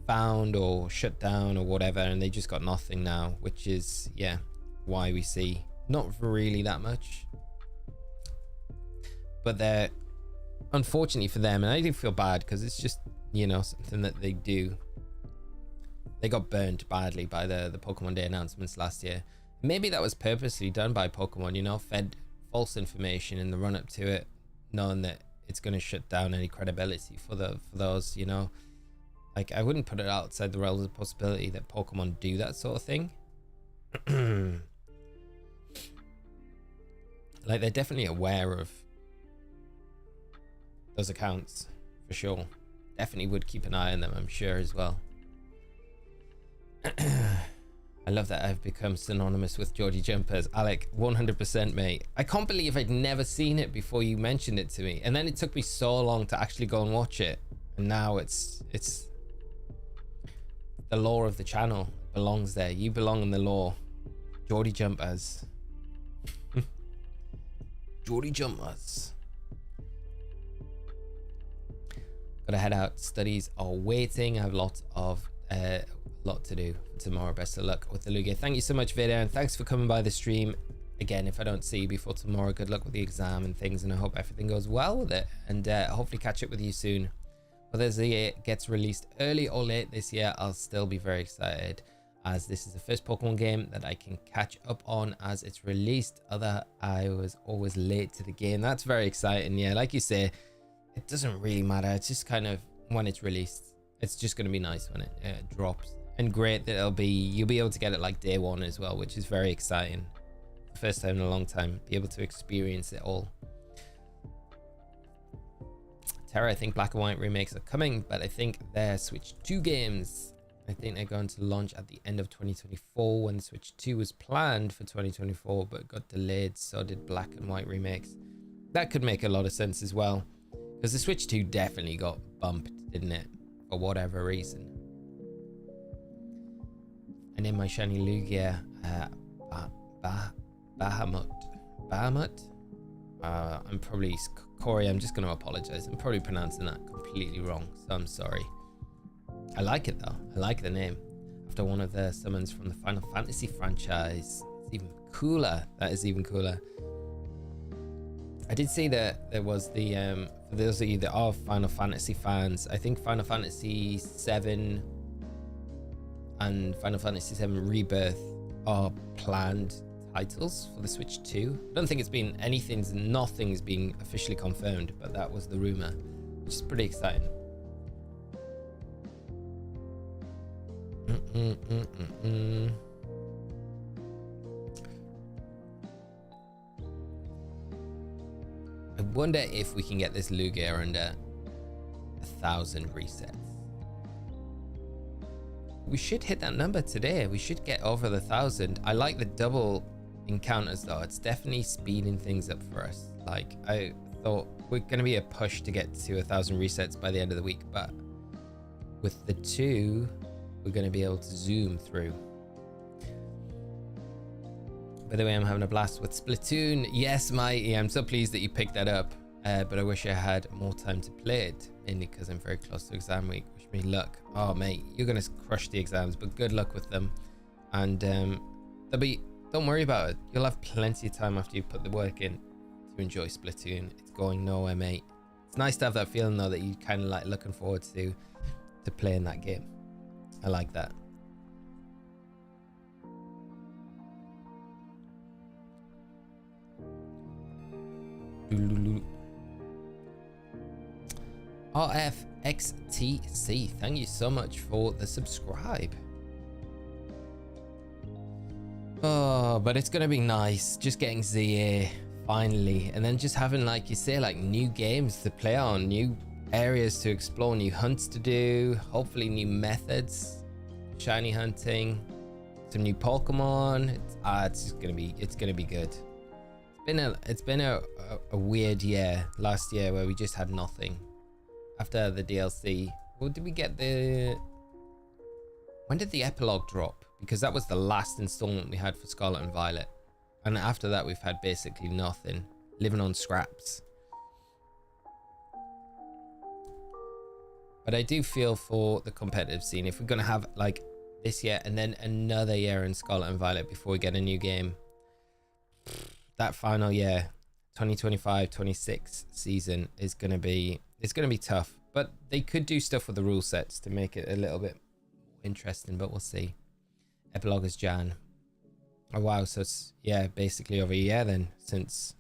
[SPEAKER 1] found or shut down or whatever, and they just got nothing now, which is, yeah, why we see not really that much. But they're, unfortunately for them, and I do feel bad because it's just, you know, something that they do. They got burned badly by the Pokemon Day announcements last year. Maybe that was purposely done by Pokemon, you know, fed false information in the run up to it, knowing that it's going to shut down any credibility for those, you know. Like, I wouldn't put it outside the realms of possibility that Pokemon do that sort of thing. Like, they're definitely aware of those accounts for sure. Definitely would keep an eye on them, I'm sure, as well. I love that I've become synonymous with Geordie Jumpers. Alec, 100%, mate. I can't believe I'd never seen it before you mentioned it to me. And then it took me so long to actually go and watch it. And now it's the lore of the channel. It belongs there. You belong in the lore. Geordie Jumpers. Geordie Jumpers. Gotta head out. Studies are waiting. I have lots of lot to do tomorrow. Best of luck with the Lugia. Thank you so much, Vida, and thanks for coming by the stream. Again, if I don't see you before tomorrow, good luck with the exam and things, and I hope everything goes well with it, and hopefully catch up with you soon. Whether it gets released early or late this year, I'll still be very excited, as this is the first Pokemon game that I can catch up on as it's released. I was always late to the game. That's very exciting. Yeah, like you say, it doesn't really matter. It's just kind of when it's released. It's just going to be nice when it drops. And great that you'll be able to get it like day one as well, which is very exciting. First time in a long time, be able to experience it all. Terra, I think black and white remakes are coming, but I think they're Switch 2 games. I think they're going to launch at the end of 2024 when Switch 2 was planned for 2024, but got delayed. So did black and white remakes. That could make a lot of sense as well, because the Switch 2 definitely got bumped, didn't it? For whatever reason. And in my shiny Lugia, Bahamut. I'm probably, Corey, I'm just going to apologize. I'm probably pronouncing that completely wrong, so I'm sorry. I like it though. I like the name. After one of the summons from the Final Fantasy franchise. It's even cooler. That is even cooler. I did see that there was the, for those of you that are Final Fantasy fans, I think Final Fantasy 7 and Final Fantasy 7 Rebirth are planned titles for the Switch 2. I don't think it's been nothing's been officially confirmed, but that was the rumor, which is pretty exciting. I wonder if we can get this Lugia under 1,000 resets. We should hit that number today. We should get over the 1,000. I like the double encounters though. It's definitely speeding things up for us. Like, I thought we're going to be a push to get to 1,000 resets by the end of the week, but with the 2, we're going to be able to zoom through. By the way, I'm having a blast with Splatoon. Yes, Mighty, I'm so pleased that you picked that up. but I wish I had more time to play it, mainly because I'm very close to exam week. Wish me luck. Oh mate, you're gonna crush the exams, but good luck with them. And don't worry about it. You'll have plenty of time after you put the work in to enjoy Splatoon. It's going nowhere, mate. It's nice to have that feeling though that you kind of like looking forward to playing that game. I like that. RFXTC, thank you so much for the subscribe. Oh, but it's gonna be nice just getting ZA finally, and then just having, like you say, like new games to play on, new areas to explore, new hunts to do, hopefully new methods, shiny hunting, some new Pokemon. It's gonna be good. It's been a weird year last year where we just had nothing. After the DLC, well, did we get when did the epilogue drop? Because that was the last installment we had for Scarlet and Violet, and after that we've had basically nothing, living on scraps. But I do feel for the competitive scene, if we're gonna have like this year and then another year in Scarlet and Violet before we get a new game, that final year, 2025-26 season is gonna be tough. But they could do stuff with the rule sets to make it a little bit interesting, but we'll see. Epilogue is Jan. Oh wow, so it's, yeah, basically over a year then since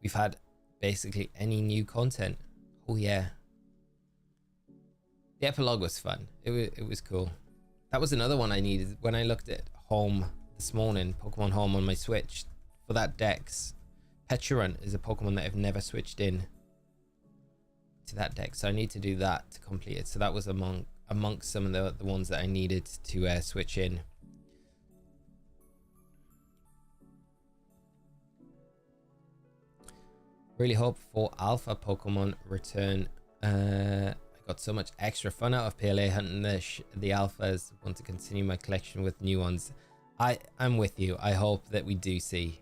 [SPEAKER 1] we've had basically any new content. Oh yeah, the epilogue was fun. It was cool. That was another one I needed when I looked at Home this morning, Pokemon Home on my Switch. For that Dex, Petulant is a Pokemon that I've never switched in to that deck, so I need to do that to complete it. So that was amongst some of the ones that I needed to switch in. Really hope for Alpha Pokemon return. I got so much extra fun out of PLA hunting the Alphas. Want to continue my collection with new ones. I'm with you. I hope that we do see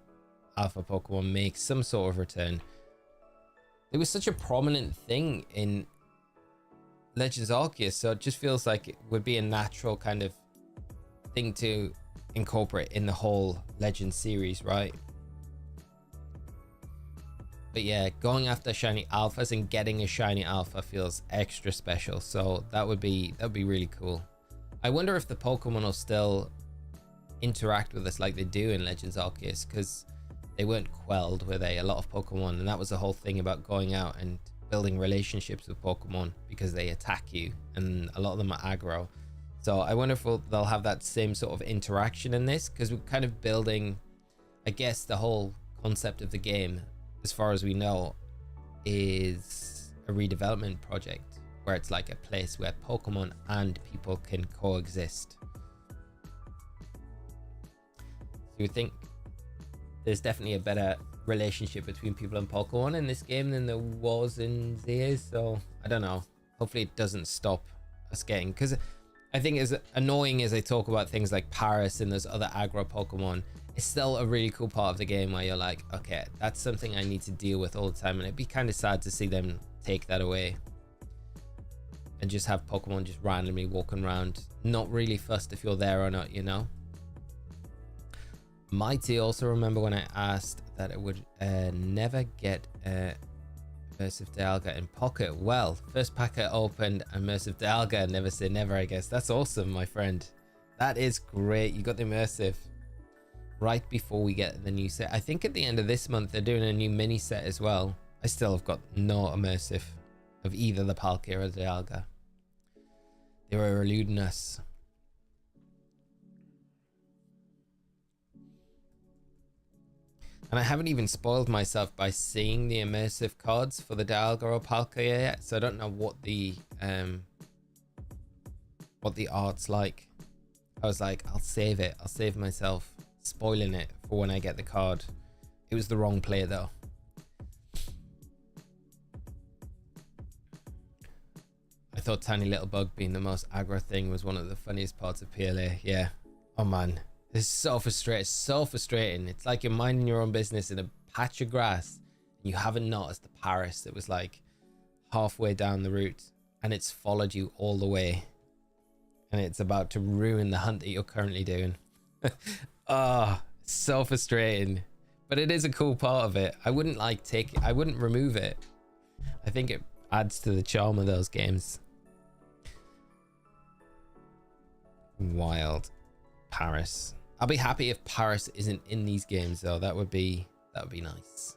[SPEAKER 1] Alpha Pokemon make some sort of return. It was such a prominent thing in Legends Arceus, so it just feels like it would be a natural kind of thing to incorporate in the whole Legends series, right? But yeah, going after shiny alphas and getting a shiny alpha feels extra special, so that would be really cool. I wonder if the Pokemon will still interact with us like they do in Legends Arceus, because they weren't quelled, were they? A lot of Pokemon, and that was the whole thing about going out and building relationships with Pokemon, because they attack you and a lot of them are aggro. So I wonder if they'll have that same sort of interaction in this, because we're kind of building, I guess the whole concept of the game, as far as we know, is a redevelopment project where it's like a place where Pokemon and people can coexist. So you think there's definitely a better relationship between people and Pokemon in this game than there was in ZA, so I don't know. Hopefully it doesn't stop us getting, because I think as annoying as I talk about things like Paris and those other aggro Pokemon, it's still a really cool part of the game where you're like, okay, that's something I need to deal with all the time, and it'd be kind of sad to see them take that away and just have Pokemon just randomly walking around, not really fussed if you're there or not, you know? Mighty also remember when I asked that it would never get Immersive Dialga in Pocket. Well, first packet opened, Immersive Dialga, never say never, I guess. That's awesome, my friend. That is great. You got the Immersive right before we get the new set. I think at the end of this month, they're doing a new mini set as well. I still have got no Immersive of either the Palkia or the Dialga. They were eluding us. And I haven't even spoiled myself by seeing the immersive cards for the Dialga or Palkia yet, so I don't know what the art's like. I was like, I'll save it. I'll save myself spoiling it for when I get the card. It was the wrong play though. I thought Tiny Little Bug being the most aggro thing was one of the funniest parts of PLA. Yeah. Oh man. It's so frustrating. It's like you're minding your own business in a patch of grass You haven't noticed the Paris that was like halfway down the route and it's followed you all the way. And it's about to ruin the hunt that you're currently doing. Oh, so frustrating. But it is a cool part of it. I wouldn't I wouldn't remove it. I think it adds to the charm of those games. Wild. Paris. I'll be happy if Paris isn't in these games though. That would be nice.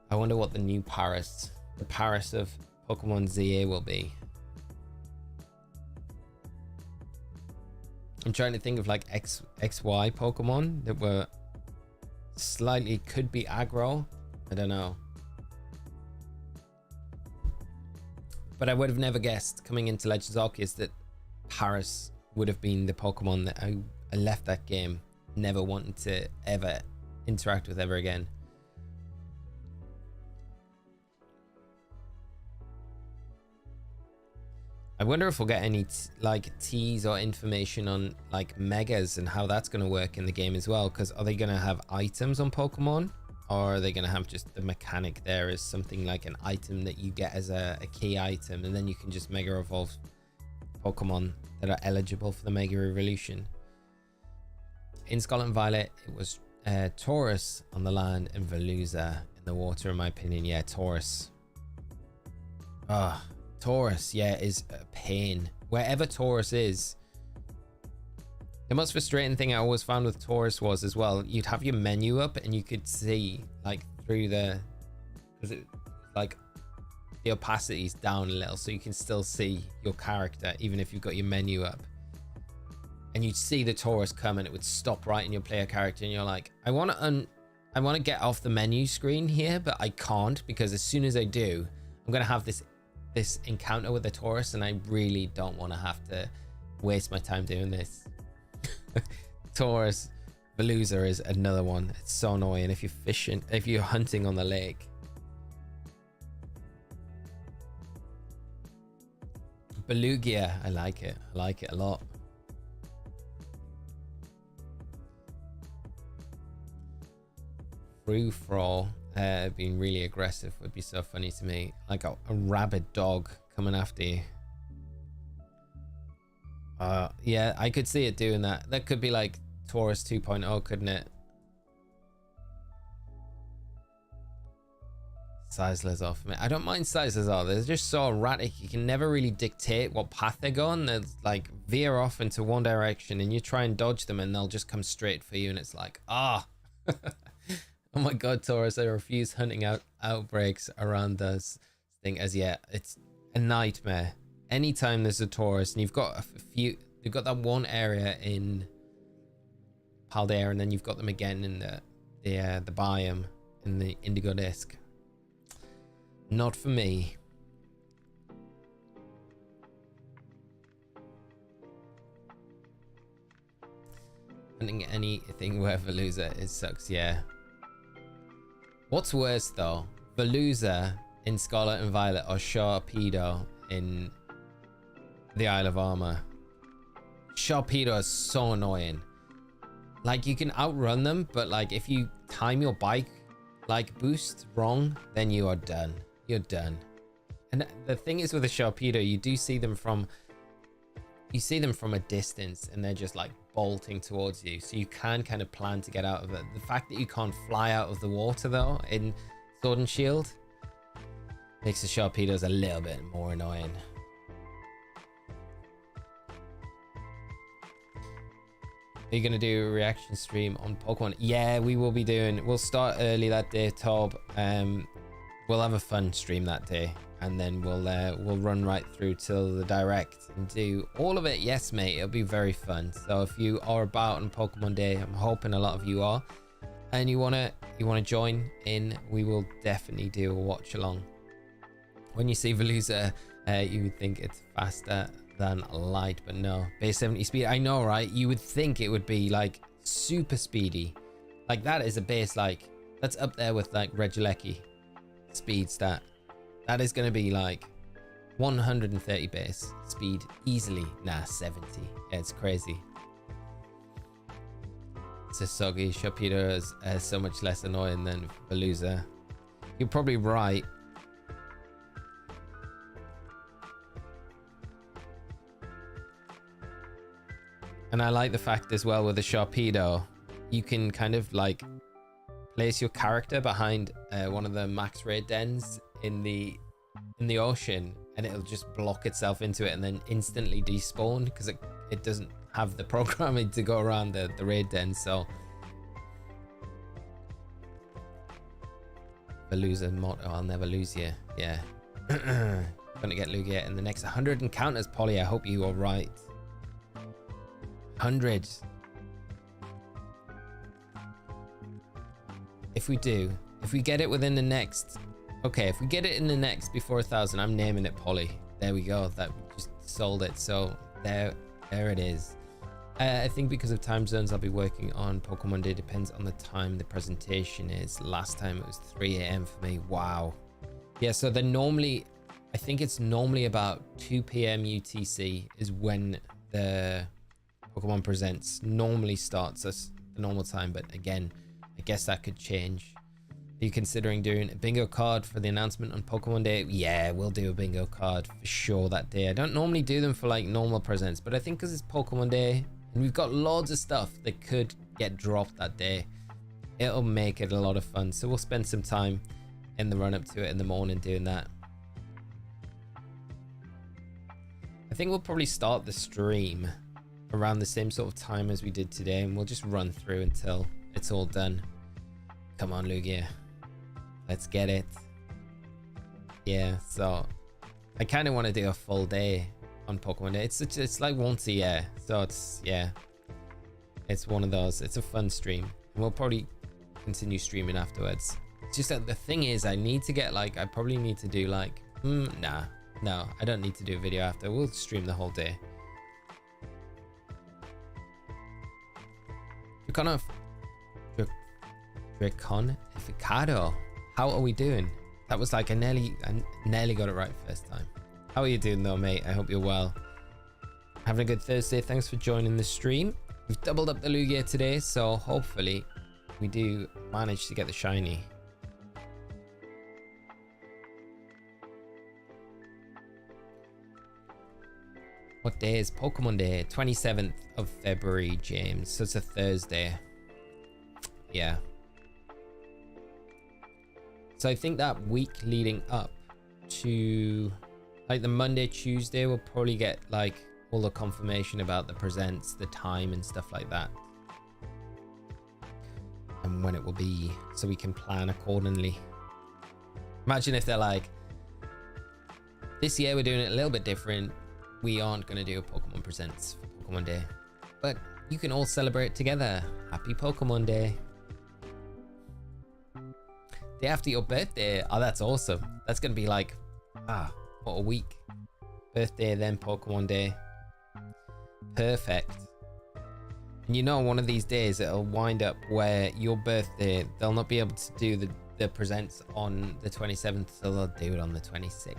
[SPEAKER 1] I wonder what the new Paris, the Paris of Pokemon ZA will be. I'm trying to think of like XY Pokemon that were slightly could be aggro. I don't know. But I would have never guessed coming into Legends Arceus that Paris would have been the Pokemon that I left that game never wanting to ever interact with ever again. I wonder if we'll get any like tease or information on like megas and how that's going to work in the game as well. Because are they going to have items on Pokemon, or are they going to have just the mechanic there as something like an item that you get as a key item, and then you can just mega evolve Pokemon that are eligible for the Mega Evolution? In Scarlet and Violet, it was Taurus on the land and Veluza in the water, in my opinion. Yeah, Taurus. Ah. Taurus, yeah, is a pain. Wherever Taurus is. The most frustrating thing I always found with Taurus was as well, you'd have your menu up and you could see like through the, because it like the opacity's down a little, so you can still see your character even if you've got your menu up. And you'd see the Taurus come and it would stop right in your player character, and you're like, I want to get off the menu screen here, but I can't, because as soon as I do, I'm gonna have this encounter with the Taurus, and I really don't want to have to waste my time doing this. Taurus, Veluza is another one. It's so annoying if you're fishing, if you're hunting on the lake. Lugia, I like it. I like it a lot. Frou-Frou being really aggressive would be so funny to me. Like a rabid dog coming after you. Yeah, I could see it doing that. That could be like Taurus 2.0, couldn't it? Sizzler's off me. I don't mind Sizzlers are. They're just so erratic. You can never really dictate what path they're going. They'll like veer off into one direction and you try and dodge them and they'll just come straight for you, and it's like, ah. Oh my god, Taurus, I refuse hunting outbreaks around this thing as yet. It's a nightmare. Anytime there's a Taurus and you've got you've got that one area in Paldea, and then you've got them again in the biome in the Indigo Disc. Not for me. Hunting anything where Veluza is sucks, yeah. What's worse though, Veluza in Scarlet and Violet or Sharpedo in the Isle of Armor? Sharpedo is so annoying. Like, you can outrun them, but like if you time your bike like boost wrong, then you are done. You're done. And the thing is with a Sharpedo, you do see them from a distance and they're just like bolting towards you, so you can kind of plan to get out of it. The fact that you can't fly out of the water though in Sword and Shield makes the Sharpedos a little bit more annoying. Are you gonna do a reaction stream on Pokemon? Yeah, we will be doing. We'll start early that day, Tob. We'll have a fun stream that day, and then we'll run right through till the direct and do all of it. Yes, mate, it'll be very fun. So if you are about on Pokemon Day, I'm hoping a lot of you are, and you wanna join in, we will definitely do a watch along. When you see Veluza, you would think it's faster than light, but no, base 70 speed. I know, right? You would think it would be like super speedy. Like, that is a base, like that's up there with like Regieleki speed stat. That is going to be like 130 base speed easily. Nah, 70. Yeah, it's crazy. It's a soggy. Sharpedo is so much less annoying than Veluza. You're probably right. And I like the fact as well with the Sharpedo, you can kind of like place your character behind one of the max raid dens in the ocean, and it'll just block itself into it and then instantly despawn because it doesn't have the programming to go around the raid den. So Veluza motto, I'll never lose you. Yeah. Gonna get Lugia in the next 100 encounters, Polly. I hope you are right. Hundreds. If we get it within the next, okay, if we get it in the next before 1,000, I'm naming it Polly. There we go. That just sold it. So there it is. I think because of time zones, I'll be working on Pokemon Day. Depends on the time the presentation is. Last time it was 3 a.m. for me. Wow. Yeah, so they're normally, I think it's normally about 2 p.m. UTC is when the Pokemon Presents normally starts us the normal time, but again, I guess that could change. Are you considering doing a bingo card for the announcement on Pokemon Day? Yeah, we'll do a bingo card for sure that day. I don't normally do them for like normal presents, but I think because it's Pokemon Day and we've got loads of stuff that could get dropped that day, it'll make it a lot of fun. So we'll spend some time in the run up to it in the morning doing that. I think we'll probably start the stream around the same sort of time as we did today, and we'll just run through until it's all done. Come on, Lugia. Let's get it. Yeah, so I kind of want to do a full day on Pokemon Day. It's like once a year, so it's, yeah, it's one of those. It's a fun stream, and we'll probably continue streaming afterwards. It's just that the thing is, I need to get like, I probably need to do like, nah, no, I don't need to do a video after. We'll stream the whole day. Draconificado. How are we doing? That was like I nearly got it right first time. How are you doing though, mate? I hope you're well. Having a good Thursday. Thanks for joining the stream. We've doubled up the Lugia today, so hopefully we do manage to get the shiny. What day is Pokemon Day? 27th of February, James. So it's a Thursday. Yeah. So I think that week leading up to like the Monday, Tuesday, we'll probably get like all the confirmation about the presents, the time and stuff like that. And when it will be, so we can plan accordingly. Imagine if they're like, this year we're doing it a little bit different. We aren't going to do a Pokemon Presents for Pokemon Day, but you can all celebrate together. Happy Pokemon Day. Day after your birthday. Oh, that's awesome. That's going to be like, what a week. Birthday, then Pokemon Day. Perfect. And you know, one of these days it'll wind up where your birthday, they'll not be able to do the presents on the 27th, so they'll do it on the 26th.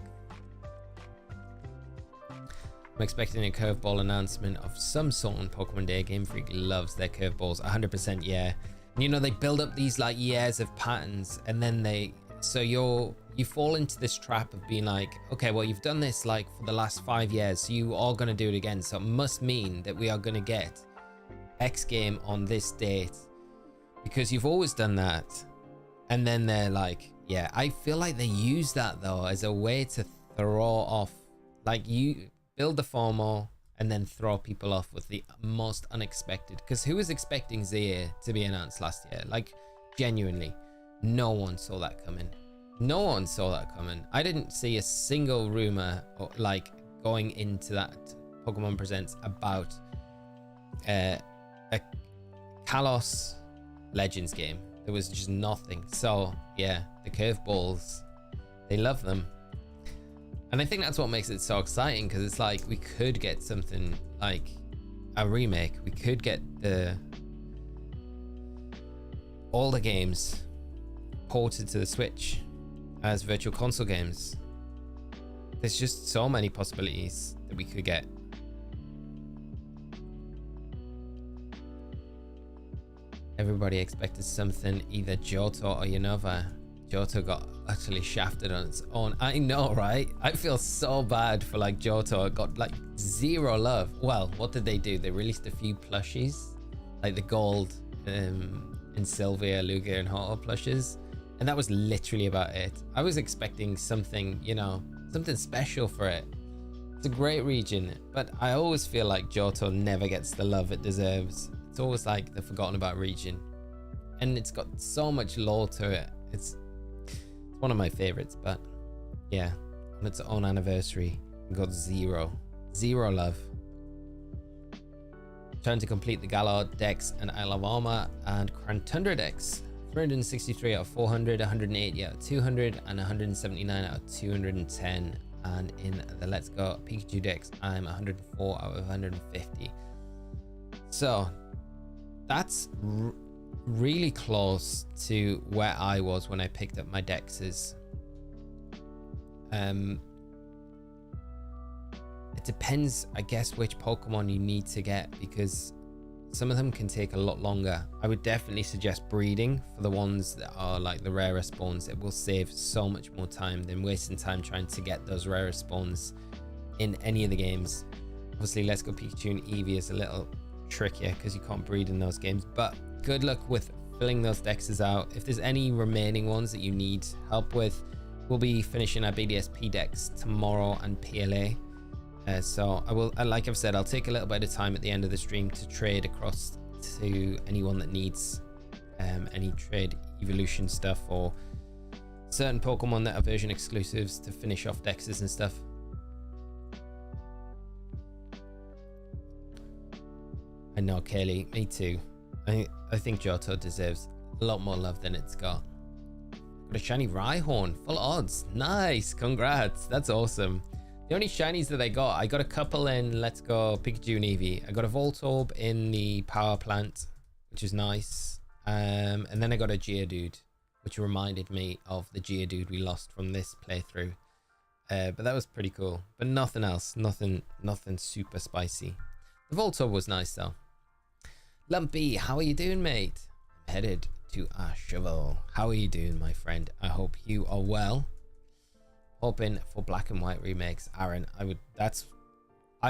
[SPEAKER 1] I'm expecting a curveball announcement of some sort on Pokemon Day. Game Freak loves their curveballs. 100%, yeah. And you know, they build up these like years of patterns, and then so you fall into this trap of being like, okay, well, you've done this like for the last 5 years, so you are going to do it again. So it must mean that we are going to get X game on this date because you've always done that. And then they're like, yeah, I feel like they use that though as a way to throw off, like, you build the FOMO and then throw people off with the most unexpected. Because who was expecting Zaire to be announced last year? Like, genuinely, no one saw that coming. No one saw that coming. I didn't see a single rumor like going into that Pokemon Presents about a Kalos Legends game. There was just nothing. So yeah, the curveballs, they love them. And I think that's what makes it so exciting, because it's like we could get something like a remake. We could get all the games ported to the Switch as virtual console games. There's just so many possibilities that we could get. Everybody expected something, either Johto or Unova. Johto got utterly shafted on its own. I know, right? I feel so bad for like Johto. It got like zero love. Well, what did they do? They released a few plushies, like the gold and Sylvia, Lugia, and Hoto plushes, and that was literally about it. I was expecting something, you know, something special for it. It's a great region, but I always feel like Johto never gets the love it deserves. It's always like the forgotten about region, and it's got so much lore to it. It's one of my favorites, but yeah, on its own anniversary, it got zero love. Trying to complete the Galar decks and Isle of Armor and Crantundra decks. 363 out of 400, 180 out of 200, and 179 out of 210. And in the Let's Go Pikachu decks, I'm 104 out of 150. So that's really close to where I was when I picked up my dexes. It depends, I guess, which Pokemon you need to get, because some of them can take a lot longer. I would definitely suggest breeding for the ones that are like the rarest spawns. It will save so much more time than wasting time trying to get those rarest spawns in any of the games. Obviously, Let's Go Pikachu and Eevee is a little trickier because you can't breed in those games, but good luck with filling those dexes out. If there's any remaining ones that you need help with, we'll be finishing our BDSP decks tomorrow and PLA. So I will, like I've said, I'll take a little bit of time at the end of the stream to trade across to anyone that needs any trade evolution stuff or certain Pokemon that are version exclusives to finish off dexes and stuff. I know, Kaylee, me too. I think Johto deserves a lot more love than it's got. Got a shiny Rhyhorn, full odds. Nice, congrats, that's awesome. The only shinies that I got a couple in Let's Go Pikachu and Eevee. I got a Voltorb in the Power Plant, which is nice. And then I got a Geodude, which reminded me of the Geodude we lost from this playthrough. But that was pretty cool. But nothing else, nothing super spicy. The Voltorb was nice though. Lumpy, how are you doing, mate? I'm headed to our shovel. How are you doing, my friend? I hope you are well. Hoping for black and white remakes. Aaron, I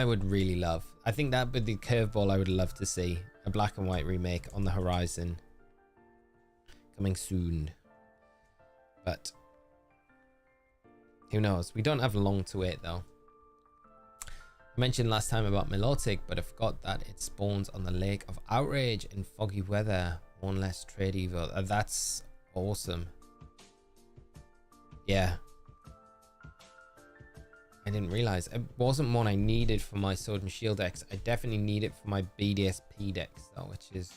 [SPEAKER 1] would really love. I think that would be the curveball I would love to see. A black and white remake on the horizon. Coming soon. But who knows? We don't have long to wait though. I mentioned last time about Milotic, but I forgot that it spawns on the Lake of Outrage in foggy weather. One less trade evil. That's awesome. Yeah. I didn't realize it wasn't one I needed for my Sword and Shield decks. I definitely need it for my BDSP decks though, which is,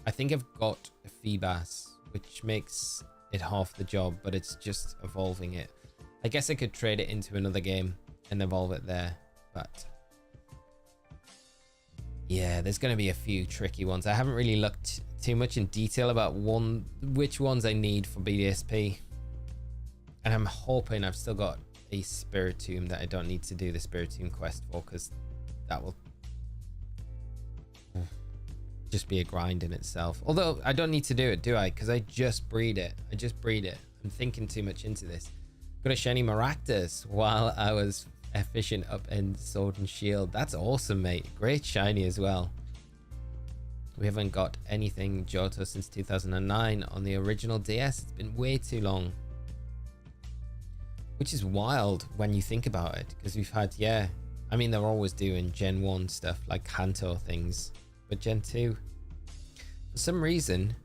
[SPEAKER 1] I think I've got a Feebas, which makes it half the job, but it's just evolving it. I guess I could trade it into another game and evolve it there, but yeah, there's going to be a few tricky ones. I haven't really looked too much in detail about which ones I need for BDSP, and I'm hoping I've still got a Spiritomb that I don't need to do the Spiritomb quest for, because that will just be a grind in itself. Although I don't need to do it, do I? Because I just breed it. I'm thinking too much into this. Got a shiny Maractus while I was efficient up in Sword and Shield. That's awesome, mate. Great shiny as well. We haven't got anything Johto since 2009 on the original DS. It's been way too long. Which is wild when you think about it, because we've had, yeah, I mean, they're always doing Gen 1 stuff like Kanto things, but Gen 2, for some reason,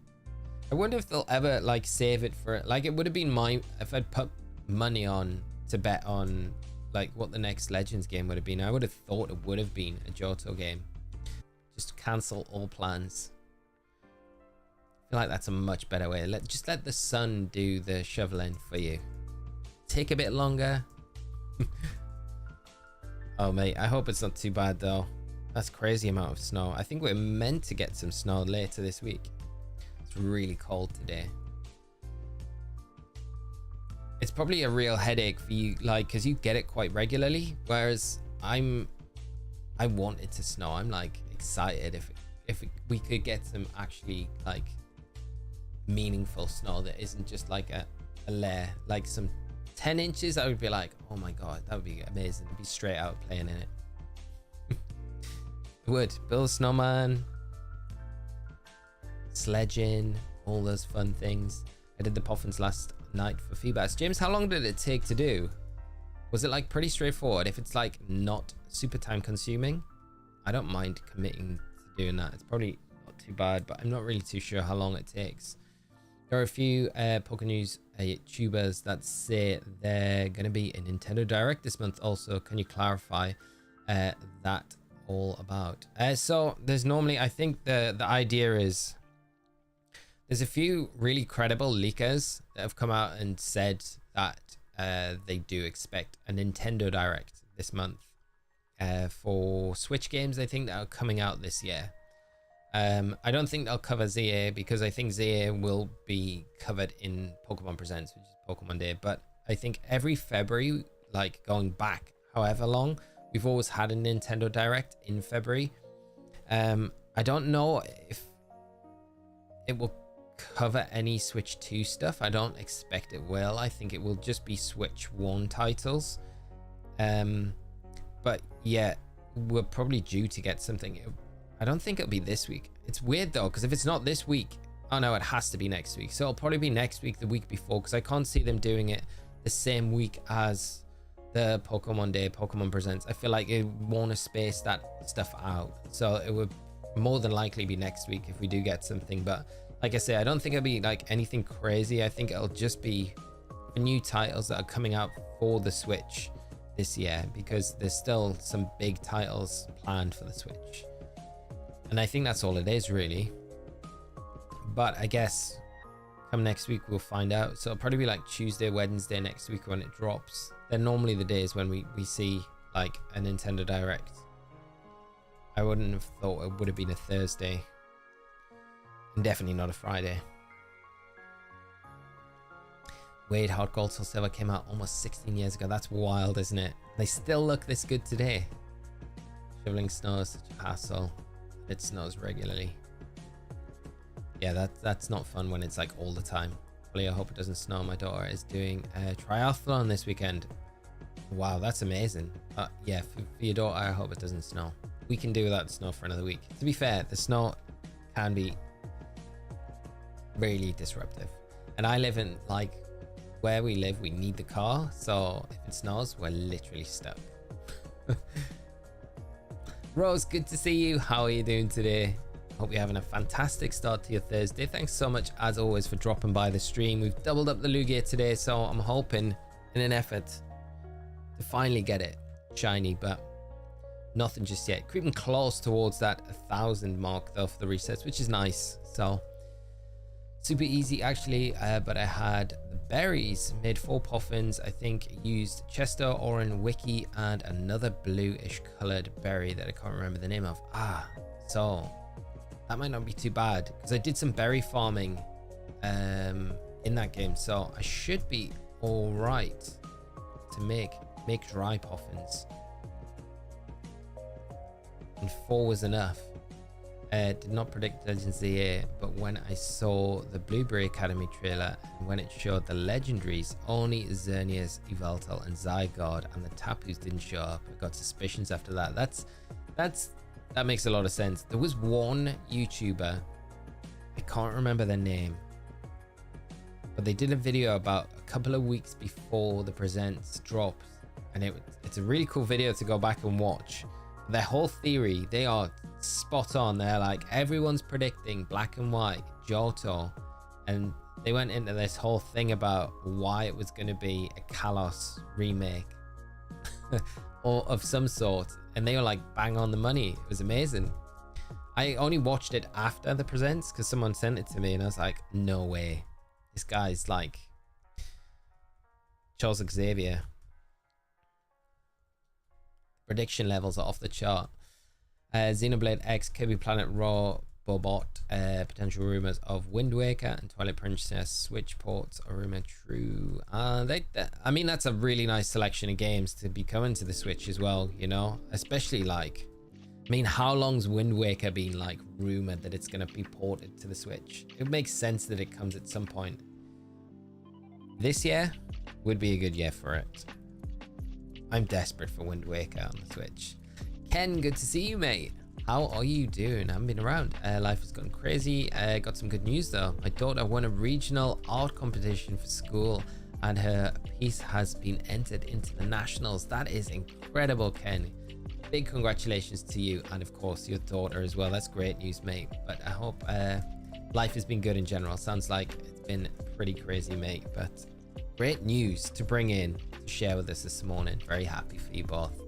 [SPEAKER 1] I wonder if they'll ever like save it for, like, it would have been my, if I'd put money on to bet on like what the next Legends game would have been, I would have thought it would have been a Johto game. Just cancel all plans. I feel like that's a much better way. Just let the sun do the shoveling for you. Take a bit longer. Oh mate, I hope it's not too bad though. That's crazy amount of snow. I think we're meant to get some snow later this week. It's really cold today. it's probably a real headache for you, like, because you get it quite regularly, whereas I want it to snow. I'm like excited if we could get some actually like meaningful snow that isn't just like a layer, like some 10 inches. I would be like, oh my god, that would be amazing. I'd be straight out playing in it. Would build a snowman, sledging, all those fun things. I did the Poffins last night for feedbacks. James, how long did it take to do? Was it like pretty straightforward? If it's like not super time consuming, I don't mind committing to doing that. It's probably not too bad, but I'm not really too sure how long it takes. There are a few Pokénews YouTubers that say they're going to be in Nintendo Direct this month also. Can you clarify that all about? So there's normally, I think the idea is there's a few really credible leakers that have come out and said that they do expect a Nintendo Direct this month for Switch games, I think, that are coming out this year. I don't think they'll cover ZA because I think ZA will be covered in Pokemon Presents, which is Pokemon Day. But I think every February, like going back however long, we've always had a Nintendo Direct in February. I don't know if it will cover any Switch 2 stuff. I don't expect it will. I think it will just be Switch 1 titles. But yeah, we're probably due to get something. I don't think it'll be this week. It's weird though, because if it's not this week, oh no, it has to be next week. So it'll probably be next week, the week before, because I can't see them doing it the same week as the Pokemon Day, Pokemon Presents. I feel like it want to space that stuff out. So it would more than likely be next week if we do get something. But like I say, I don't think it'll be like anything crazy. I think it'll just be new titles that are coming out for the Switch this year, because there's still some big titles planned for the Switch. And I think that's all it is, really. But I guess come next week, we'll find out. So it'll probably be like Tuesday, Wednesday next week when it drops. They're normally the days when we see like a Nintendo Direct. I wouldn't have thought it would have been a Thursday. And definitely not a Friday. Wade Hard Gold Soul Silver came out almost 16 years ago. That's wild, isn't it? They still look this good today. Shoveling snow is such a hassle. It snows regularly. Yeah, that's not fun when it's like all the time. Hopefully, I hope it doesn't snow. My daughter is doing a triathlon this weekend. Wow, that's amazing. Yeah, for your daughter, I hope it doesn't snow. We can do without the snow for another week. To be fair, the snow can be really disruptive. And I live in, like, where we live, we need the car. So if it snows, we're literally stuck. Rose, good to see you. How are you doing today? Hope you're having a fantastic start to your Thursday. Thanks so much, as always, for dropping by the stream. We've doubled up the Lugia today, so I'm hoping in an effort to finally get it shiny, but nothing just yet. Creeping close towards that 1,000 mark, though, for the resets, which is nice. So super easy, actually, but I had the berries, made 4 Poffins, I think, used Chester, Oran, Wiki, and another bluish colored berry that I can't remember the name of. So that might not be too bad, because I did some berry farming in that game, so I should be all right to make dry Poffins. And 4 was enough. Did not predict Legends of the Year, but when I saw the Blueberry Academy trailer and when it showed the legendaries, only Xerneas, Yveltal, and Zygarde and the Tapus didn't show up, I got suspicions after that. That makes a lot of sense. There was one YouTuber, I can't remember their name, but they did a video about a couple of weeks before the Presents dropped, and it's a really cool video to go back and watch. Their whole theory, they are spot on. They're like, everyone's predicting Black and White, Johto, and they went into this whole thing about why it was going to be a Kalos remake or of some sort, and they were like bang on the money. It was amazing. I only watched it after the Presents because someone sent it to me, and I was like, no way, this guy's like Charles Xavier. Prediction levels are off the chart. Xenoblade X, Kirby Planet Raw, Bobot, potential rumors of Wind Waker and Twilight Princess Switch ports are rumored true. I mean, that's a really nice selection of games to be coming to the Switch as well, you know, especially like, I mean, how long's Wind Waker been like rumored that it's going to be ported to the Switch? It makes sense that it comes at some point. This year would be a good year for it. I'm desperate for Wind Waker on the Switch. Ken, good to see you, mate. How are you doing? I haven't been around. Life has gone crazy. Got some good news though. My daughter won a regional art competition for school and her piece has been entered into the nationals. That is incredible, Ken. Big congratulations to you and of course your daughter as well. That's great news, mate. But I hope life has been good in general. Sounds like it's been pretty crazy, mate. But great news to bring in to share with us this morning. Very happy for you both.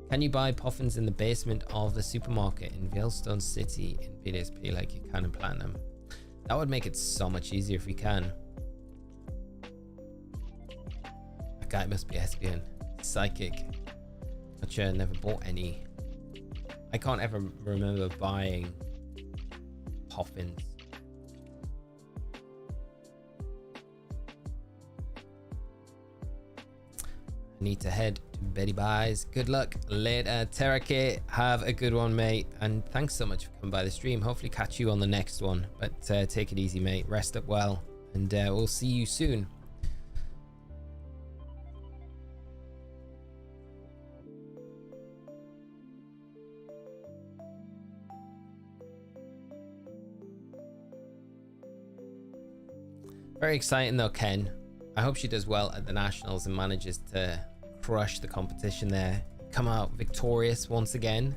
[SPEAKER 1] Can you buy puffins in the basement of the supermarket in Veilstone City in BDSP like you can in Platinum? That would make it so much easier if we can. That guy must be Espion. Psychic. Not sure, never bought any. I can't ever remember buying puffins. I need to head to Betty Buys. Good luck later, Terrake. Have a good one, mate. And thanks so much for coming by the stream. Hopefully catch you on the next one. But take it easy, mate. Rest up well. And we'll see you soon. Very exciting though, Ken. I hope she does well at the Nationals and manages to crush the competition there. Come out victorious once again.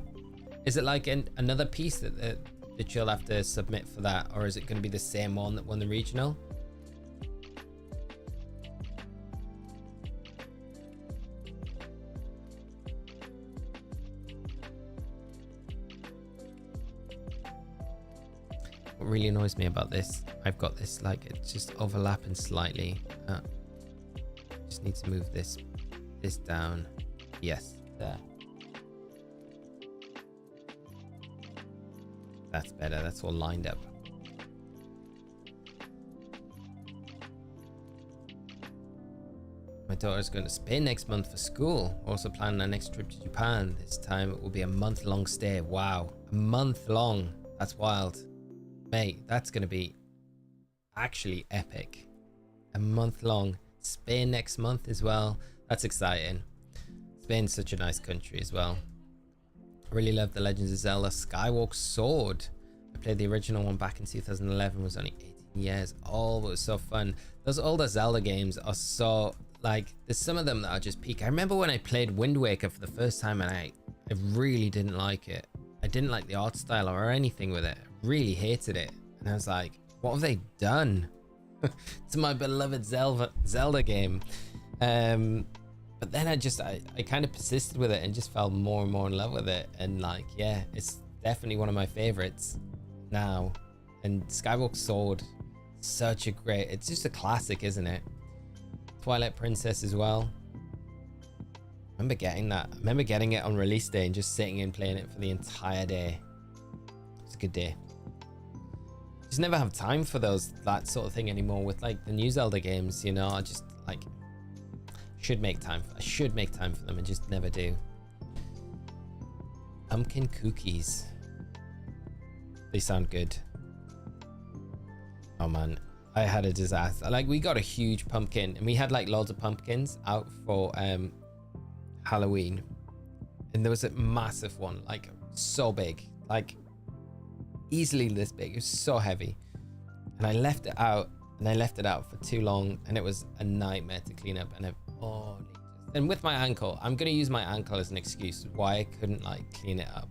[SPEAKER 1] Is it like another piece that she'll have to submit for that? Or is it going to be the same one that won the regional? What really annoys me about this, I've got this like it's just overlapping slightly. Just need to move this down. Yes, there. That's better. That's all lined up. My daughter's going to Spain next month for school. Also planning our next trip to Japan. This time it will be a month-long stay. Wow, a month long. That's wild. Mate, that's going to be actually epic. A month long. Spain next month as well. That's exciting. Spain's such a nice country as well. I really love the Legends of Zelda Skywalker Sword. I played the original one back in 2011. Was only 18 years old. It was so fun. Those older Zelda games are so like, there's some of them that are just peak. I remember when I played Wind Waker for the first time and I really didn't like it. I didn't like the art style or anything with it. I really hated it. And I was like, what have they done to my beloved Zelda game? But then I kind of persisted with it and just fell more and more in love with it. And like, yeah, it's definitely one of my favorites now. And Skywalker Sword, such a great, it's just a classic, isn't it? Twilight Princess as well. I remember getting that. I remember getting it on release day and just sitting and playing it for the entire day. It's a good day. Just never have time for that sort of thing anymore with like the new Zelda games, you know. I just like I should make time for them and just never do. Pumpkin cookies. They sound good. Oh man, I had a disaster. Like we got a huge pumpkin and we had like loads of pumpkins out for Halloween, and there was a massive one, like so big, like easily this big. It was so heavy, and I left it out for too long, and it was a nightmare to clean up. And with my ankle, I'm gonna use my ankle as an excuse why I couldn't like clean it up,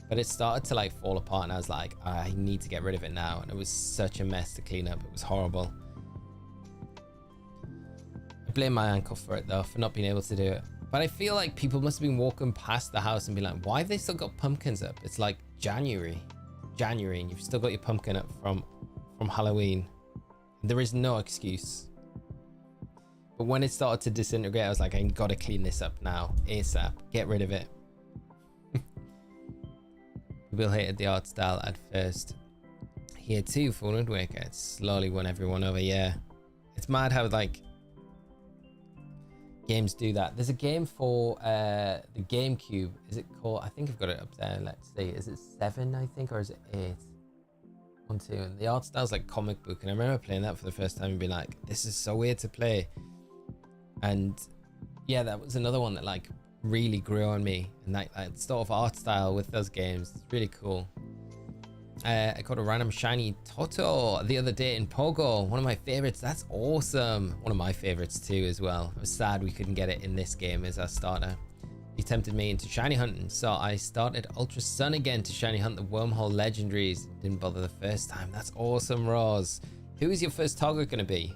[SPEAKER 1] but it started to like fall apart and I was like, I need to get rid of it now, and it was such a mess to clean up. It was horrible. I blame my ankle for it though, for not being able to do it. But I feel like people must have been walking past the house and be like, why have they still got pumpkins up? It's like January, and you've still got your pumpkin up from Halloween. There is no excuse. But when it started to disintegrate, I was like, I gotta clean this up now, ASAP. Get rid of it. People hated the art style at first. Here too, for Woodworker. It's slowly won everyone over. Yeah, it's mad how like games do that. There's a game for the GameCube. Is it called? I think I've got it up there. Let's see. Is it 7? I think, or is it 8? 1, 2. And the art style's like comic book, and I remember playing that for the first time and being like, "This is so weird to play." And yeah, that was another one that like really grew on me, and that sort of art style with those games. It's really cool. I got a random shiny Toto the other day in Pogo, one of my favorites. That's awesome. One of my favorites too as well. I was sad we couldn't get it in this game as our starter. He tempted me into shiny hunting, so I started Ultra Sun again to shiny hunt the Wormhole legendaries. Didn't bother the first time. That's awesome, Roz. Who is your first target going to be?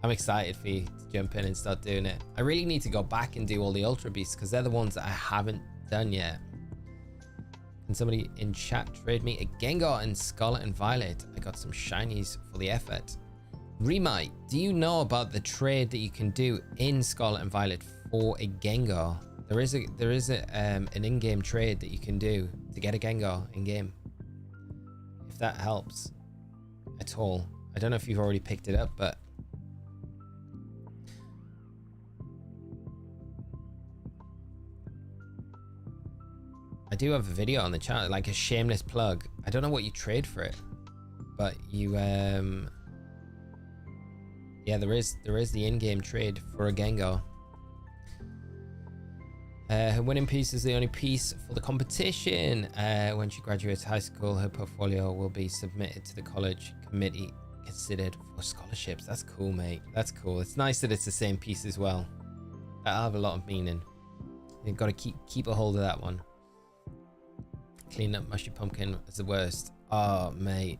[SPEAKER 1] I'm excited for you to jump in and start doing it. I really need to go back and do all the Ultra Beasts because they're the ones that I haven't done yet. Can somebody in chat trade me a Gengar and Scarlet and Violet? I got some shinies for the effort. Remite, do you know about the trade that you can do in Scarlet and Violet for a Gengar? There is an in-game trade that you can do to get a Gengar in-game. If that helps at all. I don't know if you've already picked it up, but I do have a video on the channel, like a shameless plug. I don't know what you trade for it, but you yeah, there is the in-game trade for a Gengar. Her winning piece is the only piece for the competition. When she graduates high school, her portfolio will be submitted to the college committee, considered for scholarships. That's cool, mate. That's cool. It's nice that it's the same piece as well. That'll have a lot of meaning. You've got to keep a hold of that one. Clean up mushy pumpkin is the worst. Oh, mate.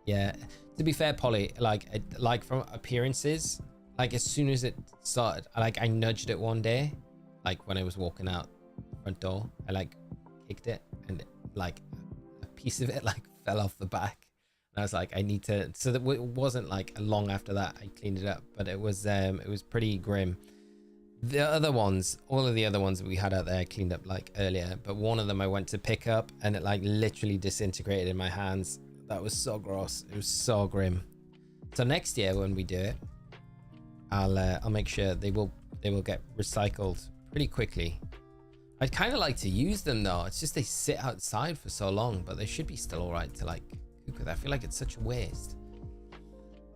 [SPEAKER 1] Yeah. To be fair, Polly, like from appearances, like as soon as it started, I nudged it one day, like when I was walking out the front door, I like kicked it, and like a piece of it like fell off the back. And I was like, I need to. So that it wasn't like long after that I cleaned it up, but it was pretty grim. The other ones, all of the other ones that we had out there, I cleaned up like earlier, but one of them I went to pick up and it like literally disintegrated in my hands. That was so gross. It was so grim. So next year when we do it, I'll make sure they will get recycled pretty quickly. I'd kind of like to use them though. It's just they sit outside for so long, but they should be still all right to like cook with. I feel like it's such a waste.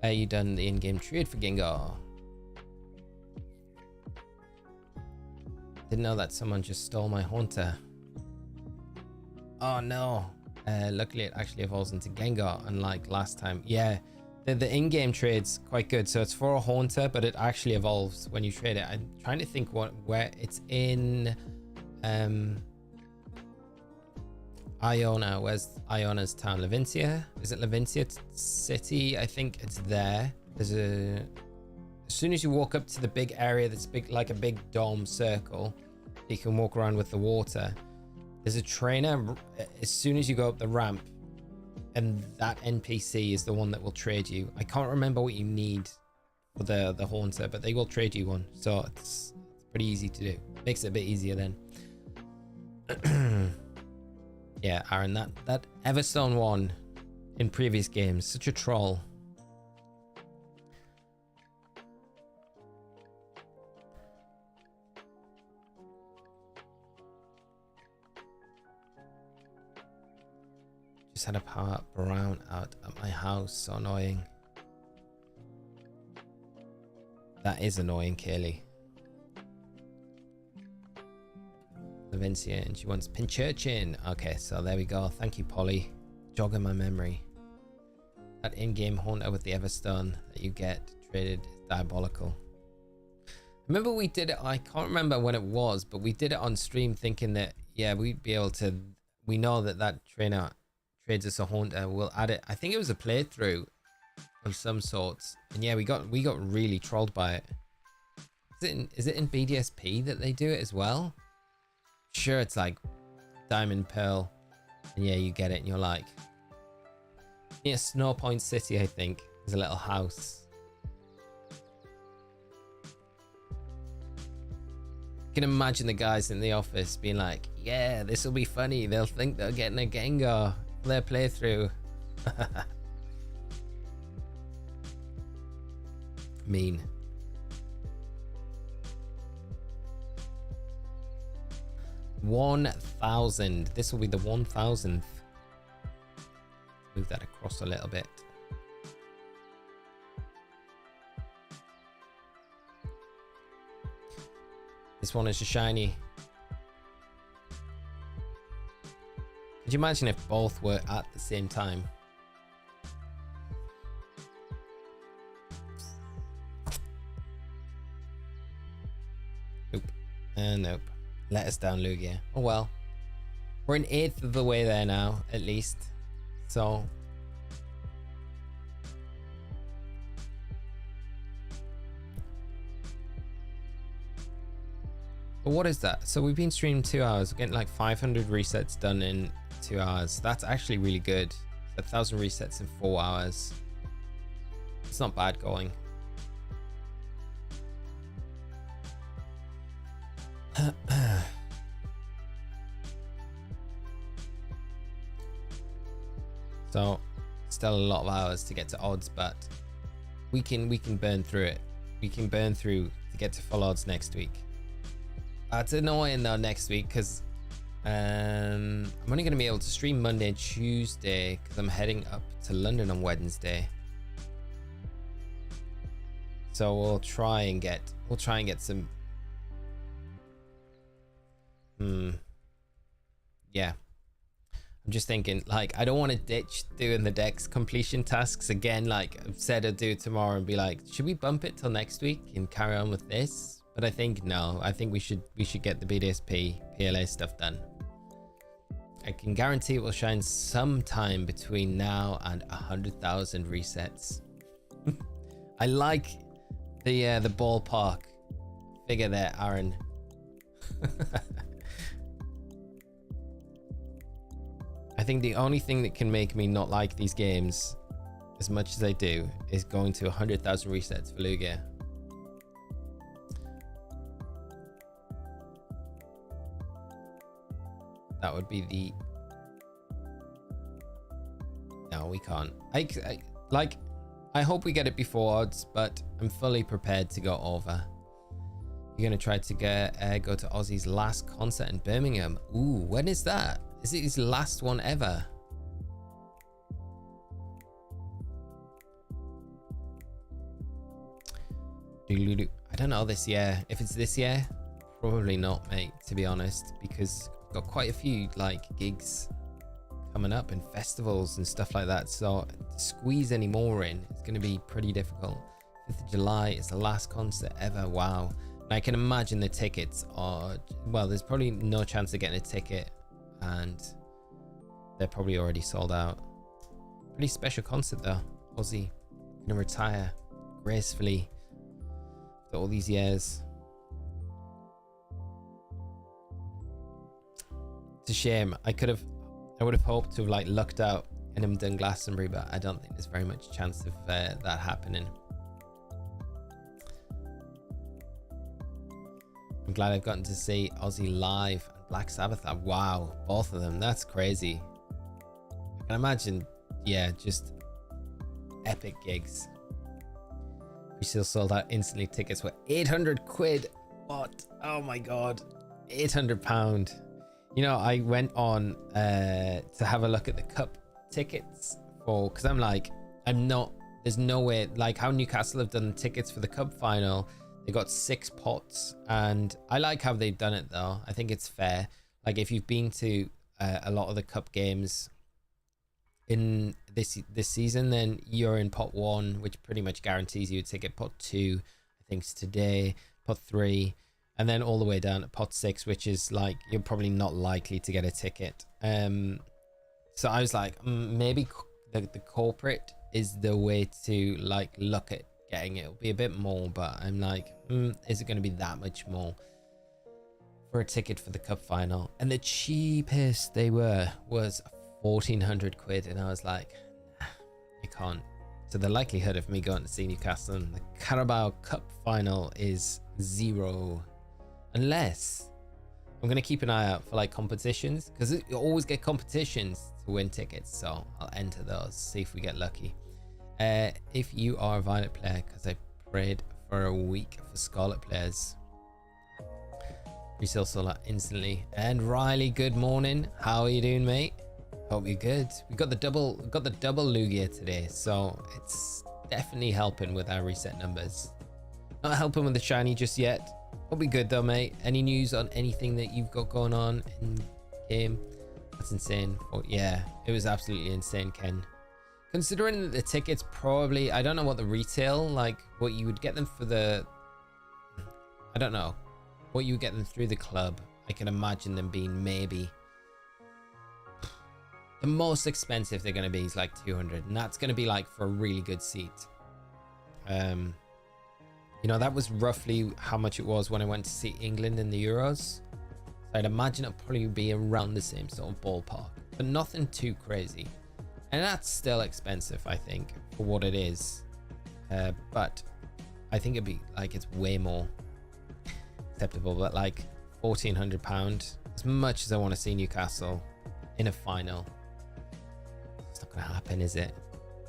[SPEAKER 1] You done the in-game trade for Gengar? Didn't know that someone just stole my Haunter. Oh no. Luckily it actually evolves into Gengar, unlike last time. Yeah, the in-game trade's quite good. So it's for a Haunter, but it actually evolves when you trade it. I'm trying to think where it's in Iona. Where's Iona's town? Levincia? Is it Levincia City? I think it's there. As soon as you walk up to the big area that's big, like a big dome circle, you can walk around with the water. There's a trainer as soon as you go up the ramp, and that NPC is the one that will trade you. I can't remember what you need for the Haunter, but they will trade you one. So it's pretty easy to do. Makes it a bit easier then. Yeah, Aaron, that Everstone one in previous games, such a troll. Just had a power brown out at my house. So annoying. That is annoying, Kaylee. Levincia, and she wants Pinchurchin. Okay, so there we go. Thank you, Polly. Jogging my memory. That in-game Haunter with the Everstone that you get traded is diabolical. Remember we did it, I can't remember when it was, but we did it on stream thinking that, yeah, we'd be able to, we know that trainer trades us a Haunter. We'll add it. I think it was a playthrough of some sorts. And yeah, we got really trolled by it. Is it in BDSP that they do it as well? Sure, it's like Diamond Pearl, and yeah, you get it, and you're like, near Snow Point City, I think, there's a little house. You can imagine the guys in the office being like, yeah, this will be funny. They'll think they're getting a Gengar for their playthrough. Mean. $1,000. This will be the 1,000th. Move that across a little bit. This one is a shiny. Could you imagine if both were at the same time? Nope. Nope. Let us down, Lugia. Oh well. We're an eighth of the way there now, at least. So. But what is that? So we've been streaming 2 hours. We're getting like 500 resets done in 2 hours. That's actually really good. 1,000 resets in 4 hours. It's not bad going. So still a lot of hours to get to odds, but we can burn through it. We can burn through to get to full odds next week. It's annoying though next week because I'm only going to be able to stream Monday and Tuesday because I'm heading up to London on Wednesday. So we'll try and get some. Yeah. I'm just thinking, like, I don't want to ditch doing the Dex completion tasks again. Like I've said, I'll do it tomorrow and be like, should we bump it till next week and carry on with this? But I think no. I think we should get the BDSP PLA stuff done. I can guarantee it will shine sometime between now and 100,000 resets. I like the ballpark figure there, Aaron. I think the only thing that can make me not like these games as much as I do is going to 100,000 resets for Lugia. That would be the... No, we can't. I hope we get it before odds, but I'm fully prepared to go over. You're going to try to go to Ozzy's last concert in Birmingham. Ooh, when is that? Is it his last one ever? I don't know this year. If it's this year, probably not, mate, to be honest, because I've got quite a few like gigs coming up and festivals and stuff like that. So to squeeze any more in, it's going to be pretty difficult. 5th of July is the last concert ever. Wow. And I can imagine the tickets are, well, there's probably no chance of getting a ticket and they're probably already sold out. Pretty special concert though. Ozzy gonna retire gracefully after all these years. It's a shame. I would have hoped to have like lucked out and him done Glastonbury, but I don't think there's very much chance of that happening. I'm glad I've gotten to see Ozzy live and Black Sabbath. Wow, both of them. That's crazy. I can imagine, yeah, just epic gigs. We still sold out instantly. Tickets were 800 quid. What? Oh my god, 800 pound. You know, I went on to have a look at the cup tickets for, because I'm like, there's no way, like how Newcastle have done tickets for the cup final. They got 6 pots, and I like how they've done it though. I think it's fair. Like if you've been to a lot of the cup games in this season, then you're in pot 1, which pretty much guarantees you a ticket. Pot 2, I think it's today. Pot 3, and then all the way down to pot 6, which is like you're probably not likely to get a ticket. So I was like, maybe the corporate is the way to like look at getting it. It'll be a bit more, but I'm like, is it going to be that much more for a ticket for the cup final? And the cheapest they were was 1,400 quid, and I was like, nah, I can't. So the likelihood of me going to see Newcastle in the Carabao Cup final is 0, unless I'm gonna keep an eye out for like competitions, because you always get competitions to win tickets, so I'll enter those, see if we get lucky. If you are a Violet player, because I prayed for a week for Scarlet players. Resale solar instantly. And Riley, good morning. How are you doing, mate? Hope you're good. We got the double Lugia today, so it's definitely helping with our reset numbers. Not helping with the shiny just yet. Hope you're good though, mate. Any news on anything that you've got going on in game? That's insane. Oh yeah, it was absolutely insane, Ken. Considering that the tickets probably, I don't know what the retail, like what you would get them for the, I don't know what you would get them through the club. I can imagine them being maybe the most expensive they're going to be is like 200, and that's going to be like for a really good seat. You know, that was roughly how much it was when I went to see England in the Euros. So I'd imagine it'll probably be around the same sort of ballpark, but nothing too crazy. And that's still expensive, I think, for what it is. But I think it'd be like, it's way more acceptable. But like £1,400, as much as I want to see Newcastle in a final, it's not going to happen, is it?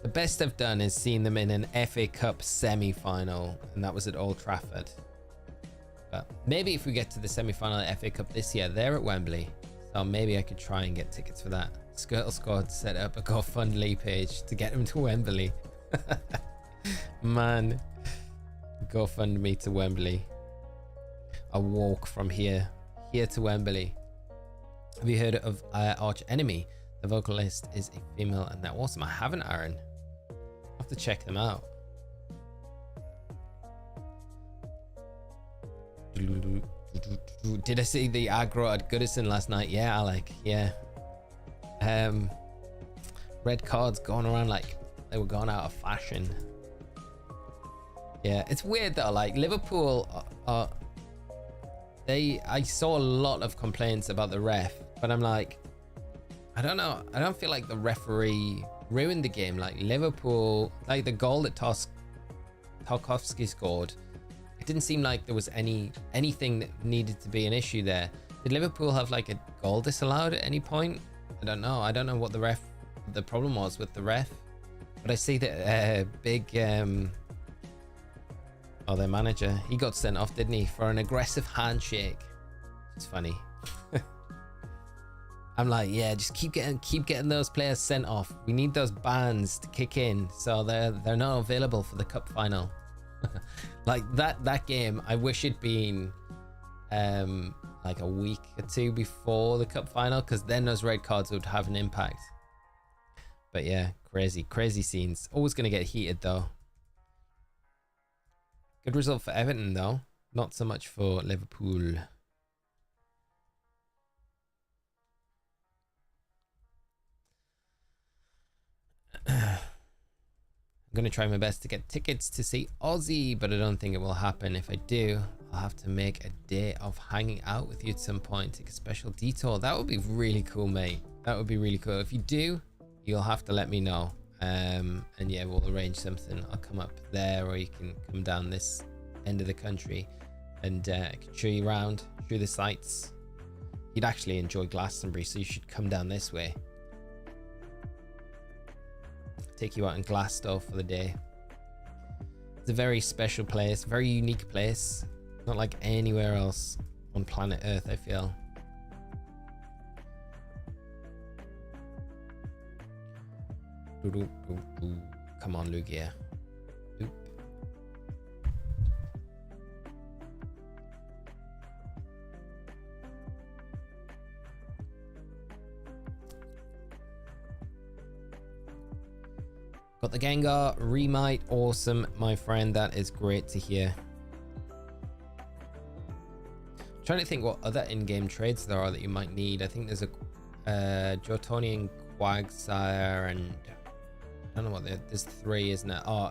[SPEAKER 1] The best I've done is seen them in an FA Cup semi-final, and that was at Old Trafford. But maybe if we get to the semi-final at FA Cup this year, they're at Wembley. So maybe I could try and get tickets for that. Skirtle Squad set up a GoFundMe page to get them to Wembley. Man, GoFundMe to Wembley. A walk from here to Wembley. Have you heard of Arch Enemy? The vocalist is a female and they're awesome. I haven't, Aaron. I'll have to check them out. Did I see the aggro at Goodison last night? Yeah, Alec. Yeah. Red cards going around like they were going out of fashion. Yeah, it's weird though. Like Liverpool, I saw a lot of complaints about the ref, but I'm like, I don't know. I don't feel like the referee ruined the game. Like Liverpool, like the goal that Tarkowski scored, it didn't seem like there was anything that needed to be an issue there. Did Liverpool have like a goal disallowed at any point? I don't know. I don't know what the problem was with the ref. But I see that their manager, he got sent off, didn't he, for an aggressive handshake. It's funny. I'm like, yeah, just keep getting those players sent off. We need those bans to kick in, so they're not available for the cup final. Like that game, I wish it'd been like a week or two before the cup final, because then those red cards would have an impact. But yeah, crazy scenes. Always gonna get heated though. Good result for Everton though, not so much for Liverpool. I'm going to try my best to get tickets to see Aussie, but I don't think it will happen. If I do, I'll have to make a day of hanging out with you at some point, take a special detour. That would be really cool, mate. That would be really cool. If you do, you'll have to let me know. And yeah, we'll arrange something. I'll come up there, or you can come down this end of the country and I can show you around, show you the sights. You'd actually enjoy Glastonbury, so you should come down this way. Take you out in Glasgow for the day. It's a very special place, very unique place. Not like anywhere else on planet Earth, I feel. Come on, Lugia. Oop. Got the Gengar Remite. Awesome, my friend. That is great to hear. I'm trying to think what other in-game trades there are that you might need. I think there's a Jotonian Quagsire, and I don't know what there's three, isn't it? Oh,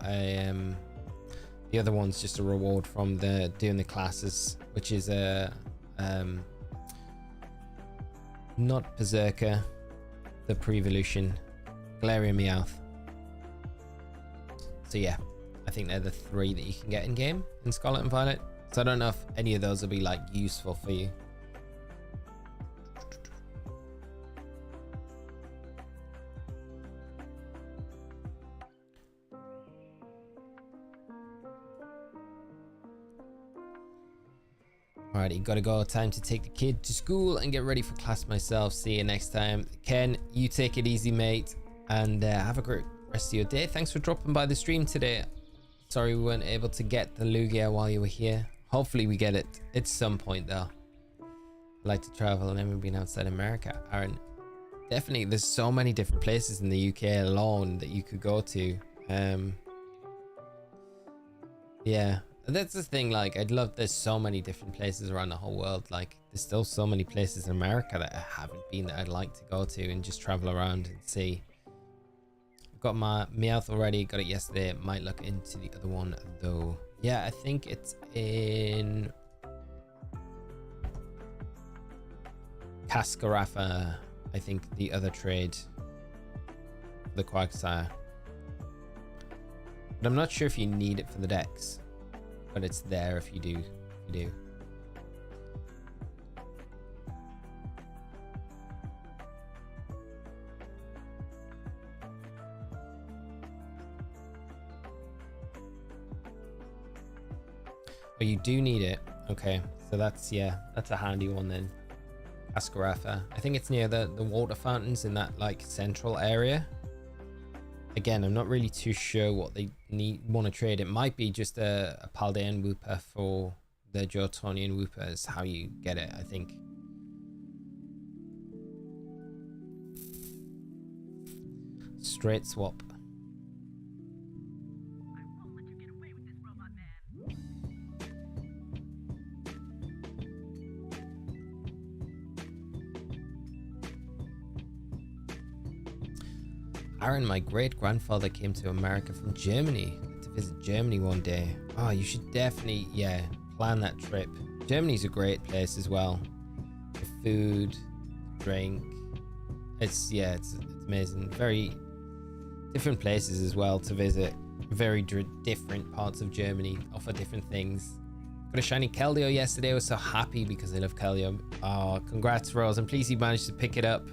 [SPEAKER 1] the other one's just a reward from doing the classes, which is a not Berserker, the Pre-Evolution, Galarian Meowth. So yeah, I think they're the three that you can get in game in Scarlet and Violet. So I don't know if any of those will be like useful for you. Alrighty, gotta go. Time to take the kid to school and get ready for class myself. See you next time. Ken, you take it easy, mate, and have a great rest of your day. Thanks for dropping by the stream today. Sorry we weren't able to get the Lugia while you were here. Hopefully we get it at some point though. I'd like to travel and never been outside America. Aaron, definitely, there's so many different places in the UK alone that you could go to. Yeah, that's the thing, like I'd love, there's so many different places around the whole world. Like there's still so many places in America that I haven't been that I'd like to go to and just travel around and see. I've got my Meowth already, got it yesterday. Might look into the other one though. Yeah, I think it's in Cascarafa, I think the other trade, the Quagsire. But I'm not sure if you need it for the decks, but it's there if you do. Oh, you do need it. Okay, so that's, yeah, that's a handy one then. Cascarafa. I think it's near the water fountains in that like central area. Again, I'm not really too sure what they want to trade. It might be just a Paldean Wooper for the Jotonian Wooper is how you get it, I think. Straight swap. Aaron, my great-grandfather came to America from Germany to visit Germany one day. Oh, you should definitely, yeah, plan that trip. Germany's a great place as well. The food, drink. It's amazing. Very different places as well to visit. Very different parts of Germany offer different things. Got a shiny Keldeo yesterday. I was so happy because I love Keldeo. Oh, congrats, Rose. I'm pleased you managed to pick it up.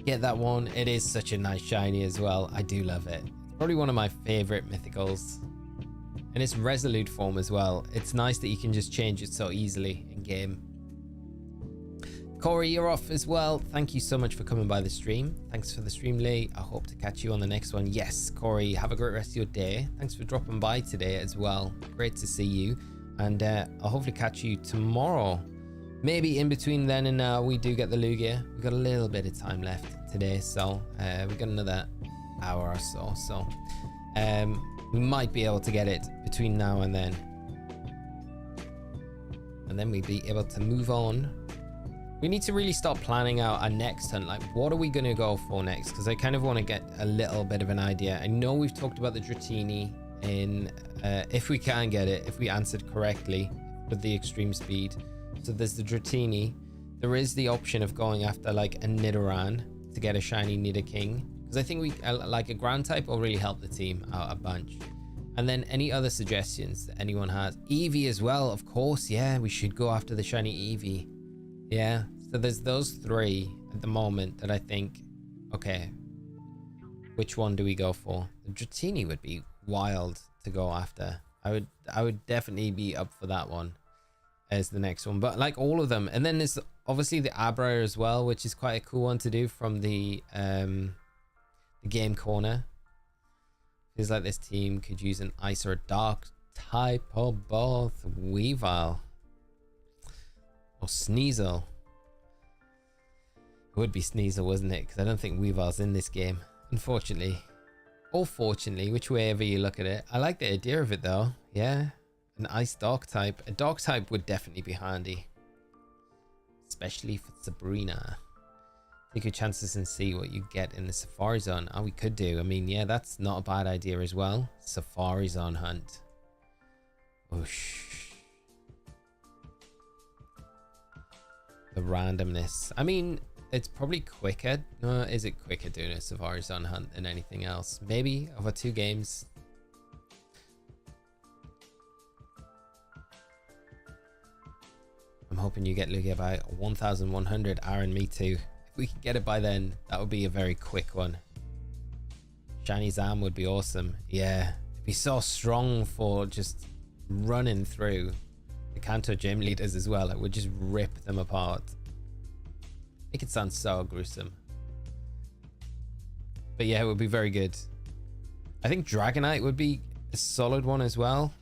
[SPEAKER 1] Get that one. It is such a nice shiny as well. I do love it. It's probably one of my favorite mythicals, and it's resolute form as well. It's nice that you can just change it so easily in game. Corey, you're off as well. Thank you so much for coming by the stream. Thanks for the stream, Lee. I hope to catch you on the next one. Yes, Corey, have a great rest of your day. Thanks for dropping by today as well. Great to see you, and I'll hopefully catch you tomorrow. Maybe in between then and now we do get the Lugia. We've got a little bit of time left today, so we've got another hour or so. So we might be able to get it between now and then. And then we'd be able to move on. We need to really start planning out our next hunt. Like, what are we going to go for next? Because I kind of want to get a little bit of an idea. I know we've talked about the Dratini in, if we can get it, if we answered correctly with the extreme speed. So there's the Dratini. There is the option of going after like a Nidoran to get a shiny Nidoking, because I think we like a ground type will really help the team out a bunch. And then any other suggestions that anyone has. Eevee as well, of course. Yeah, we should go after the shiny Eevee. Yeah, so there's those three at the moment that I think, okay, which one do we go for? The Dratini would be wild to go after. I would definitely be up for that one as the next one, but like all of them. And then there's obviously the Abra as well, which is quite a cool one to do from the game corner. Feels like this team could use an ice or a dark type or both. Weavile or Sneasel. It would be Sneasel, wasn't it? Because I don't think Weavile's in this game, unfortunately, or fortunately, which way ever you look at it. I like the idea of it though. Yeah, an ice dark type. A dark type would definitely be handy, especially for Sabrina. Take your chances and see what you get in the Safari Zone. Oh, we could do. I mean, yeah, that's not a bad idea as well. Safari Zone hunt. Whoosh. The randomness. I mean, it's probably quicker. No, is it quicker doing a Safari Zone hunt than anything else? Maybe over 2 games. I'm hoping you get Lugia by 1100. Aaron, me too. If we can get it by then, that would be a very quick one. Shiny Zam would be awesome. Yeah, it'd be so strong for just running through. the Cannnot gym leaders as well. I would just rip them apart. Make it sound so gruesome. But yeah, it would be very good. I think Dragonite would be a solid one as well.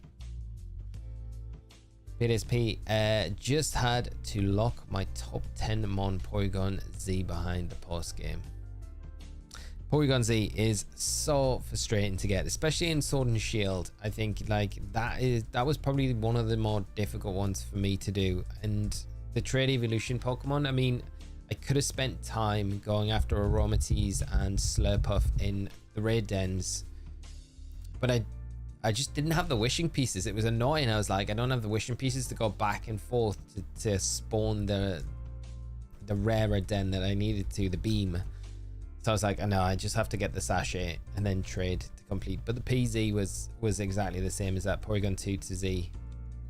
[SPEAKER 1] PDSP, just had to lock my top 10 Mon Porygon Z behind the post game. Porygon Z is so frustrating to get, especially in Sword and Shield. I think like that was probably one of the more difficult ones for me to do. And the trade evolution Pokemon, I mean, I could have spent time going after Aromatisse and Slurpuff in the raid dens, but I just didn't have the wishing pieces. It was annoying. I was like, I don't have the wishing pieces to go back and forth to spawn the rarer den that I needed to, the beam. So I was like, I know, I just have to get the sachet and then trade to complete. But the PZ was exactly the same as that. Porygon 2 to Z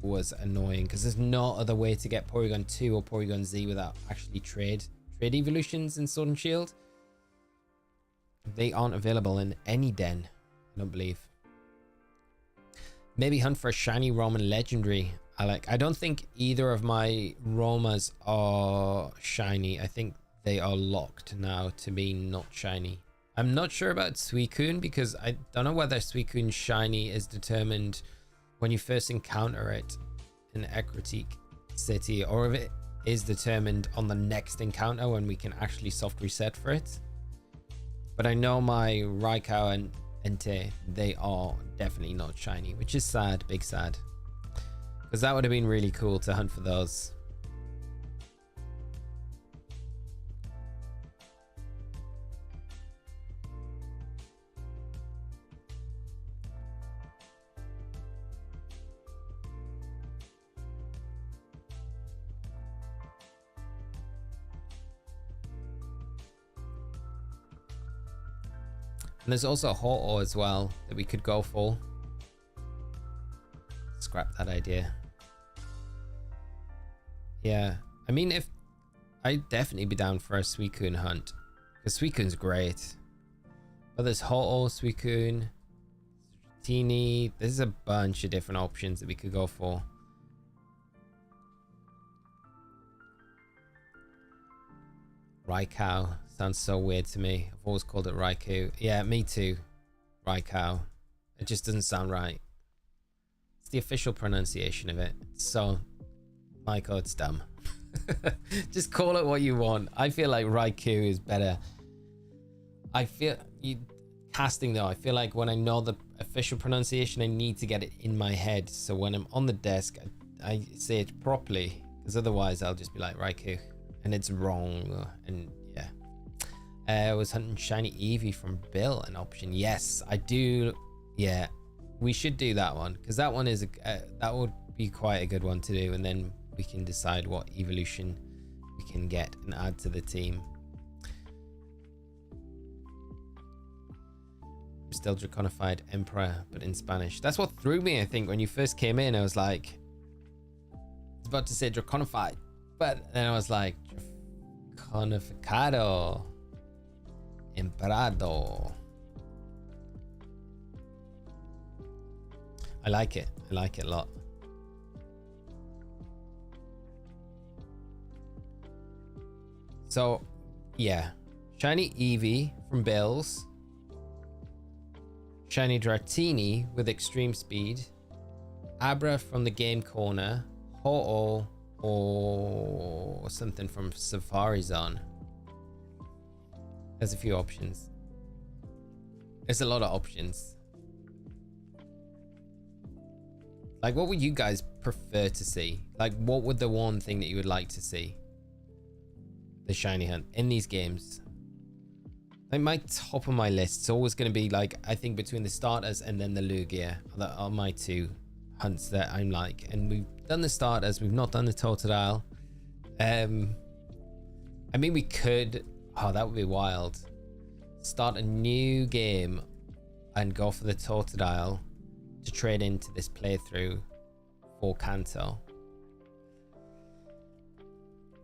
[SPEAKER 1] was annoying because there's no other way to get Porygon 2 or Porygon Z without actually trade evolutions in Sword and Shield. They aren't available in any den, I don't believe. Maybe hunt for a shiny Roman legendary. I don't think either of my Romas are shiny. I think they are locked now to be not shiny. I'm not sure about Suicune because I don't know whether Suicune's shiny is determined when you first encounter it in Ecruteak City, or if it is determined on the next encounter when we can actually soft reset for it. But I know my Raikou and Entei, they are definitely not shiny, which is sad, big sad. Because that would have been really cool to hunt for those. And there's also a Ho-Oh as well that we could go for. Scrap that idea. Yeah, I mean, if I'd definitely be down for a Suicune hunt, because Suicune's great. But there's Ho-Oh, Suicune, Teeny. There's a bunch of different options that we could go for. Raikou sounds so weird to me. I've always called it Raikou. Yeah, me too. Raikou. It just doesn't sound right. It's the official pronunciation of it. So, Michael, it's dumb. Just call it what you want. I feel like Raikou is better. I feel casting though. I feel like when I know the official pronunciation, I need to get it in my head. So when I'm on the desk, I say it properly, because otherwise I'll just be like Raikou. And it's wrong, and yeah. I was hunting shiny Eevee from Bill, an option. Yes, I do. Yeah, we should do that one, because that one is that would be quite a good one to do, and then we can decide what evolution we can get and add to the team. I'm still Draconified Emperor, but in Spanish. That's what threw me, I think, when you first came in. I was like, I was about to say Draconified, but then I was like, Draconificado Emperado. I like it. I like it a lot. So, yeah. Shiny Eevee from Bills. Shiny Dratini with extreme speed. Abra from the Game Corner. Ho-Oh or something from Safari Zone. There's a few options. There's a lot of options. Like, what would you guys prefer to see? Like, what would the one thing that you would like to see? The shiny hunt in these games. Like, my top of my list is always going to be, like, I think between the starters and then the Lugia. That are my two hunts that I'm like. And we've done the starters, we've not done the Totodile. I mean, we could, oh, that would be wild. Start a new game and go for the Totodile to trade into this playthrough for Kanto.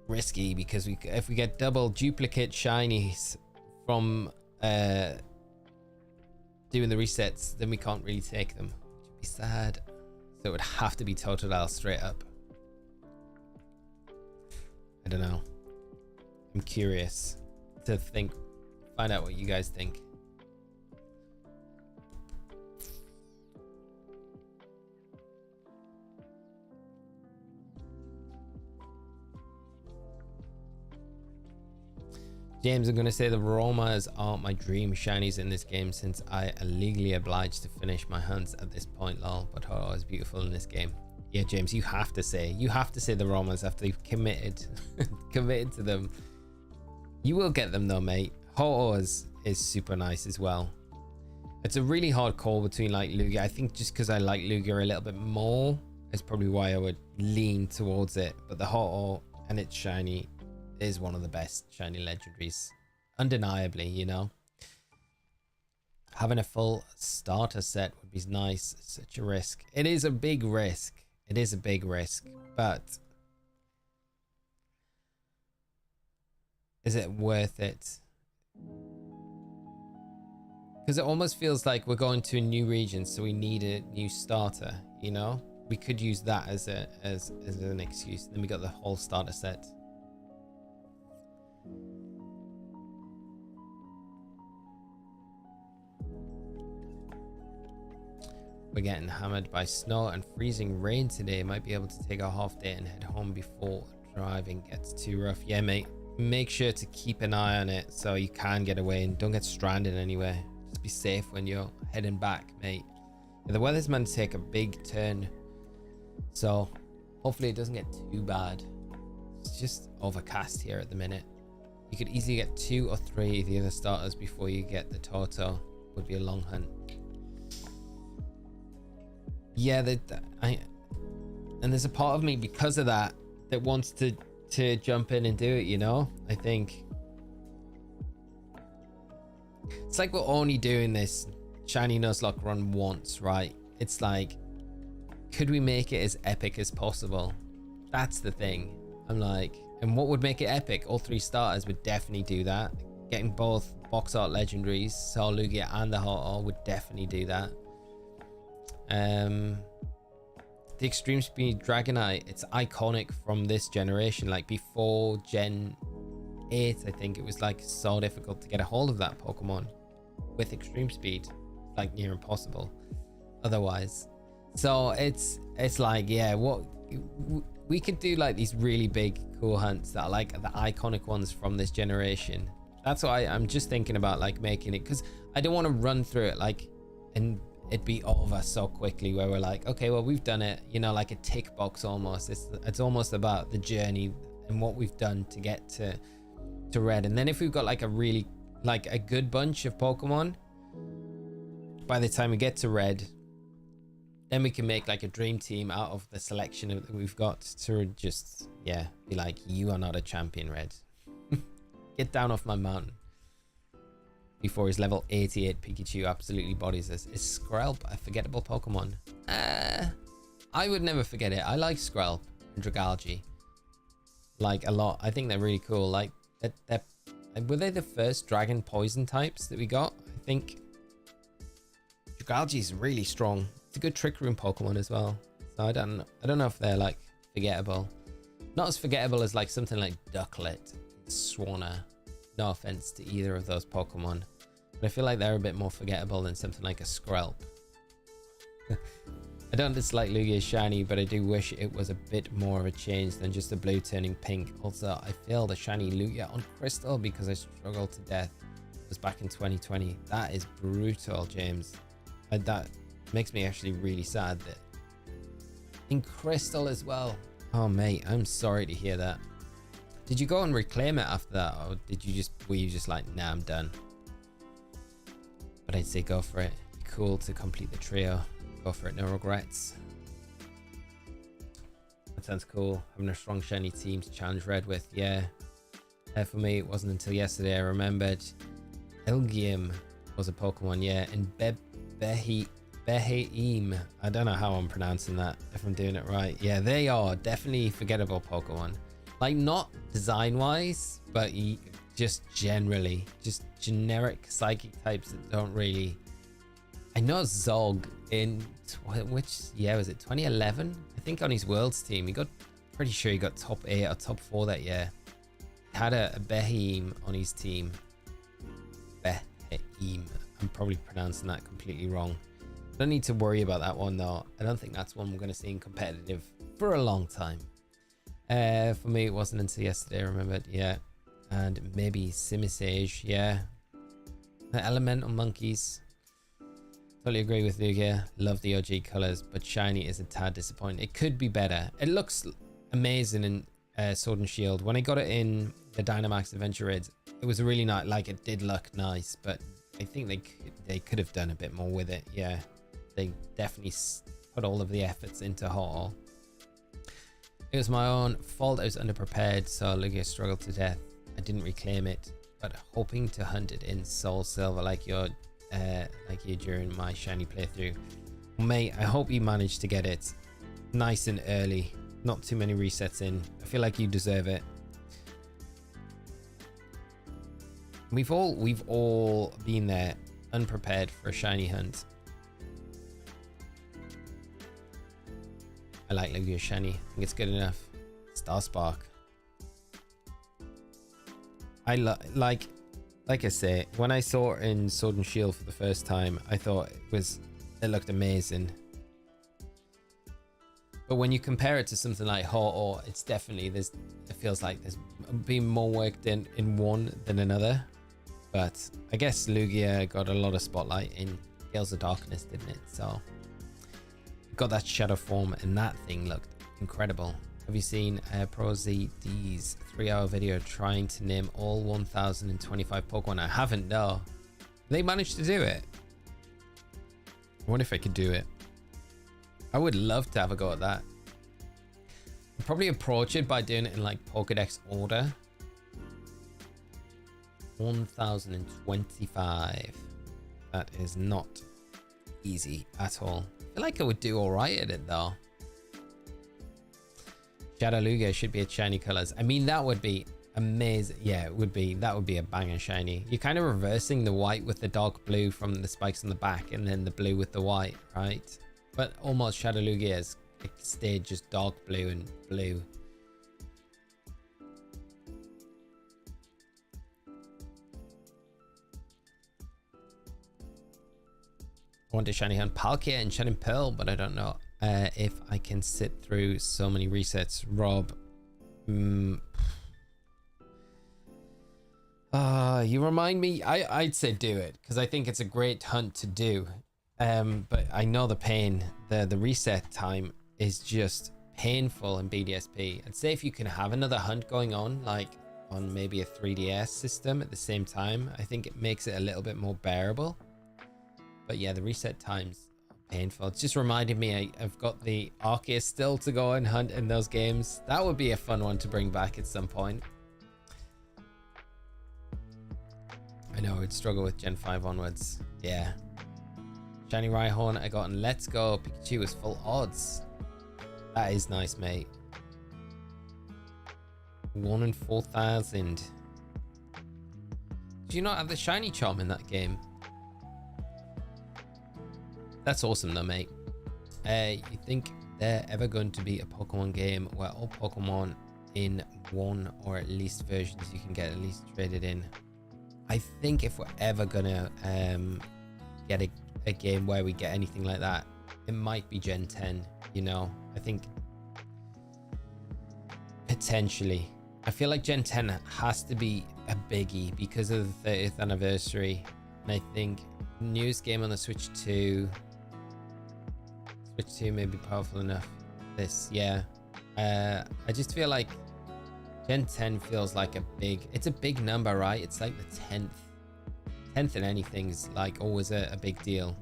[SPEAKER 1] Risky, because if we get double duplicate shinies from doing the resets, then we can't really take them, which would be sad. So it would have to be Totodile straight up. don't know. I'm curious to find out what you guys think. James, I'm going to say the Romas aren't my dream shinies in this game since I am legally obliged to finish my hunts at this point, lol. But Ho-Oh is beautiful in this game. Yeah, James, you have to say the Romas after you've committed to them. You will get them though, mate. Ho-Oh is super nice as well. It's a really hard call between like Lugia. I think just because I like Lugia a little bit more is probably why I would lean towards it. But the Ho-Oh and its shiny is one of the best shiny legendaries, undeniably, you know. Having a full starter set would be nice. It's such a risk. It is a big risk. It is a big risk, but is it worth it? Because it almost feels like we're going to a new region, so we need a new starter, you know. We could use that as an excuse. Then we got the whole starter set. We're getting hammered by snow and freezing rain today. Might be able to take a half day and head home before driving gets too rough. Yeah, mate. Make sure to keep an eye on it so you can get away and don't get stranded anywhere. Just be safe when you're heading back, mate. Yeah, the weather's meant to take a big turn, so hopefully it doesn't get too bad. It's just overcast here at the minute. You could easily get 2 or 3 of the other starters before you get the Toto. Would be a long hunt. Yeah, and there's a part of me because of that wants to jump in and do it, you know. I think it's like we're only doing this shiny Nuzlocke run once, right? It's like, could we make it as epic as possible? That's the thing. I'm like, and what would make it epic? All 3 starters would definitely do that. Getting both box art legendaries, Soul Lugia and the Ho-Oh, would definitely do that. The Extreme Speed Dragonite, it's iconic from this generation. Like before Gen 8, I think it was like so difficult to get a hold of that Pokemon with Extreme Speed, like near impossible otherwise. So it's like, yeah, what we could do, like these really big cool hunts that are like the iconic ones from this generation. That's why I'm just thinking about like making it, because I don't want to run through it like and it'd be over so quickly where we're like, okay, well, we've done it, you know, like a tick box almost. It's almost about the journey and what we've done to get to red. And then if we've got like a really like a good bunch of Pokemon by the time we get to red, then we can make like a dream team out of the selection that we've got to just, yeah, be like, you are not a champion, Red. Get down off my mountain. Before his level 88 Pikachu absolutely bodies us. Is Skrelp a forgettable Pokemon? I would never forget it. I like Skrelp and Dragalge like a lot. I think they're really cool. Like, were they the first dragon poison types that we got? I think Dragalge is really strong. It's a good Trick Room Pokemon as well. So I don't know if they're like forgettable. Not as forgettable as like something like Ducklet, Swanna. No offense to either of those Pokemon, but I feel like they're a bit more forgettable than something like a Skrelp. I don't dislike Lugia's shiny, but I do wish it was a bit more of a change than just the blue turning pink. Also, I failed the shiny Lugia on Crystal because I struggled to death. It was back in 2020. That is brutal, James. That makes me actually really sad that in Crystal as well. Oh mate, I'm sorry to hear that. Did you go and reclaim it after that, or were you just like, nah, I'm done? But I'd say go for it. Cool to complete the trio. Go for it, no regrets. That sounds cool. Having a strong shiny team to challenge Red with, yeah. For me, it wasn't until yesterday I remembered Elgium was a Pokemon, yeah, and Beheim. I don't know how I'm pronouncing that, if I'm doing it right. Yeah, they are definitely forgettable Pokemon. Like, not design-wise, but just generally. Just generic psychic types that don't really... I know Zog in... which year was it? 2011? I think on his Worlds team. Pretty sure he got top 8 or top 4 that year. had a Beheem on his team. Beheem. I'm probably pronouncing that completely wrong. Don't need to worry about that one though. I don't think that's one we're going to see in competitive for a long time. For me, it wasn't until yesterday, I remembered. Yeah. And maybe Simisage. Yeah. The Elemental Monkeys. Totally agree with Lugia. Love the OG colors, but shiny is a tad disappointing. It could be better. It looks amazing in Sword and Shield. When I got it in the Dynamax Adventure Raids, it was really nice. Like, it did look nice, but I think they could have done a bit more with it. Yeah, they definitely put all of the efforts into Ho-Oh. It was my own fault. I was underprepared, so Lugia struggled to death. I didn't reclaim it, but hoping to hunt it in Soul Silver like you during my shiny playthrough. Mate, I hope you managed to get it nice and early. Not too many resets in. I feel like you deserve it. We've all been there, unprepared for a shiny hunt. I like Lugia shiny. I think it's good enough. Star Spark. I like I say, when I saw it in Sword and Shield for the first time, I thought it looked amazing. But when you compare it to something like Ho-Oh, it's definitely, it feels like there's been more work done in one than another. But I guess Lugia got a lot of spotlight in Gales of Darkness, didn't it? So got that shadow form, and that thing looked incredible. Have you seen Pro ZD's 3-hour video trying to name all 1025 Pokemon? I haven't, no. They managed to do it. I wonder if I could do it. I would love to have a go at that. I'd probably approach it by doing it in like Pokedex order. 1025. That is not easy at all. I feel like I would do alright at it though. Shadow Lugia should be at shiny colors. I mean, that would be amazing. Yeah, it would be. That would be a banger shiny. You're kind of reversing the white with the dark blue from the spikes on the back, and then the blue with the white, right? But almost Shadow Lugia has stayed just dark blue and blue. I want to shiny hunt Palkia and Shining Pearl, but I don't know if I can sit through so many resets. Rob, you remind me. I'd say do it because I think it's a great hunt to do. But I know the pain. The reset time is just painful in BDSP. I'd say if you can have another hunt going on, like on maybe a 3DS system at the same time, I think it makes it a little bit more bearable. But yeah, the reset times are painful. It's just reminded me I've got the Arceus still to go and hunt in those games. That would be a fun one to bring back at some point. I know I'd struggle with Gen 5 onwards. Yeah. Shiny Rhyhorn I got in Let's Go. Pikachu was full odds. That is nice, mate. 1 in 4,000. Do you not have the shiny charm in that game? That's awesome though, mate. You think there ever going to be a Pokemon game where all Pokemon in one or at least versions you can get at least traded in? I think if we're ever gonna get a game where we get anything like that, it might be Gen 10, you know. I think potentially. I feel like Gen 10 has to be a biggie because of the 30th anniversary. And I think newest game on the Switch 2 may be powerful enough. This, yeah. I just feel like Gen 10 feels like it's a big number, right? It's like the 10th in anything's like always a big deal.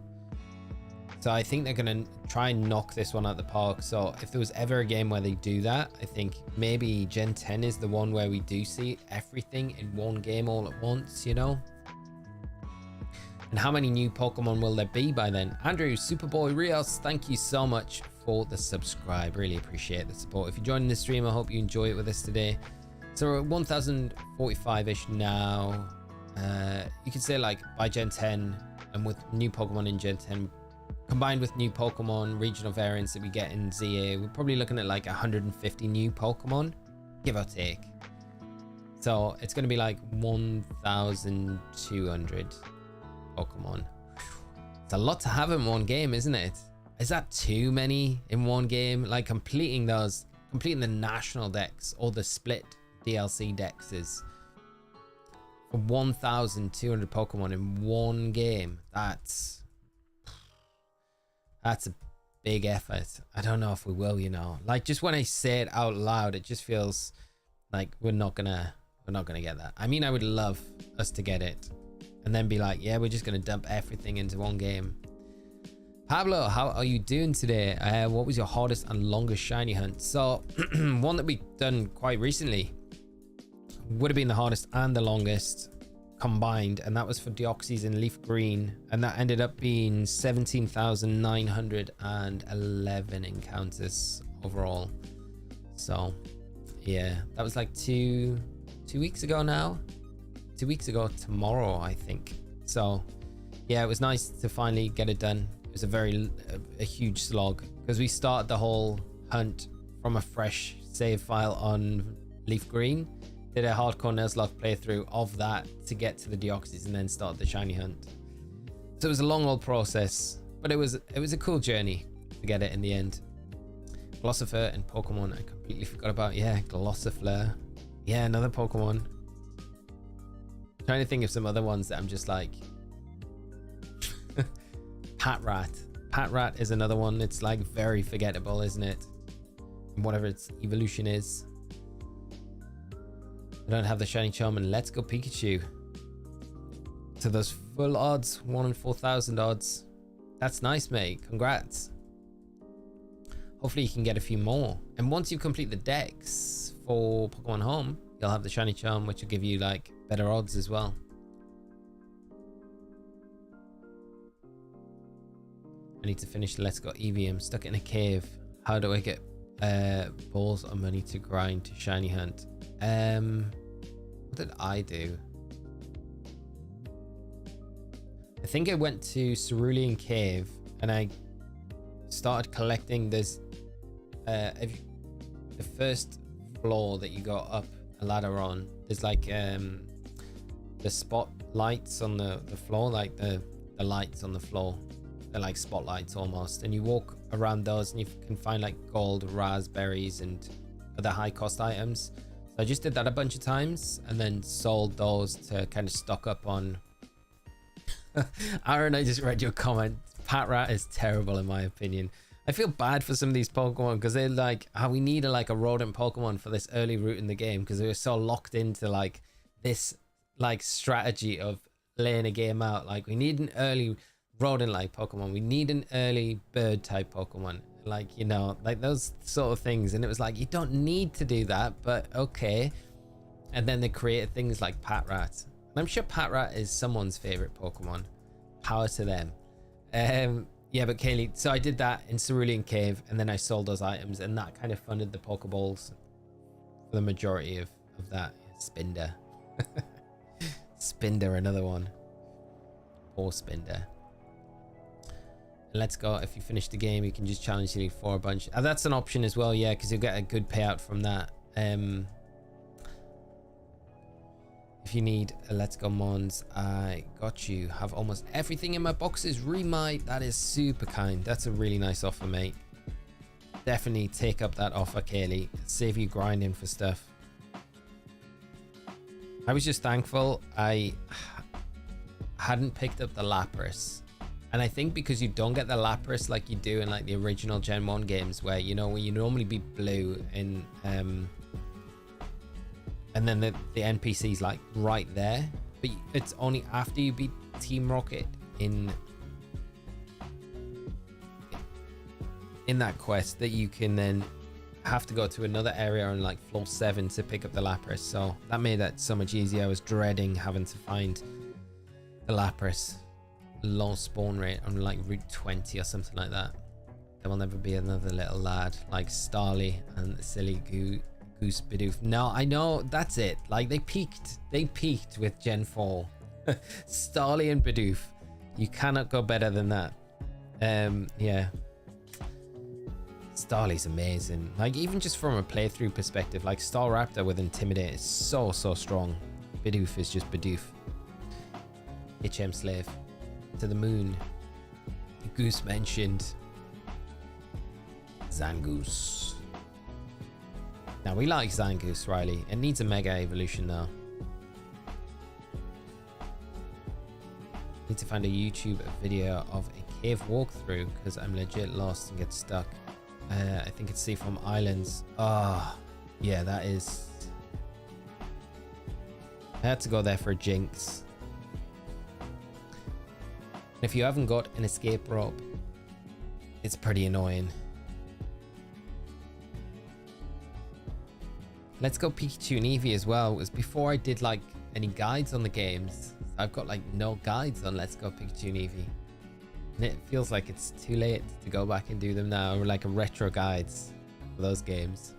[SPEAKER 1] So I think they're gonna try and knock this one out the park. So if there was ever a game where they do that, I think maybe Gen 10 is the one where we do see everything in one game all at once, you know? And how many new Pokemon will there be by then? Andrew, Superboy Rios, thank you so much for the subscribe. Really appreciate the support. If you're joining the stream, I hope you enjoy it with us today. So we're at 1045-ish now. You could say like by Gen 10 and with new Pokemon in Gen 10 combined with new Pokemon regional variants that we get in ZA, we're probably looking at like 150 new Pokemon, give or take. So it's going to be like 1,200 Pokemon. It's a lot to have in one game, isn't it? Is that too many in one game? Like completing the national decks or the split DLC decks is for 1,200 Pokemon in one game. That's a big effort. I don't know if we will, you know. Like just when I say it out loud, it just feels like we're not gonna get that. I mean, I would love us to get it and then be like, yeah, we're just gonna dump everything into one game. Pablo, how are you doing today? What was your hardest and longest shiny hunt? So one that we've done quite recently would have been the hardest and the longest combined, and that was for Deoxys in Leaf Green, and that ended up being 17,911 encounters overall. So yeah, that was like two weeks ago now. 2 weeks ago tomorrow, I think. So yeah, it was nice to finally get it done. It was a huge slog because we started the whole hunt from a fresh save file on Leaf Green, did a hardcore Nuzlocke playthrough of that to get to the Deoxys, and then start the shiny hunt. So it was a long old process, but it was a cool journey to get it in the end. Glossopher and Pokemon I completely forgot about. Yeah, Glossopher. Yeah, another Pokemon. I'm trying to think of some other ones that I'm just like. Patrat. Patrat is another one. It's like very forgettable, isn't it? Whatever its evolution is. I don't have the shiny charm, and let's go Pikachu. So those full odds, 1 in 4,000 odds. That's nice, mate. Congrats. Hopefully you can get a few more. And once you complete the decks for Pokemon Home, you'll have the shiny charm, which will give you like better odds as well. I need to finish the Let's Go Eevee. I'm stuck in a cave. How do I get balls or money to grind to shiny hunt? What did I do? I think I went to Cerulean Cave and I started collecting this. The first floor that you go up a ladder on, there's like the spotlights on the floor, like the lights on the floor. They're like spotlights almost, and you walk around those and you can find like gold, raspberries, and other high cost items. So I just did that a bunch of times and then sold those to kind of stock up on. Aaron, I just read your comment. Patrat is terrible in my opinion. I feel bad for some of these Pokemon because they're like, we need a rodent Pokemon for this early route in the game because they were so locked into like this like strategy of laying a game out. Like we need an early rodent like Pokemon, we need an early bird type Pokemon, like, you know, like those sort of things. And it was like, you don't need to do that, but okay. And then they created things like Patrat, and I'm sure Patrat is someone's favorite Pokemon. Power to them. Yeah, but Kaylee, so I did that in Cerulean Cave, and then I sold those items, and that kind of funded the Pokeballs for the majority of that. Spinder. Spinder, another one. Poor Spinder. Let's Go, if you finish the game, you can just challenge Elite Four a bunch. That's an option as well, yeah, because you'll get a good payout from that. If you need a Let's Go Mons, I got you. Have almost everything in my boxes. Remite, that is super kind. That's a really nice offer, mate. Definitely take up that offer, Kaylee. Save you grinding for stuff. I was just thankful I hadn't picked up the Lapras. And I think because you don't get the Lapras like you do in like the original Gen 1 games, where, you know, when you normally be blue in and then the NPC's like right there, but it's only after you beat Team Rocket in that quest that you can then have to go to another area on like floor 7 to pick up the Lapras. So that made that so much easier. I was dreading having to find the Lapras. Low spawn rate on like route 20 or something like that. There will never be another little lad like Starly and the silly Goose Bidoof. No, I know, that's it. Like they peaked with Gen 4. Starly and Bidoof. You cannot go better than that. Yeah. Starly's amazing. Like, even just from a playthrough perspective, like Staraptor with Intimidate is so strong. Bidoof is just Bidoof. HM Slave. To the moon. Goose mentioned. Zangoose. Now, we like Zangoose, Riley. It needs a mega evolution though. Need to find a YouTube video of a cave walkthrough because I'm legit lost and get stuck. I think it's Seafoam Islands. Ah, oh, yeah, that is. I had to go there for a Jinx. And if you haven't got an escape rope, it's pretty annoying. Let's go Pikachu and Eevee as well. It was before I did like any guides on the games. I've got like no guides on Let's Go Pikachu and Eevee. And it feels like it's too late to go back and do them now. Or like a retro guides for those games.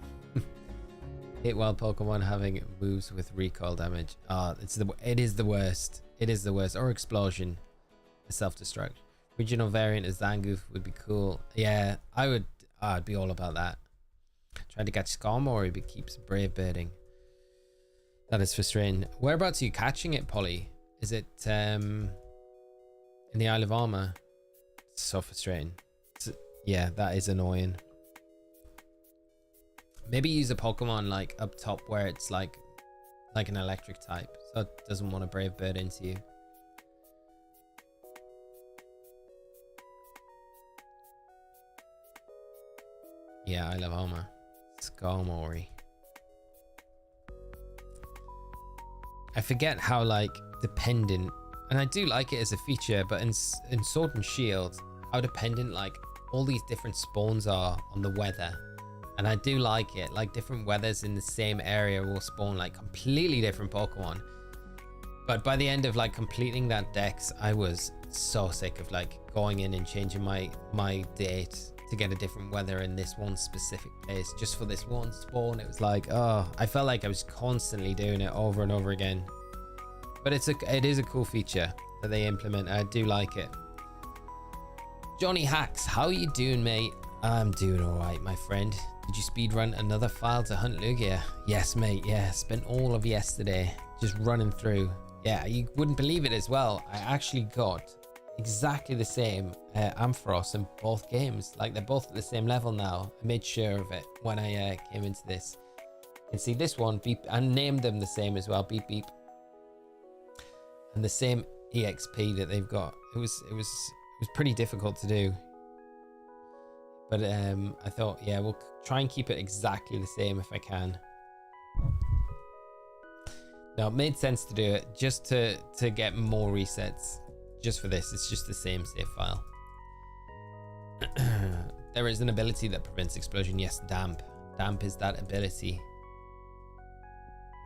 [SPEAKER 1] Hit wild Pokemon having moves with recoil damage. Ah, it is the worst. It is the worst. Or Explosion. Self-destruct. Regional variant of Zangoose would be cool. Yeah, I'd be all about that. Trying to catch Skarmory but keeps brave birding. That is frustrating. Whereabouts are you catching it, Polly? Is it in the Isle of Armor? It's so frustrating. Yeah, that is annoying. Maybe use a Pokemon like up top where it's like an electric type, so it doesn't want to brave bird into you. Yeah, I love Armor. Skarmory. I forget how like dependent, and I do like it as a feature, but in Sword and Shield, how dependent like all these different spawns are on the weather. And I do like it, like different weathers in the same area will spawn like completely different Pokemon. But by the end of like completing that dex, I was so sick of like going in and changing my date to get a different weather in this one specific place just for this one spawn. It was like, oh, I felt like I was constantly doing it over and over again. But it is a cool feature that they implement. I do like it. Johnny Hacks, how are you doing, mate? I'm doing all right, my friend. Did you speedrun another file to hunt Lugia? Yes, mate. Yeah, spent all of yesterday just running through. Yeah, you wouldn't believe it as well. I actually got exactly the same Ampharos in both games. Like, they're both at the same level now. I made sure of it when I came into this. You can see this one, beep, and named them the same as well, beep beep, and the same EXP that they've got. It was pretty difficult to do, but I thought, yeah, we'll try and keep it exactly the same if I can. Now, it made sense to do it just to get more resets. Just for this, it's just the same save file. There is an ability that prevents explosion. Yes, damp. Damp is that ability.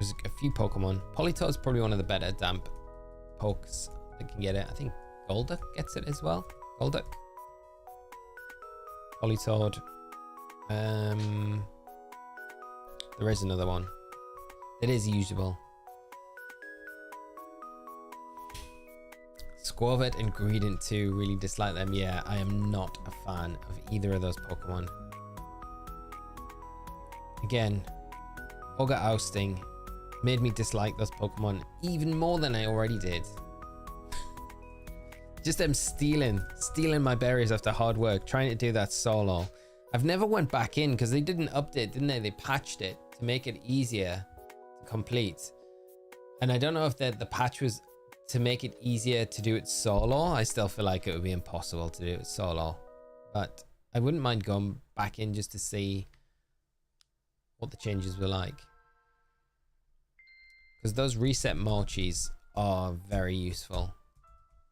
[SPEAKER 1] There's a few Pokemon. Politoed is probably one of the better damp pokes that can get it. I think Golduck gets it as well. Golduck. Politoed. There is another one. It is usable. Squirvet and Greedent 2, really dislike them. Yeah, I am not a fan of either of those Pokemon. Again, Ogre Ousting made me dislike those Pokemon even more than I already did. Just them stealing my berries after hard work, trying to do that solo. I've never went back in because they did an update, didn't they? They patched it to make it easier to complete. And I don't know if the patch was to make it easier to do it solo. I still feel like it would be impossible to do it solo, but I wouldn't mind going back in just to see what the changes were like, because those reset Molchis are very useful,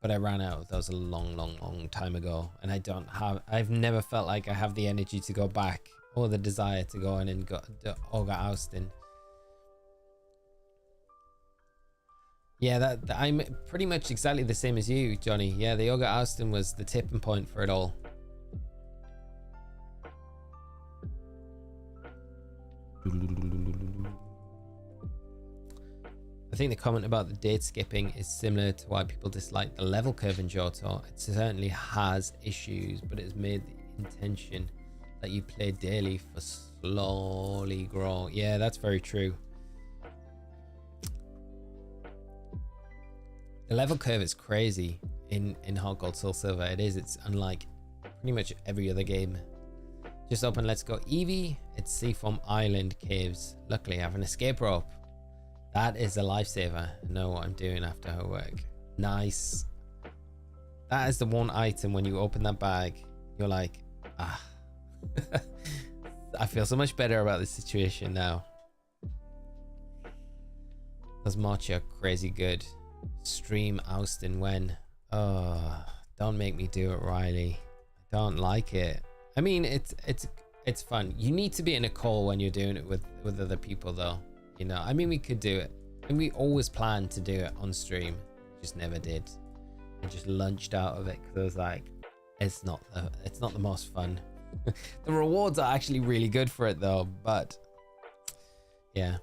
[SPEAKER 1] but I ran out of those a long time ago, and I've never felt like I have the energy to go back or the desire to go in and go the Ogre Ousting. Yeah, I'm pretty much exactly the same as you, Johnny. Yeah, the Ogre Ousting was the tipping point for it all. I think the comment about the date skipping is similar to why people dislike the level curve in Johto. It certainly has issues, but it's made the intention that you play daily for slowly grow. Yeah, that's very true. The level curve is crazy in Heart Gold Soul Silver. It is. It's unlike pretty much every other game. Just open Let's Go Eevee. It's Seafoam Island Caves. Luckily, I have an escape rope. That is a lifesaver. I know what I'm doing after her work. Nice. That is the one item when you open that bag, you're like, ah. I feel so much better about this situation now. Those Marchi are crazy good. Stream Austin when? Oh, don't make me do it, Riley. I don't like it. I mean, it's fun. You need to be in a call when you're doing it with other people, though. You know, I mean, we could do it, and we always planned to do it on stream. Just never did. I just lunched out of it because I was like, it's not the most fun. The rewards are actually really good for it, though. But yeah.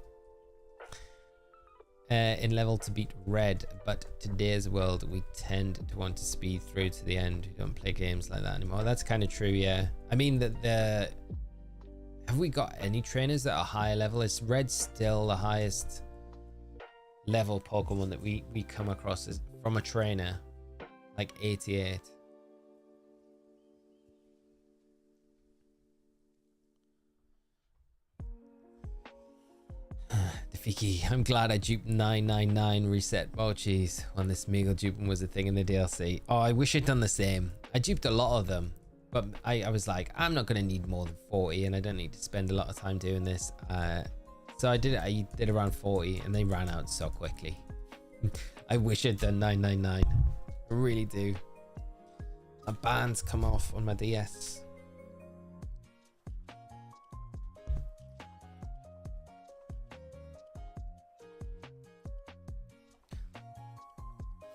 [SPEAKER 1] In level to beat red, but today's world we tend to want to speed through to the end. We don't play games like that anymore. That's kind of true, yeah. I mean, have we got any trainers that are higher level? Is red still the highest level Pokemon that we come across from a trainer? Like 88. Defiki, I'm glad I duped 999 reset Mochis when this Meagle duping was a thing in the DLC. Oh, I wish I'd done the same. I duped a lot of them, but I was like, I'm not going to need more than 40 and I don't need to spend a lot of time doing this. So I did around 40 and they ran out so quickly. I wish I'd done 999. I really do. My bands come off on my DS.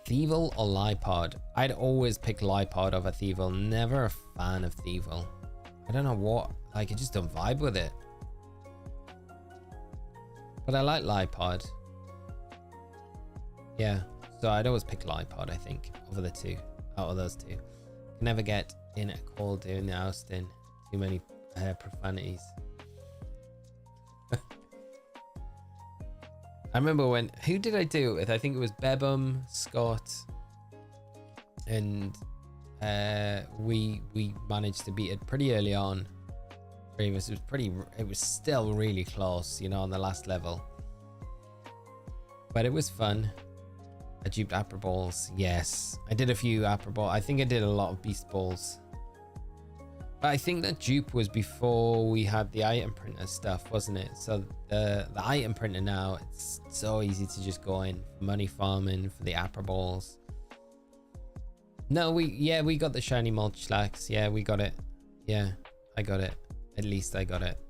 [SPEAKER 1] Thievul or Lipod? I'd always pick Lipod over Thievul. Never a fan of Thievul. I don't know what, like, I just don't vibe with it. But I like Lipod. Yeah, so I'd always pick Lipod, I think, over the two, out of those two. Can never get in a call doing the ousting. Too many profanities. I remember who did I do it with? I think it was Bebum, Scott, and we managed to beat it pretty early on. It was still really close, you know, on the last level. But it was fun. I duped Apra Balls. Yes, I did a few Apra Balls. I think I did a lot of Beast Balls. But I think that dupe was before we had the item printer stuff, wasn't it? So the item printer now, it's so easy to just go in for money farming for the Apra Balls. No, we got the shiny Mulchlax. Yeah, we got it. Yeah, I got it. At least I got it.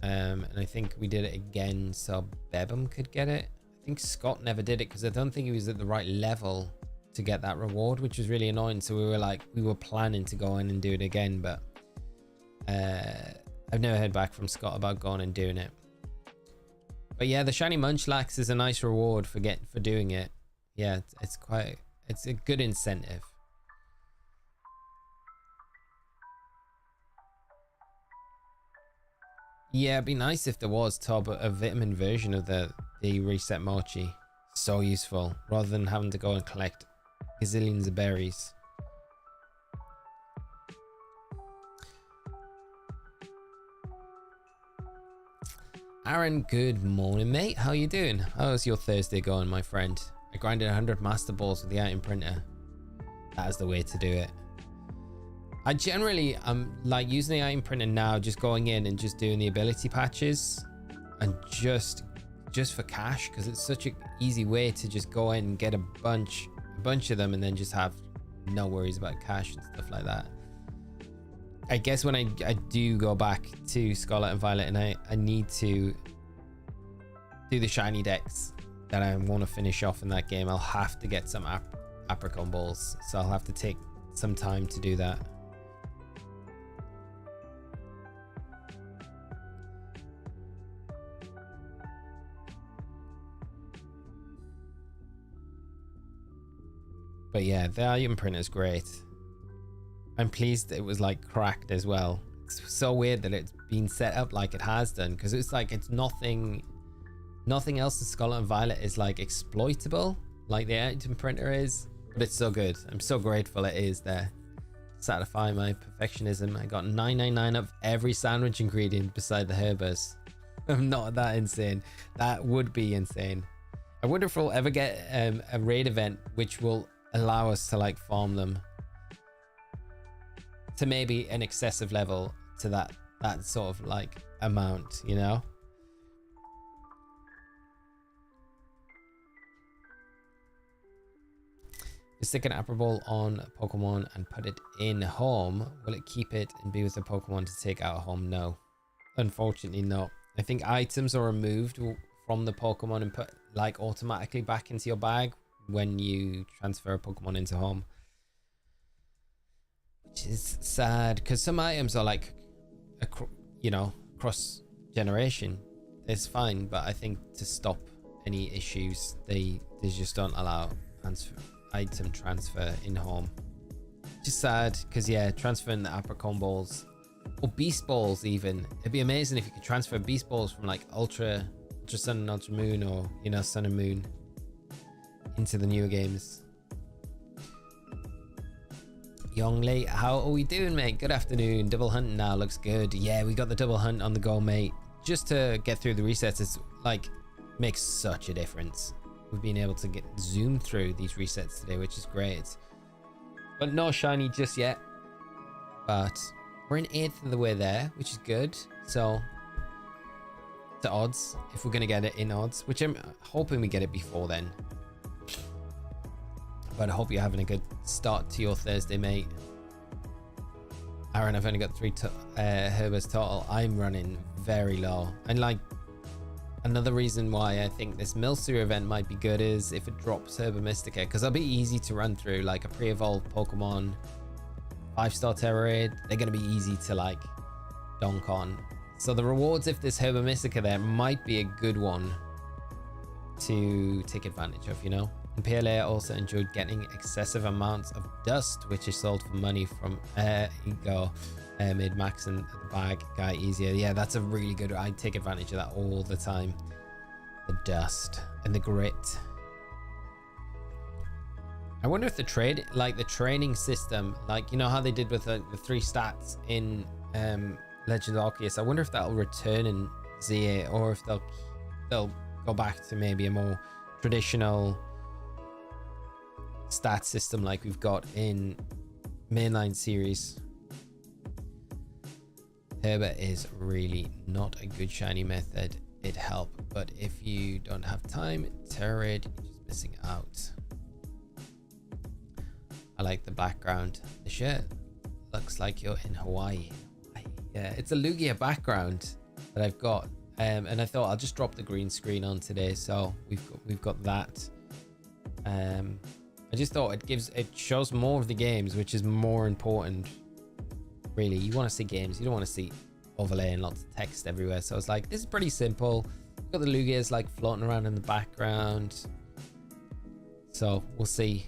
[SPEAKER 1] And I think we did it again so Bebum could get it. I think Scott never did it because I don't think he was at the right level to get that reward, which was really annoying. So we were planning to go in and do it again, but I've never heard back from Scott about going and doing it. But yeah, the shiny Munchlax is a nice reward for doing it. Yeah, it's a good incentive. Yeah, it'd be nice if there was, Tob, a vitamin version of the reset mochi. So useful, rather than having to go and collect gazillions of berries. Aaron, good morning, mate. How you doing? How's your Thursday going, my friend? I grinded 100 Master Balls with the item printer. That is the way to do it. I generally am like using the item printer now, just going in and just doing the ability patches, and just for cash, because it's such an easy way to just go in and get a bunch of them, and then just have no worries about cash and stuff like that. I guess when I do go back to Scarlet and Violet and I need to do the shiny decks that I want to finish off in that game, I'll have to get some Apricot Balls. So I'll have to take some time to do that. But yeah, the item print is great. I'm pleased it was like cracked as well. It's so weird that it's been set up like it has done, because it's like it's nothing else in Scarlet and Violet is like exploitable like the item printer is, but it's so good. I'm so grateful it is there. Satisfy my perfectionism. I got 999 of every sandwich ingredient beside the herbers. I'm not that insane. That would be insane. I wonder if we'll ever get a raid event which will allow us to like farm them to maybe an excessive level to that sort of like amount, you know? You stick an Apple Ball on Pokemon and put it in home. Will it keep it and be with the Pokemon to take out home? No. Unfortunately not. I think items are removed from the Pokemon and put like automatically back into your bag when you transfer a Pokemon into home. Which is sad, because some items are like, you know, cross generation. It's fine, but I think to stop any issues, they just don't allow item transfer in home. Just sad, because yeah, transferring the Apricot balls or Beast Balls even. It'd be amazing if you could transfer Beast Balls from like Ultra Sun and Ultra Moon, or you know, Sun and Moon into the newer games. Youngly, how are we doing, mate? Good afternoon. Double hunting now looks good. Yeah, we got the double hunt on the go, mate. Just to get through the resets, it's like makes such a difference. We've been able to get zoom through these resets today, which is great. But no shiny just yet. But we're in 8th of the way there, which is good. So to odds, if we're gonna get it in odds, which I'm hoping we get it before then. But I hope you're having a good start to your Thursday, mate. Aaron, I've only got 3 Herbers total. I'm running very low. And like, another reason why I think this Milcew event might be good is if it drops Herba Mystica, because they'll be easy to run through, like a pre-evolved Pokemon, 5-star Terror Raid. They're going to be easy to like donk on. So the rewards, if there's Herba Mystica there, might be a good one to take advantage of, you know? And PLA also enjoyed getting excessive amounts of dust, which is sold for money from Ego. Made Max and the bag guy easier. Yeah, that's a really good. I take advantage of that all the time. The dust and the grit. I wonder if the training system, like you know how they did with the 3 stats in Legend of Arceus. I wonder if that'll return in Z8, or if they'll go back to maybe a more traditional stat system like we've got in mainline series. Herbert is really not a good shiny method. It'd help, but if you don't have time, Terror Raid, you're just missing out. I like the background. The shirt looks like you're in Hawaii. Yeah, it's a Lugia background that I've got, and I thought I'll just drop the green screen on today. So we've got that. I just thought it shows more of the games, which is more important. Really, you want to see games, you don't want to see overlay and lots of text everywhere. So I was like, this is pretty simple. We've got the Lugias like floating around in the background, so we'll see.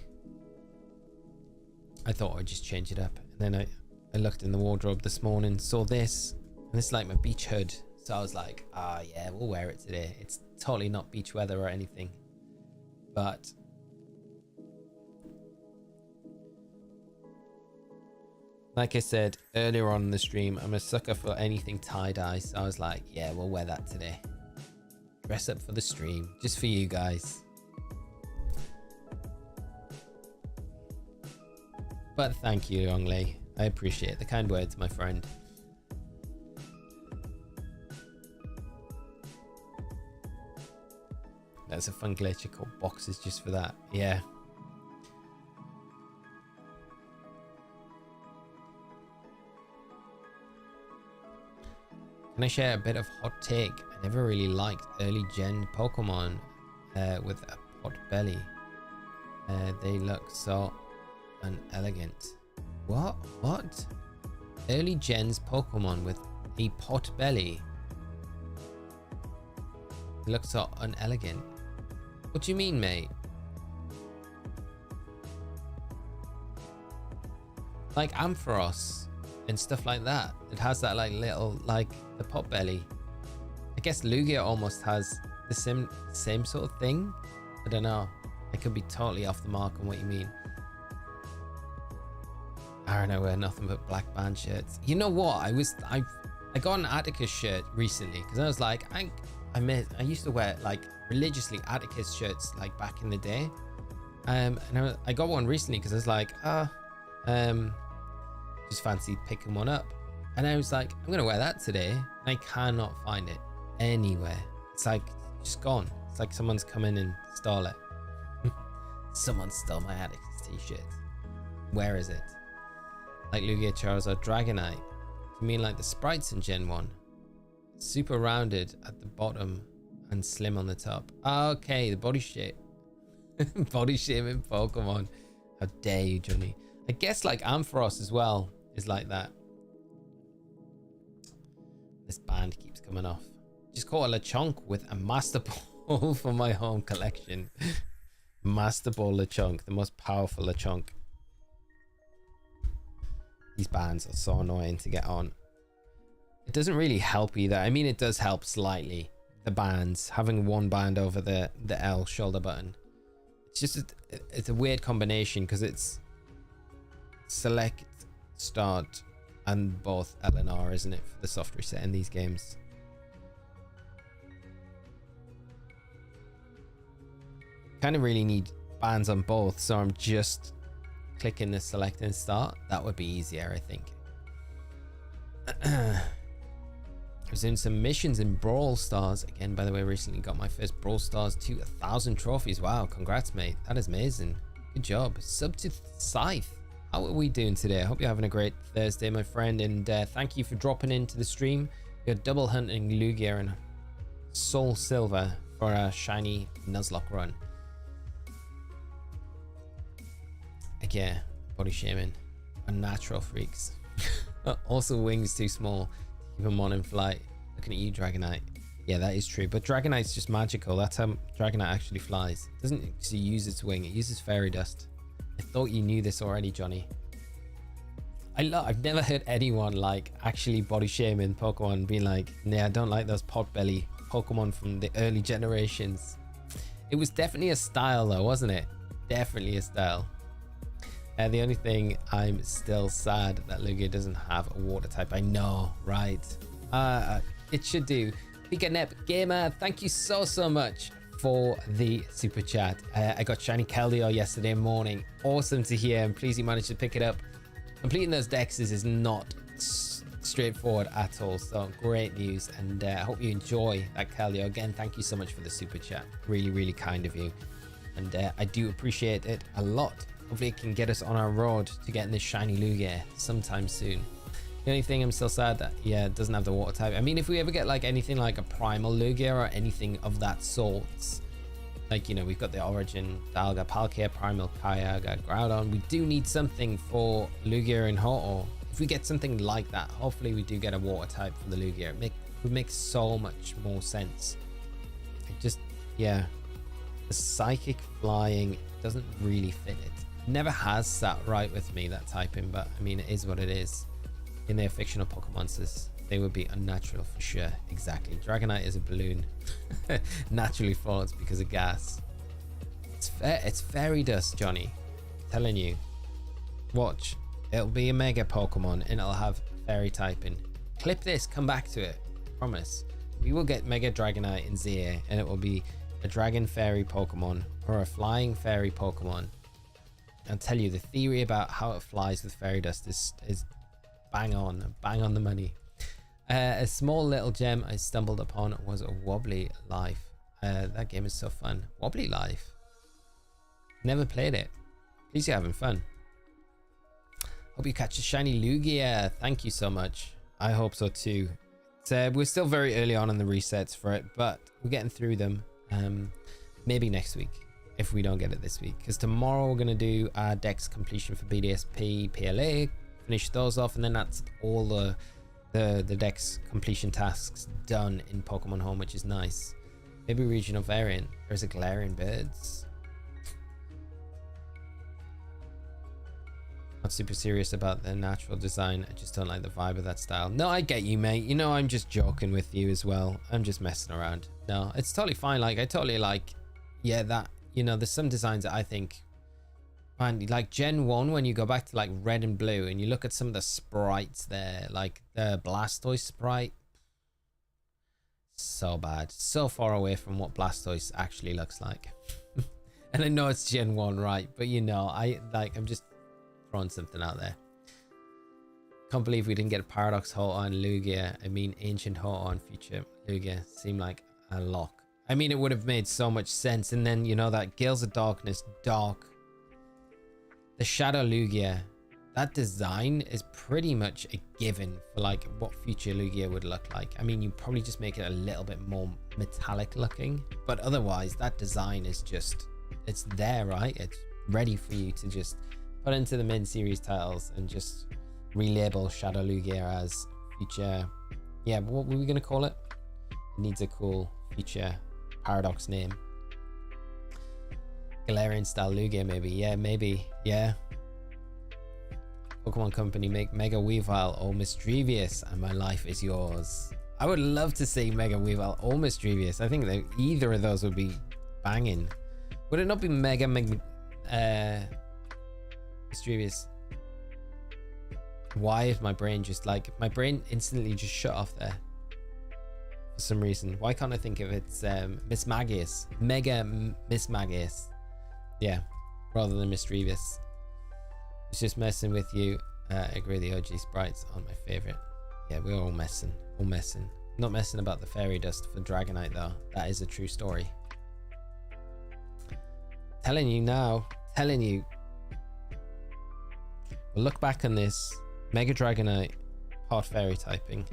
[SPEAKER 1] I thought I'd just change it up, and then I looked in the wardrobe this morning, saw this, and this is like my beach hood. So I was like, yeah, we'll wear it today. It's totally not beach weather or anything, but like I said earlier on in the stream, I'm a sucker for anything tie-dye. So I was like, yeah, we'll wear that today. Dress up for the stream, just for you guys. But thank you, Longley. I appreciate the kind words, my friend. That's a fun glitch. I call boxes just for that. Yeah. Can I share a bit of hot take? I never really liked early gen Pokemon with a pot belly. They look so unelegant. What? Early gens Pokemon with a pot belly. They look so unelegant. What do you mean, mate? Like Ampharos. and stuff like that. It has that like little, like the pot belly. I guess Lugia almost has the same sort of thing. I don't know. I could be totally off the mark on what you mean. I don't know, wear nothing but black band shirts. You know what? I got an Atticus shirt recently because I was like, I used to wear like religiously Atticus shirts like back in the day. And I got one recently because I was like, just fancy picking one up. And I was like, I'm gonna wear that today. And I cannot find it anywhere. It's like just gone. It's like someone's come in and stole it. Someone stole my Atticus t-shirt. Where is it? Like Lugia, Charizard, Dragonite. You mean like the sprites in Gen 1? Super rounded at the bottom and slim on the top. Okay, the body shape. Body shape in Pokemon. How dare you, Johnny? I guess like Ampharos as well is like that. This band keeps coming off. Just caught a Lechonk with a Master Ball for my home collection. Master Ball Lechonk, the most powerful Lechonk. These bands are so annoying to get on. It doesn't really help either. I mean, it does help slightly. The bands, having one band over the L shoulder button. It's just it's a weird combination because it's select, start, and both L and R, isn't it, for the soft reset in these games? Kind of really need bands on both, so I'm just clicking the select and start. That would be easier, I think. I was doing some missions in Brawl Stars again, by the way. Recently got my first Brawl Stars to 1,000 trophies. Wow, congrats, mate. That is amazing. Good job. Sub to Scythe. How are we doing today? I hope you're having a great Thursday, my friend, and thank you for dropping into the stream. You're double hunting Lugia and Soul Silver for a shiny Nuzlocke run. Yeah, body shaming. Unnatural freaks. Also, wings too small to keep them on in flight. Looking at you, Dragonite. Yeah, that is true. But Dragonite's just magical. That's how Dragonite actually flies. It doesn't actually use its wing. It uses fairy dust. I thought you knew this already, Johnny. I've never heard anyone like actually body shaming Pokemon, being like, nah, I don't like those pot belly Pokemon from the early generations. It was definitely a style though, wasn't it? Definitely a style. The only thing, I'm still sad that Lugia doesn't have a water type. I know, right? It should do. Picanep Gamer, thank you so much for the super chat. I got shiny Keldeo yesterday morning. Awesome to hear. I'm pleased you managed to pick it up. Completing those dexes is not straightforward at all. So great news. And I hope you enjoy that Keldeo. Again, thank you so much for the super chat. Really, really kind of you. And I do appreciate it a lot. Hopefully it can get us on our road to getting this shiny Lugia sometime soon. The only thing I'm still sad that, yeah, it doesn't have the water type. I mean, if we ever get like anything like a primal Lugia or anything of that sort, like, you know, we've got the Origin, Dialga, Palkia, Primal, Kyogre, Groudon. We do need something for Lugia and Ho-Oh. If we get something like that, hopefully we do get a water type for the Lugia. It would make so much more sense. It just, yeah, the psychic flying doesn't really fit it. Never has sat right with me, that typing, but I mean, it is what it is. In their fictional Pokemon monsters, they would be unnatural for sure. Exactly. Dragonite is a balloon. Naturally falls because of gas. It's fairy dust, Johnny. I'm telling you. Watch. It'll be a mega Pokemon and it'll have fairy typing. Clip this, come back to it. Promise. We will get Mega Dragonite in ZA and it will be a dragon fairy Pokemon or a flying fairy Pokemon. I'll tell you, the theory about how it flies with fairy dust is bang on the money. A small little gem I stumbled upon was a Wobbly Life. That game is so fun. Wobbly Life. Never played it. At least you're having fun. Hope you catch a shiny Lugia. Thank you so much. I hope so too. We're still very early on in the resets for it, but we're getting through them. Maybe next week. If we don't get it this week, because tomorrow we're going to do our Dex completion for BDSP, PLA, finish those off, and then that's all the Dex completion tasks done in Pokemon Home, which is nice. Maybe regional variant. There's a Galarian Birds. Not super serious about the natural design. I just don't like the vibe of that style. No, I get you, mate. You know, I'm just joking with you as well. I'm just messing around. No, it's totally fine. Like, I totally like, yeah, that, you know, there's some designs that I think, man, like Gen 1, when you go back to like red and blue and you look at some of the sprites there, like the Blastoise sprite, so bad. So far away from what Blastoise actually looks like. And I know it's Gen 1, right? But you know, I'm just throwing something out there. Can't believe we didn't get a Paradox Halt on Lugia. I mean, Ancient Halt on Future Lugia seemed like a lock. I mean, it would have made so much sense. And then, you know, that Gales of Darkness, Dark, the Shadow Lugia, that design is pretty much a given for like what future Lugia would look like. I mean, you probably just make it a little bit more metallic looking, but otherwise that design is just, it's there, right? It's ready for you to just put into the mid-series titles and just relabel Shadow Lugia as future. Yeah, what were we gonna call it? It needs a cool future Paradox name. Galarian style Lugia, maybe. Yeah, maybe. Yeah. Pokemon Company, make Mega Weavile or Misdrevious and my life is yours. I would love to see Mega Weavile or Misdrevious. I think that either of those would be banging. Would it not be Misdrevious? Why is my brain just like, my brain instantly just shut off there for some reason? Why can't I think of it's Mismagius? Mega Mismagius. Yeah, rather than Misdrevious. It's just messing with you. I agree, the OG sprites aren't my favorite. Yeah, we're all messing. All messing. Not messing about the fairy dust for Dragonite though. That is a true story. Telling you now. Telling you. We'll look back on this. Mega Dragonite, Hot Fairy typing.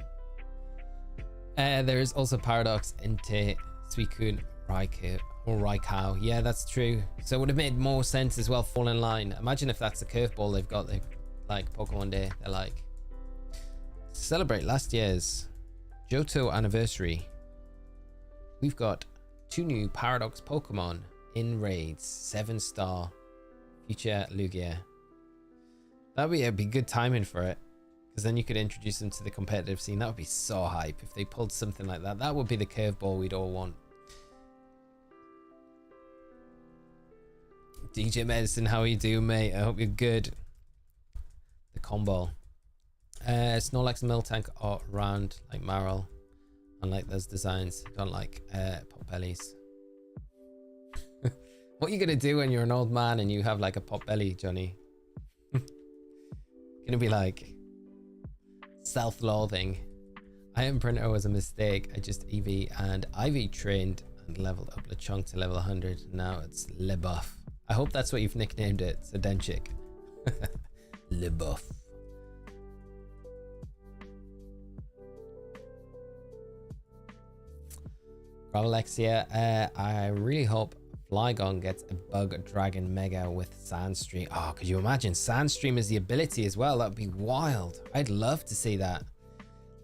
[SPEAKER 1] There is also Paradox into Suicune, Raikou, or Raikou. Yeah, that's true. So it would have made more sense as well, fall in line. Imagine if that's the curveball they've got, like Pokemon Day. They're like, to celebrate last year's Johto anniversary, we've got 2 new Paradox Pokemon in raids. 7-star future Lugia. That'd be good timing for it, because then you could introduce them to the competitive scene. That would be so hype if they pulled something like that. That would be the curveball we'd all want. DJ Medicine, how are you doing, mate? I hope you're good. The combo. Snorlax and Miltank are round like Marill. Unlike those designs, don't like Potbellies. What are you gonna do when you're an old man and you have like a Potbelly, Johnny? Gonna be like self-loathing. Iron Printer was a mistake. I just EV and IV trained and leveled up Lechonk to level 100. Now it's LeBuff. I hope that's what you've nicknamed it, Sedenchik. LeBuff. Gravelexia, I really hope Flygon gets a Bug Dragon Mega with Sandstream. Oh, could you imagine? Sandstream is the ability as well. That would be wild. I'd love to see that.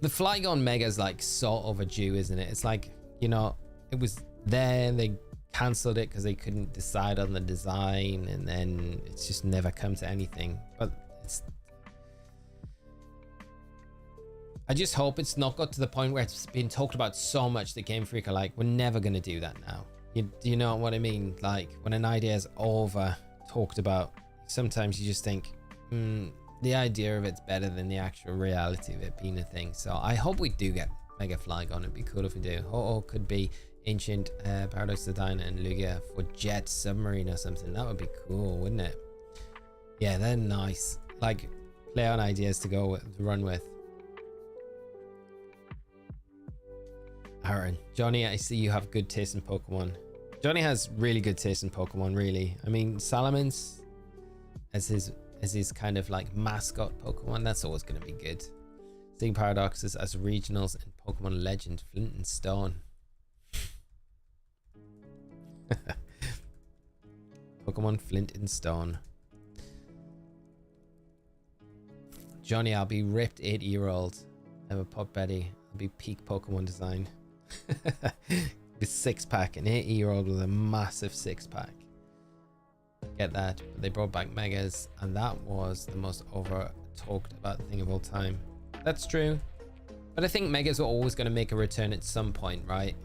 [SPEAKER 1] The Flygon Mega is like so overdue, isn't it? It's like, you know, it was there, they cancelled it because they couldn't decide on the design, and then it's just never come to anything. But it's, I just hope it's not got to the point where it's been talked about so much that Game Freak are like, we're never going to do that now. You know what I mean? Like, when an idea is over talked about, sometimes you just think, the idea of it's better than the actual reality of it being a thing. So I hope we do get Mega Flygon. It'd be cool if we do. Ho-Oh could be Ancient, Paradox Sedina and Lugia for Jet Submarine or something. That would be cool, wouldn't it? Yeah, they're nice. Like, play on ideas to go with, to run with. Aaron, Johnny, I see you have good taste in Pokemon. Johnny has really good taste in Pokemon, really. I mean, Salamence as his kind of like mascot Pokemon, that's always going to be good. Seeing Paradoxes as regionals in Pokemon Legend, Flint and Stone. Pokemon Flint and Stone. Johnny, I'll be ripped 80-year-old. I'm a Potbelly. I'll be peak Pokemon design. With 6-pack, an 80-year-old with a massive 6-pack. get that. But they brought back megas, and that was the most over talked about thing of all time. That's true, but I think megas are always going to make a return at some point, right?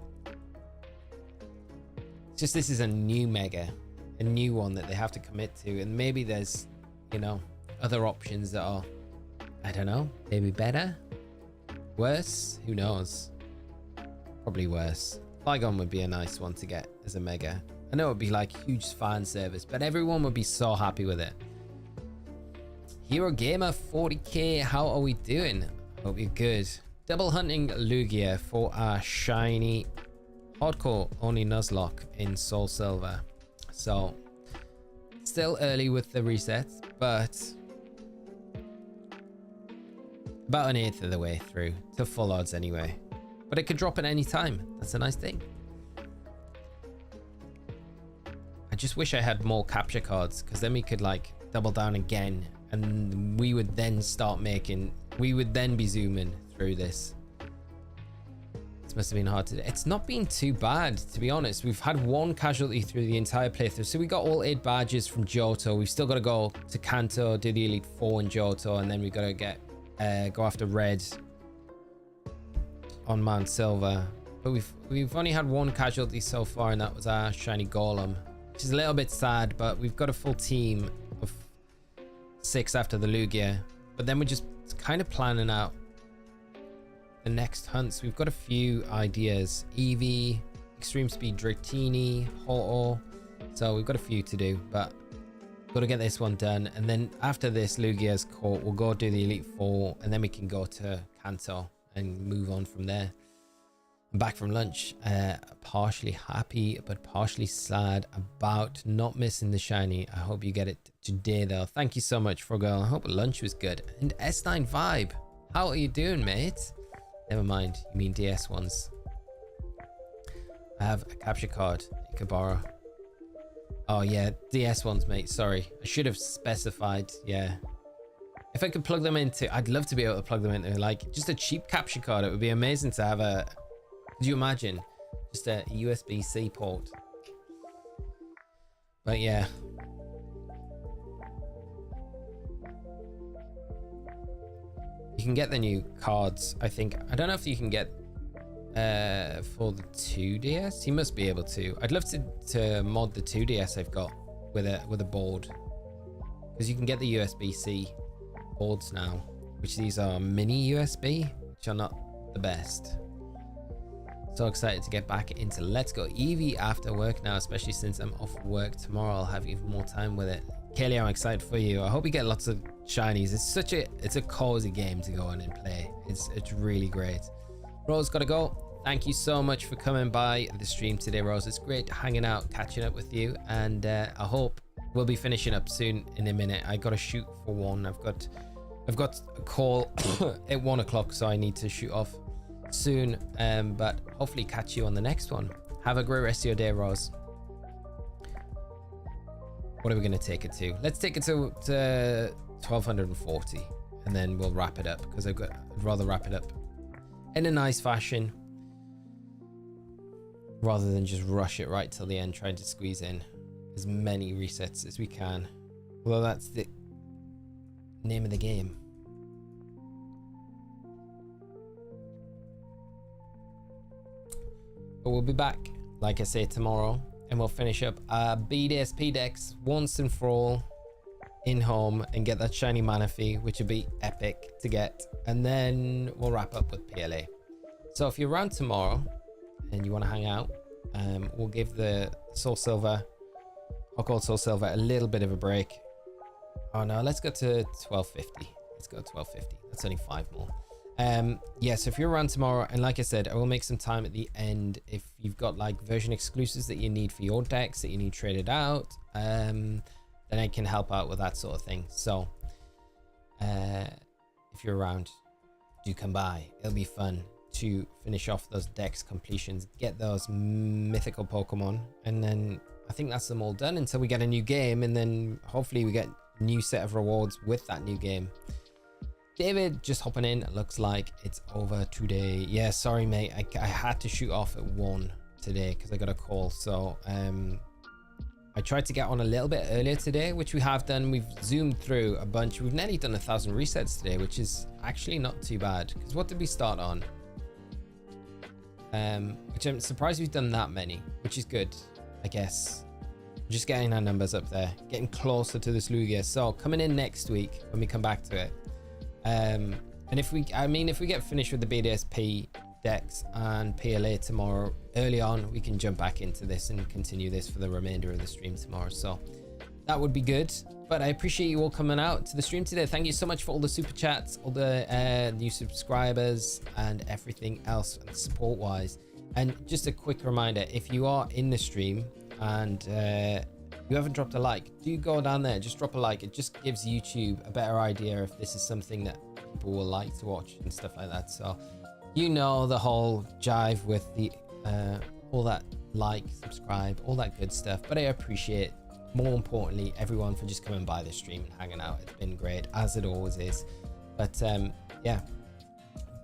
[SPEAKER 1] It's just this is a new mega, a new one that they have to commit to, and maybe there's, you know, other options that are, I don't know, maybe better, worse, who knows? Probably worse. Flygon would be a nice one to get as a mega. I know it would be like huge fan service, but everyone would be so happy with it. Hero Gamer 40k, how are we doing? Hope you're good. Double hunting Lugia for our shiny hardcore only Nuzlocke in Soul Silver. So still early with the resets, but about an eighth of the way through to full odds anyway. But it could drop at any time. That's a nice thing. I just wish I had more capture cards, because then we could like double down again, and we would then start making, we would then be zooming through this. This must have been hard to do. It's not been too bad, to be honest. We've had one casualty through the entire playthrough. So we got all 8 badges from Johto. We've still got to go to Kanto, do the Elite 4 in Johto, and then we've got to get go after Red on Mount Silver. But we've only had one casualty so far, and that was our shiny Golem, which is a little bit sad, but we've got a full team of 6 after the Lugia. But then we're just kind of planning out the next hunts. We've got a few ideas: Eevee, Extreme Speed Dratini, Ho-Oh. So we've got a few to do, but got to get this one done. And then after this Lugia's caught, we'll go do the Elite 4, and then we can go to Kanto and move on from there. I'm back from lunch, partially happy but partially sad about not missing the shiny. I hope you get it today though. Thank you so much, Froggle. I hope lunch was good. And S9 Vibe, how are you doing, mate? Never mind, you mean DS ones. I have a capture card you could borrow. Oh yeah, DS ones, mate. Sorry, I should have specified. Yeah, if I could plug them into, I'd love to be able to plug them into like just a cheap capture card. It would be amazing to have a, could you imagine, just a USB-C port? But yeah, you can get the new cards, I think. I don't know if you can get for the 2DS. You must be able to. I'd love to mod the 2DS I've got with a board, because you can get the USB-C boards now, which these are mini USB, which are not the best. So excited to get back into Let's Go Eevee after work now, especially since I'm off work tomorrow. I'll have even more time with it. Kaylee, I'm excited for you. I hope you get lots of shinies. It's a cozy game to go on and play. It's really great. Rose, gotta go. Thank you so much for coming by the stream today, Rose. It's great hanging out, catching up with you, and I hope we'll be finishing up soon in a minute. I gotta shoot for 1. I've got a call at 1 o'clock, so I need to shoot off soon, but hopefully catch you on the next one. Have a great rest of your day, Rose. What are we going to take it to? Let's take it to 1240, and then we'll wrap it up, because I'd rather wrap it up in a nice fashion rather than just rush it right till the end, trying to squeeze in as many resets as we can. Although that's the name of the game. But we'll be back, like I say, tomorrow, and we'll finish up our BDSP decks once and for all in home and get that shiny Manaphy, which would be epic to get. And then we'll wrap up with PLA. So if you're around tomorrow and you want to hang out, we'll give the Soul Silver, Hot Gold Soul Silver, a little bit of a break. Oh no, let's go to 1250. Let's go to 1250. That's only 5 more. Yeah, so if you're around tomorrow, and like I said, I will make some time at the end if you've got like version exclusives that you need for your decks that you need traded out, then I can help out with that sort of thing. So if you're around, do come by. It'll be fun to finish off those decks completions, get those mythical Pokemon, and then I think that's them all done until we get a new game, and then hopefully we get a new set of rewards with that new game. David just hopping in, looks like it's over today. Yeah, sorry mate, I had to shoot off at 1 today because I got a call, so I I tried to get on a little bit earlier today, which we have done. We've zoomed through a bunch. We've nearly done 1,000 resets today, which is actually not too bad. Because what did we start on? Which I'm surprised we've done that many, which is good, I guess. Just getting our numbers up there, getting closer to this Lugia. So coming in next week when we come back to it. And if we get finished with the BDSP decks and PLA tomorrow early on, we can jump back into this and continue this for the remainder of the stream tomorrow. So that would be good. But I appreciate you all coming out to the stream today. Thank you so much for all the super chats, all the new subscribers and everything else support wise. And just a quick reminder, if you are in the stream and you haven't dropped a like, do go down there, just drop a like. It just gives YouTube a better idea if this is something that people will like to watch and stuff like that. So you know, the whole jive with the all that, like, subscribe, all that good stuff. But I appreciate, more importantly, everyone for just coming by the stream and hanging out. It's been great, as it always is. But yeah,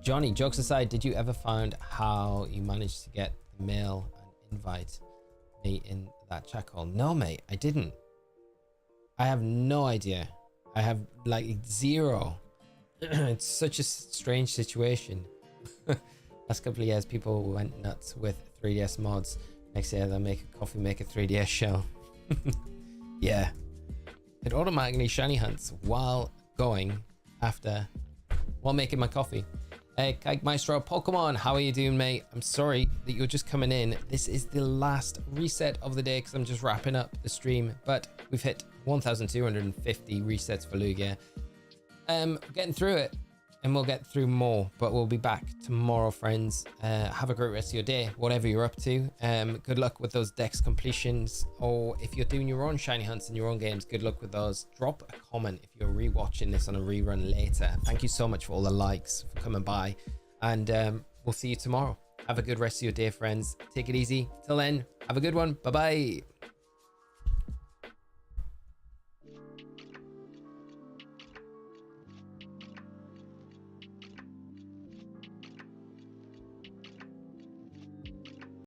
[SPEAKER 1] Johnny, jokes aside, did you ever find how you managed to get the mail and invite me in that chat call? No, mate, I didn't. I have no idea. I have like zero. It's such a strange situation. Last couple of years, people went nuts with 3DS mods. Next year, they'll make a coffee maker 3DS shell. Yeah. It automatically shiny hunts while making my coffee. Hey, Kike Maestro, Pokemon, how are you doing, mate? I'm sorry that you're just coming in. This is the last reset of the day because I'm just wrapping up the stream, but we've hit 1,250 resets for Lugia. Getting through it, and we'll get through more, but we'll be back tomorrow, friends. Have a great rest of your day, whatever you're up to. Good luck with those dex completions, or if you're doing your own shiny hunts in your own games, good luck with those. Drop a comment if you're rewatching this on a rerun later. Thank you so much for all the likes, for coming by, and we'll see you tomorrow. Have a good rest of your day, friends. Take it easy. Till then, have a good one. Bye bye.